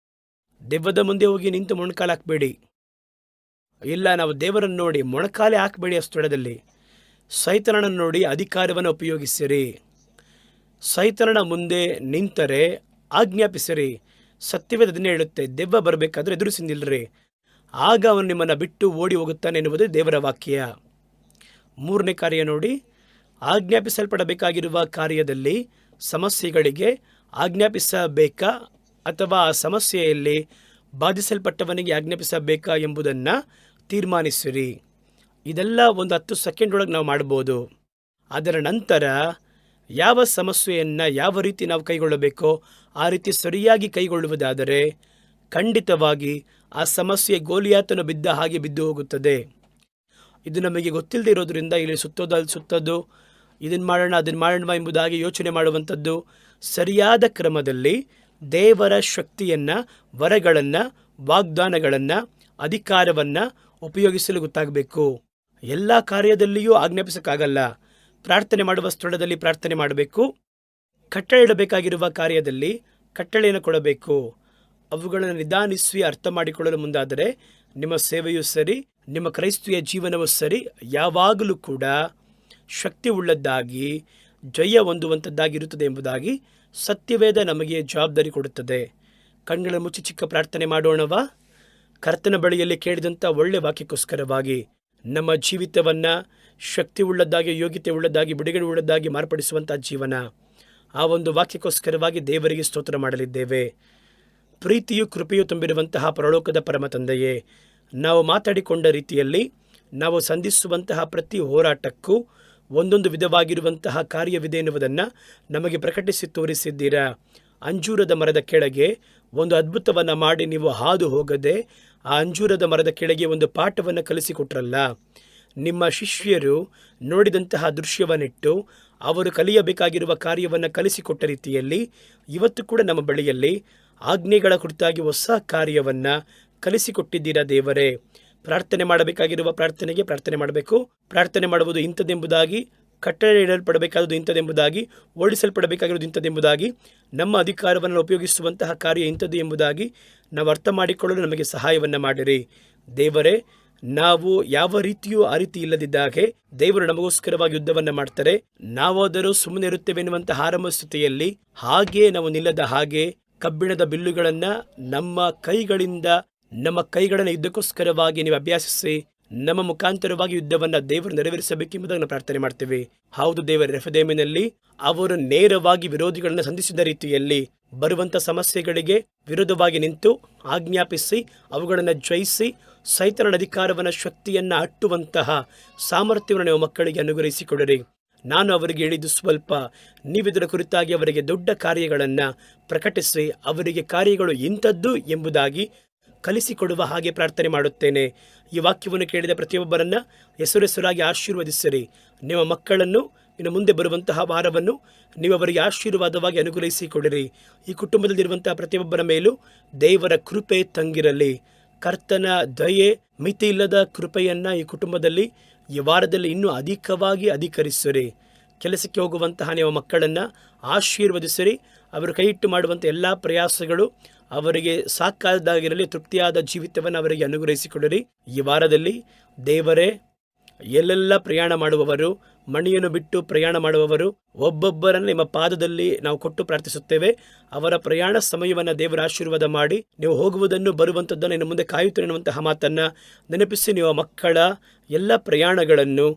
ದೆವ್ವದ ಮುಂದೆ ಹೋಗಿ ನಿಂತು ಮೊಣಕಾಲು ಹಾಕಬೇಡಿ. ಇಲ್ಲ, ನಾವು ದೇವರನ್ನು ನೋಡಿ ಮೊಣಕಾಲೆ ಹಾಕಬೇಡಿ. ಆ ಸ್ಥಳದಲ್ಲಿ ಸೈತಾನನನ್ನು ನೋಡಿ ಅಧಿಕಾರವನ್ನು ಉಪಯೋಗಿಸಿರಿ. ಸೈತಾನನ ಮುಂದೆ ನಿಂತರೆ ಆಜ್ಞಾಪಿಸಿರಿ. ಸತ್ಯವೇದ ಅದನ್ನೇ ಹೇಳುತ್ತೆ, ದೆವ್ವ ಬರಬೇಕಾದ್ರೆ ಎದುರಿಸಿ ನಿಲ್ಲರಿ, ಆಗ ಅವನು ನಿಮ್ಮನ್ನು ಬಿಟ್ಟು ಓಡಿ ಹೋಗುತ್ತಾನೆ ಎನ್ನುವುದು ದೇವರ ವಾಕ್ಯ. ಮೂರನೇ ಕಾರ್ಯ ನೋಡಿ, ಆಜ್ಞಾಪಿಸಲ್ಪಡಬೇಕಾಗಿರುವ ಕಾರ್ಯದಲ್ಲಿ ಸಮಸ್ಯೆಗಳಿಗೆ ಆಜ್ಞಾಪಿಸಬೇಕಾ ಅಥವಾ ಆ ಸಮಸ್ಯೆಯಲ್ಲಿ ಬಾಧಿಸಲ್ಪಟ್ಟವನಿಗೆ ಆಜ್ಞಾಪಿಸಬೇಕಾ ಎಂಬುದನ್ನು ತೀರ್ಮಾನಿಸಿರಿ. ಇದೆಲ್ಲ ಒಂದು 10 ಸೆಕೆಂಡ್ ಒಳಗೆ ನಾವು ಮಾಡ್ಬೋದು. ಅದರ ನಂತರ ಯಾವ ಸಮಸ್ಯೆಯನ್ನು ಯಾವ ರೀತಿ ನಾವು ಕೈಗೊಳ್ಳಬೇಕೋ ಆ ರೀತಿ ಸರಿಯಾಗಿ ಕೈಗೊಳ್ಳುವುದಾದರೆ ಖಂಡಿತವಾಗಿ ಆ ಸಮಸ್ಯೆ ಗೋಲಿಯಾತನು ಬಿದ್ದ ಹಾಗೆ ಬಿದ್ದು ಹೋಗುತ್ತದೆ. ಇದು ನಮಗೆ ಗೊತ್ತಿಲ್ಲದೆ ಇರೋದರಿಂದ ಇಲ್ಲಿ ಸುತ್ತೋದು ಅಲ್ಲಿ ಸುತ್ತೋದು, ಇದನ್ನು ಮಾಡೋಣ ಅದನ್ನು ಮಾಡೋಣ ಎಂಬುದಾಗಿ ಯೋಚನೆ ಮಾಡುವಂಥದ್ದು, ಸರಿಯಾದ ಕ್ರಮದಲ್ಲಿ ದೇವರ ಶಕ್ತಿಯನ್ನು, ವರಗಳನ್ನು, ವಾಗ್ದಾನಗಳನ್ನು, ಅಧಿಕಾರವನ್ನು ಉಪಯೋಗಿಸಲು ಗೊತ್ತಾಗಬೇಕು. ಎಲ್ಲ ಕಾರ್ಯದಲ್ಲಿಯೂ ಆಜ್ಞಾಪಿಸೋಕ್ಕಾಗಲ್ಲ. ಪ್ರಾರ್ಥನೆ ಮಾಡುವ ಸ್ಥಳದಲ್ಲಿ ಪ್ರಾರ್ಥನೆ ಮಾಡಬೇಕು. ಕಟ್ಟಳೆ ಇಡಬೇಕಾಗಿರುವ ಕಾರ್ಯದಲ್ಲಿ ಕಟ್ಟಳೆಯನ್ನು ಕೊಡಬೇಕು. ಅವುಗಳನ್ನು ನಿಧಾನಿಸಿ ಅರ್ಥ ಮಾಡಿಕೊಳ್ಳಲು ಮುಂದಾದರೆ ನಿಮ್ಮ ಸೇವೆಯೂ ಸರಿ, ನಿಮ್ಮ ಕ್ರೈಸ್ತೀಯ ಜೀವನವೂ ಸರಿ, ಯಾವಾಗಲೂ ಕೂಡ ಶಕ್ತಿ ಉಳ್ಳದ್ದಾಗಿ ಜಯ ಹೊಂದುವಂಥದ್ದಾಗಿರುತ್ತದೆ ಎಂಬುದಾಗಿ ಸತ್ಯವೇದ ನಮಗೆ ಜವಾಬ್ದಾರಿ ಕೊಡುತ್ತದೆ. ಕಣ್ಗಳ ಮುಚ್ಚಿ ಚಿಕ್ಕ ಪ್ರಾರ್ಥನೆ ಮಾಡೋಣವಾ? ಕರ್ತನ ಬಳಿಯಲ್ಲಿ ಕೇಳಿದಂಥ ಒಳ್ಳೆ ವಾಕ್ಯಕ್ಕೋಸ್ಕರವಾಗಿ ನಮ್ಮ ಜೀವಿತವನ್ನು ಶಕ್ತಿ ಉಳ್ಳದ್ದಾಗಿ, ಯೋಗ್ಯತೆ ಉಳ್ಳದ್ದಾಗಿ, ಬಿಡುಗಡೆ ಉಳ್ಳದ್ದಾಗಿ ಮಾರ್ಪಡಿಸುವಂಥ ಜೀವನ, ಆ ಒಂದು ವಾಕ್ಯಕ್ಕೋಸ್ಕರವಾಗಿ ದೇವರಿಗೆ ಸ್ತೋತ್ರ ಮಾಡಲಿದ್ದೇವೆ. ಪ್ರೀತಿಯು ಕೃಪೆಯು ತುಂಬಿರುವಂತಹ ಪರಲೋಕದ ಪರಮ ತಂದೆಯೇ, ನಾವು ಮಾತಾಡಿಕೊಂಡ ರೀತಿಯಲ್ಲಿ ನಾವು ಸಂಧಿಸುವಂತಹ ಪ್ರತಿ ಹೋರಾಟಕ್ಕೂ ಒಂದೊಂದು ವಿಧವಾಗಿರುವಂತಹ ಕಾರ್ಯವಿದೆ ಎನ್ನುವುದನ್ನು ನಮಗೆ ಪ್ರಕಟಿಸಿ ತೋರಿಸಿದ್ದೀರಾ. ಅಂಜೂರದ ಮರದ ಕೆಳಗೆ ಒಂದು ಅದ್ಭುತವನ್ನು ಮಾಡಿ ನೀವು ಹಾದು ಹೋಗದೆ ಆ ಅಂಜೂರದ ಮರದ ಕೆಳಗೆ ಒಂದು ಪಾಠವನ್ನು ಕಲಿಸಿಕೊಟ್ರಲ್ಲ. ನಿಮ್ಮ ಶಿಷ್ಯರು ನೋಡಿದಂತಹ ದೃಶ್ಯವನ್ನಿಟ್ಟು ಅವರು ಕಲಿಯಬೇಕಾಗಿರುವ ಕಾರ್ಯವನ್ನು ಕಲಿಸಿಕೊಟ್ಟ ರೀತಿಯಲ್ಲಿ ಇವತ್ತು ಕೂಡ ನಮ್ಮ ಬಳಿಯಲ್ಲಿ ಆಜ್ಞೆಗಳ ಕುರಿತಾಗಿ ಹೊಸ ಕಾರ್ಯವನ್ನು ಕಲಿಸಿಕೊಟ್ಟಿದ್ದೀರಾ ದೇವರೇ. ಪ್ರಾರ್ಥನೆ ಮಾಡಬೇಕಾಗಿರುವ ಪ್ರಾರ್ಥನೆಗೆ ಪ್ರಾರ್ಥನೆ ಮಾಡಬೇಕು. ಪ್ರಾರ್ಥನೆ ಮಾಡುವುದು ಇಂಥದ್ದೆಂಬುದಾಗಿ, ಕಟ್ಟಳೆ ಇಡಲ್ಪಡಬೇಕಾದುದು ಇಂಥದ್ದೆಂಬುದಾಗಿ, ಓಡಿಸಲ್ಪಡಬೇಕಾಗಿರುವುದು ಇಂಥದ್ದೆಂಬುದಾಗಿ, ನಮ್ಮ ಅಧಿಕಾರವನ್ನು ಉಪಯೋಗಿಸುವಂತಹ ಕಾರ್ಯ ಇಂಥದ್ದು ಎಂಬುದಾಗಿ ನಾವು ಅರ್ಥ ಮಾಡಿಕೊಳ್ಳಲು ನಮಗೆ ಸಹಾಯವನ್ನು ಮಾಡಿರಿ ದೇವರೇ. ನಾವು ಯಾವ ರೀತಿಯೂ ಆ ರೀತಿ ಇಲ್ಲದಿದ್ದಾಗೆ ದೇವರು ನಮಗೋಸ್ಕರವಾಗಿ ಯುದ್ಧವನ್ನು ಮಾಡ್ತಾರೆ, ನಾವಾದರೂ ಸುಮ್ಮನೆ ಇರುತ್ತೇವೆ ಎನ್ನುವಂತಹ ಆರಂಭ ಸ್ಥಿತಿಯಲ್ಲಿ ಹಾಗೆ ನಾವು ನಿಲ್ಲದ ಹಾಗೆ ಕಬ್ಬಿಣದ ಬಿಲ್ಲುಗಳನ್ನು ನಮ್ಮ ಕೈಗಳನ್ನು ಯುದ್ಧಕ್ಕೋಸ್ಕರವಾಗಿ ನೀವು ಅಭ್ಯಾಸಿಸಿ ನಮ್ಮ ಮುಖಾಂತರವಾಗಿ ಯುದ್ಧವನ್ನು ದೇವರು ನೆರವೇರಿಸಬೇಕೆಂಬುದನ್ನು ಪ್ರಾರ್ಥನೆ ಮಾಡ್ತೇವೆ. ಹೌದು ದೇವರ ರೆಫದೇಮಿನಲ್ಲಿ ಅವರು ನೇರವಾಗಿ ವಿರೋಧಿಗಳನ್ನು ಸಂಧಿಸಿದ ರೀತಿಯಲ್ಲಿ ಬರುವಂಥ ಸಮಸ್ಯೆಗಳಿಗೆ ವಿರೋಧವಾಗಿ ನಿಂತು ಆಜ್ಞಾಪಿಸಿ ಅವುಗಳನ್ನು ಜಯಿಸಿ ಸೈತಾನನ ಅಧಿಕಾರವನ್ನು, ಶಕ್ತಿಯನ್ನು ಅಟ್ಟುವಂತಹ ಸಾಮರ್ಥ್ಯವನ್ನು ನೀವು ಮಕ್ಕಳಿಗೆ ಅನುಗ್ರಹಿಸಿಕೊಡಿರಿ. ನಾನು ಅವರಿಗೆ ಹೇಳಿದ್ದು ಸ್ವಲ್ಪ, ನೀವಿದರ ಕುರಿತಾಗಿ ಅವರಿಗೆ ದೊಡ್ಡ ಕಾರ್ಯಗಳನ್ನು ಪ್ರಕಟಿಸಿ ಅವರಿಗೆ ಕಾರ್ಯಗಳು ಇಂಥದ್ದು ಎಂಬುದಾಗಿ ಕಲಿಸಿಕೊಡುವ ಹಾಗೆ ಪ್ರಾರ್ಥನೆ ಮಾಡುತ್ತೇನೆ. ಈ ವಾಕ್ಯವನ್ನು ಕೇಳಿದ ಪ್ರತಿಯೊಬ್ಬರನ್ನು ಹೆಸರಾಗಿ ಆಶೀರ್ವದಿಸಿರಿ. ನಿಮ್ಮ ಮಕ್ಕಳನ್ನು ಇನ್ನು ಮುಂದೆ ಬರುವಂತಹ ವಾರವನ್ನು ನೀವು ಅವರಿಗೆ ಆಶೀರ್ವಾದವಾಗಿ ಅನುಗ್ರಹಿಸಿಕೊಡಿರಿ. ಈ ಕುಟುಂಬದಲ್ಲಿರುವಂತಹ ಪ್ರತಿಯೊಬ್ಬರ ಮೇಲೂ ದೇವರ ಕೃಪೆ ತಂಗಿರಲಿ. ಕರ್ತನ ದಯೆ, ಮಿತಿ ಇಲ್ಲದ ಕೃಪೆಯನ್ನು ಈ ಕುಟುಂಬದಲ್ಲಿ ಈ ವಾರದಲ್ಲಿ ಇನ್ನೂ ಅಧಿಕವಾಗಿ ಅಧಿಕರಿಸಿರಿ. ಕೆಲಸಕ್ಕೆ ಹೋಗುವಂತಹ ನಿಮ್ಮ ಮಕ್ಕಳನ್ನು ಆಶೀರ್ವದಿಸಿರಿ. ಅವರು ಕೈ ಇಟ್ಟು ಮಾಡುವಂಥ ಎಲ್ಲ ಪ್ರಯಾಸಗಳು ಅವರಿಗೆ ಸಾಕಾದಾಗಿರಲಿ, ತೃಪ್ತಿಯಾದ ಜೀವಿತವನ್ನು ಅವರಿಗೆ ಅನುಗ್ರಹಿಸಿಕೊಡಿರಿ. ಈ ವಾರದಲ್ಲಿ ದೇವರೇ, ಎಲ್ಲೆಲ್ಲ ಪ್ರಯಾಣ ಮಾಡುವವರು, ಮನೆಯನ್ನು ಬಿಟ್ಟು ಪ್ರಯಾಣ ಮಾಡುವವರು ಒಬ್ಬೊಬ್ಬರನ್ನು ನಿಮ್ಮ ಪಾದದಲ್ಲಿ ನಾವು ಕೊಟ್ಟು ಪ್ರಾರ್ಥಿಸುತ್ತೇವೆ. ಅವರ ಪ್ರಯಾಣ ಸಮಯವನ್ನು ದೇವರ ಆಶೀರ್ವಾದ ಮಾಡಿ ನೀವು ಹೋಗುವುದನ್ನು ಬರುವಂಥದ್ದನ್ನು ಇನ್ನು ಮುಂದೆ ಕಾಯುತ್ತಾರೆ ಎನ್ನುವಂತಹ ಮಾತನ್ನು ನೆನಪಿಸಿ ನೀವು ಮಕ್ಕಳ ಎಲ್ಲ ಪ್ರಯಾಣಗಳನ್ನು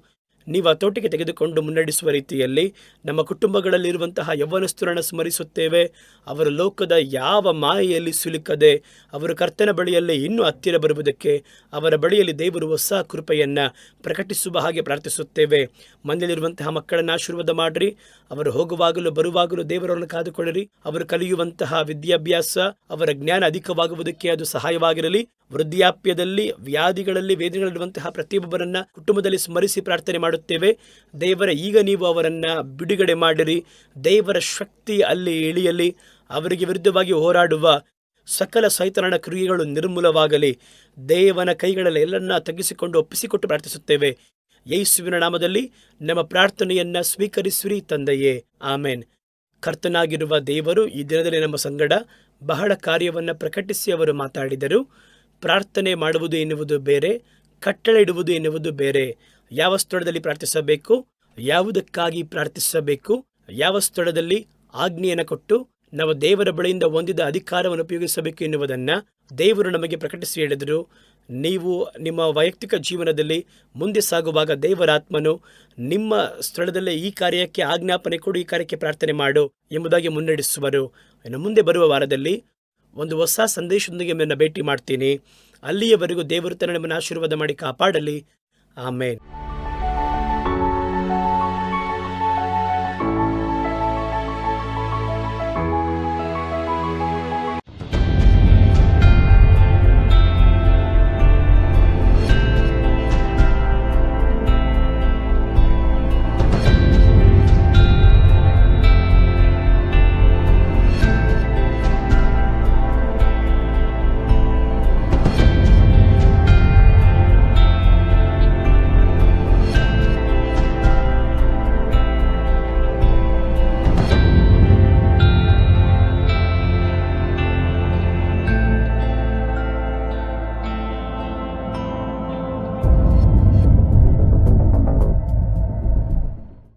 ನೀವು ಹತೋಟಿಗೆ ತೆಗೆದುಕೊಂಡು ಮುನ್ನಡೆಸುವ ರೀತಿಯಲ್ಲಿ ನಮ್ಮ ಕುಟುಂಬಗಳಲ್ಲಿರುವಂತಹ ಯೌವನಸ್ಥರನ್ನು ಸ್ಮರಿಸುತ್ತೇವೆ. ಅವರು ಲೋಕದ ಯಾವ ಮಾಯೆಯಲ್ಲಿ ಸಿಲುಕದೆ ಅವರು ಕರ್ತನ ಬಳಿಯಲ್ಲಿ ಇನ್ನೂ ಹತ್ತಿರ ಬರುವುದಕ್ಕೆ ಅವರ ಬಳಿಯಲ್ಲಿ ದೇವರು ಹೊಸ ಕೃಪೆಯನ್ನು ಪ್ರಕಟಿಸುವ ಹಾಗೆ ಪ್ರಾರ್ಥಿಸುತ್ತೇವೆ. ಮನೆಯಲ್ಲಿರುವಂತಹ ಮಕ್ಕಳನ್ನು ಆಶೀರ್ವಾದ ಮಾಡಿರಿ. ಅವರು ಹೋಗುವಾಗಲೂ ಬರುವಾಗಲೂ ದೇವರನ್ನು ಕಾದುಕೊಳ್ಳಿರಿ. ಅವರು ಕಲಿಯುವಂತಹ ವಿದ್ಯಾಭ್ಯಾಸ, ಅವರ ಜ್ಞಾನ ಅಧಿಕವಾಗುವುದಕ್ಕೆ ಅದು ಸಹಾಯವಾಗಿರಲಿ. ವೃದ್ಧಾಪ್ಯದಲ್ಲಿ, ವ್ಯಾಧಿಗಳಲ್ಲಿ, ವೇದನೆಗಳಿರುವಂತಹ ಪ್ರತಿಯೊಬ್ಬರನ್ನ ಕುಟುಂಬದಲ್ಲಿ ಸ್ಮರಿಸಿ ಪ್ರಾರ್ಥನೆ ಮಾಡುತ್ತೇವೆ. ದೇವರ ಈಗ ನೀವು ಅವರನ್ನು ಬಿಡುಗಡೆ ಮಾಡಿರಿ. ದೇವರ ಶಕ್ತಿ ಅಲ್ಲಿ ಇಳಿಯಲಿ. ಅವರಿಗೆ ವಿರುದ್ಧವಾಗಿ ಹೋರಾಡುವ ಸಕಲ ಸೈತಾನನ ಕ್ರಿಯೆಗಳು ನಿರ್ಮೂಲವಾಗಲಿ. ದೇವನ ಕೈಗಳಲ್ಲಿ ಎಲ್ಲರನ್ನ ತಗ್ಗಿಸಿಕೊಂಡು ಒಪ್ಪಿಸಿಕೊಟ್ಟು ಪ್ರಾರ್ಥಿಸುತ್ತೇವೆ. ಯೇಸುವಿನ ನಾಮದಲ್ಲಿ ನಮ್ಮ ಪ್ರಾರ್ಥನೆಯನ್ನ ಸ್ವೀಕರಿಸಿರಿ ತಂದೆಯೇ, ಆಮೇನ್. ಕರ್ತನಾಗಿರುವ ದೇವರು ಈ ದಿನದಲ್ಲಿ ನಮ್ಮ ಸಂಗಡ ಬಹಳ ಕಾರ್ಯವನ್ನು ಪ್ರಕಟಿಸಿ ಅವರು ಮಾತಾಡಿದರು. ಪ್ರಾರ್ಥನೆ ಮಾಡುವುದು ಎನ್ನುವುದು ಬೇರೆ, ಕಟ್ಟಳೆ ಇಡುವುದು ಎನ್ನುವುದು ಬೇರೆ. ಯಾವ ಸ್ಥಳದಲ್ಲಿ ಪ್ರಾರ್ಥಿಸಬೇಕು, ಯಾವುದಕ್ಕಾಗಿ ಪ್ರಾರ್ಥಿಸಬೇಕು, ಯಾವ ಸ್ಥಳದಲ್ಲಿ ಆಜ್ಞೆಯನ್ನು ಕೊಟ್ಟು ನಾವು ದೇವರ ಬಳಿಯಿಂದ ಹೊಂದಿದ ಅಧಿಕಾರವನ್ನು ಉಪಯೋಗಿಸಬೇಕು ಎನ್ನುವುದನ್ನು ದೇವರು ನಮಗೆ ಪ್ರಕಟಿಸಿ ಹೇಳಿದರು. ನೀವು ನಿಮ್ಮ ವೈಯಕ್ತಿಕ ಜೀವನದಲ್ಲಿ ಮುಂದೆ ಸಾಗುವಾಗ ದೇವರಾತ್ಮನು ನಿಮ್ಮ ಸ್ಥಳದಲ್ಲೇ ಈ ಕಾರ್ಯಕ್ಕೆ ಆಜ್ಞಾಪನೆ ಕೊಡು, ಈ ಕಾರ್ಯಕ್ಕೆ ಪ್ರಾರ್ಥನೆ ಮಾಡು ಎಂಬುದಾಗಿ ಮುನ್ನಡೆಸುವರು. ಇನ್ನು ಮುಂದೆ ಬರುವ ವಾರದಲ್ಲಿ ಒಂದು ಹೊಸ ಸಂದೇಶದೊಂದಿಗೆ ನಿಮ್ಮನ್ನು ಭೇಟಿ ಮಾಡ್ತೀನಿ. ಅಲ್ಲಿಯವರೆಗೂ ದೇವರು ತನ್ನ ನಿಮ್ಮನ್ನು ಆಶೀರ್ವಾದ ಮಾಡಿ ಕಾಪಾಡಲಿ. ಆಮೇನ್.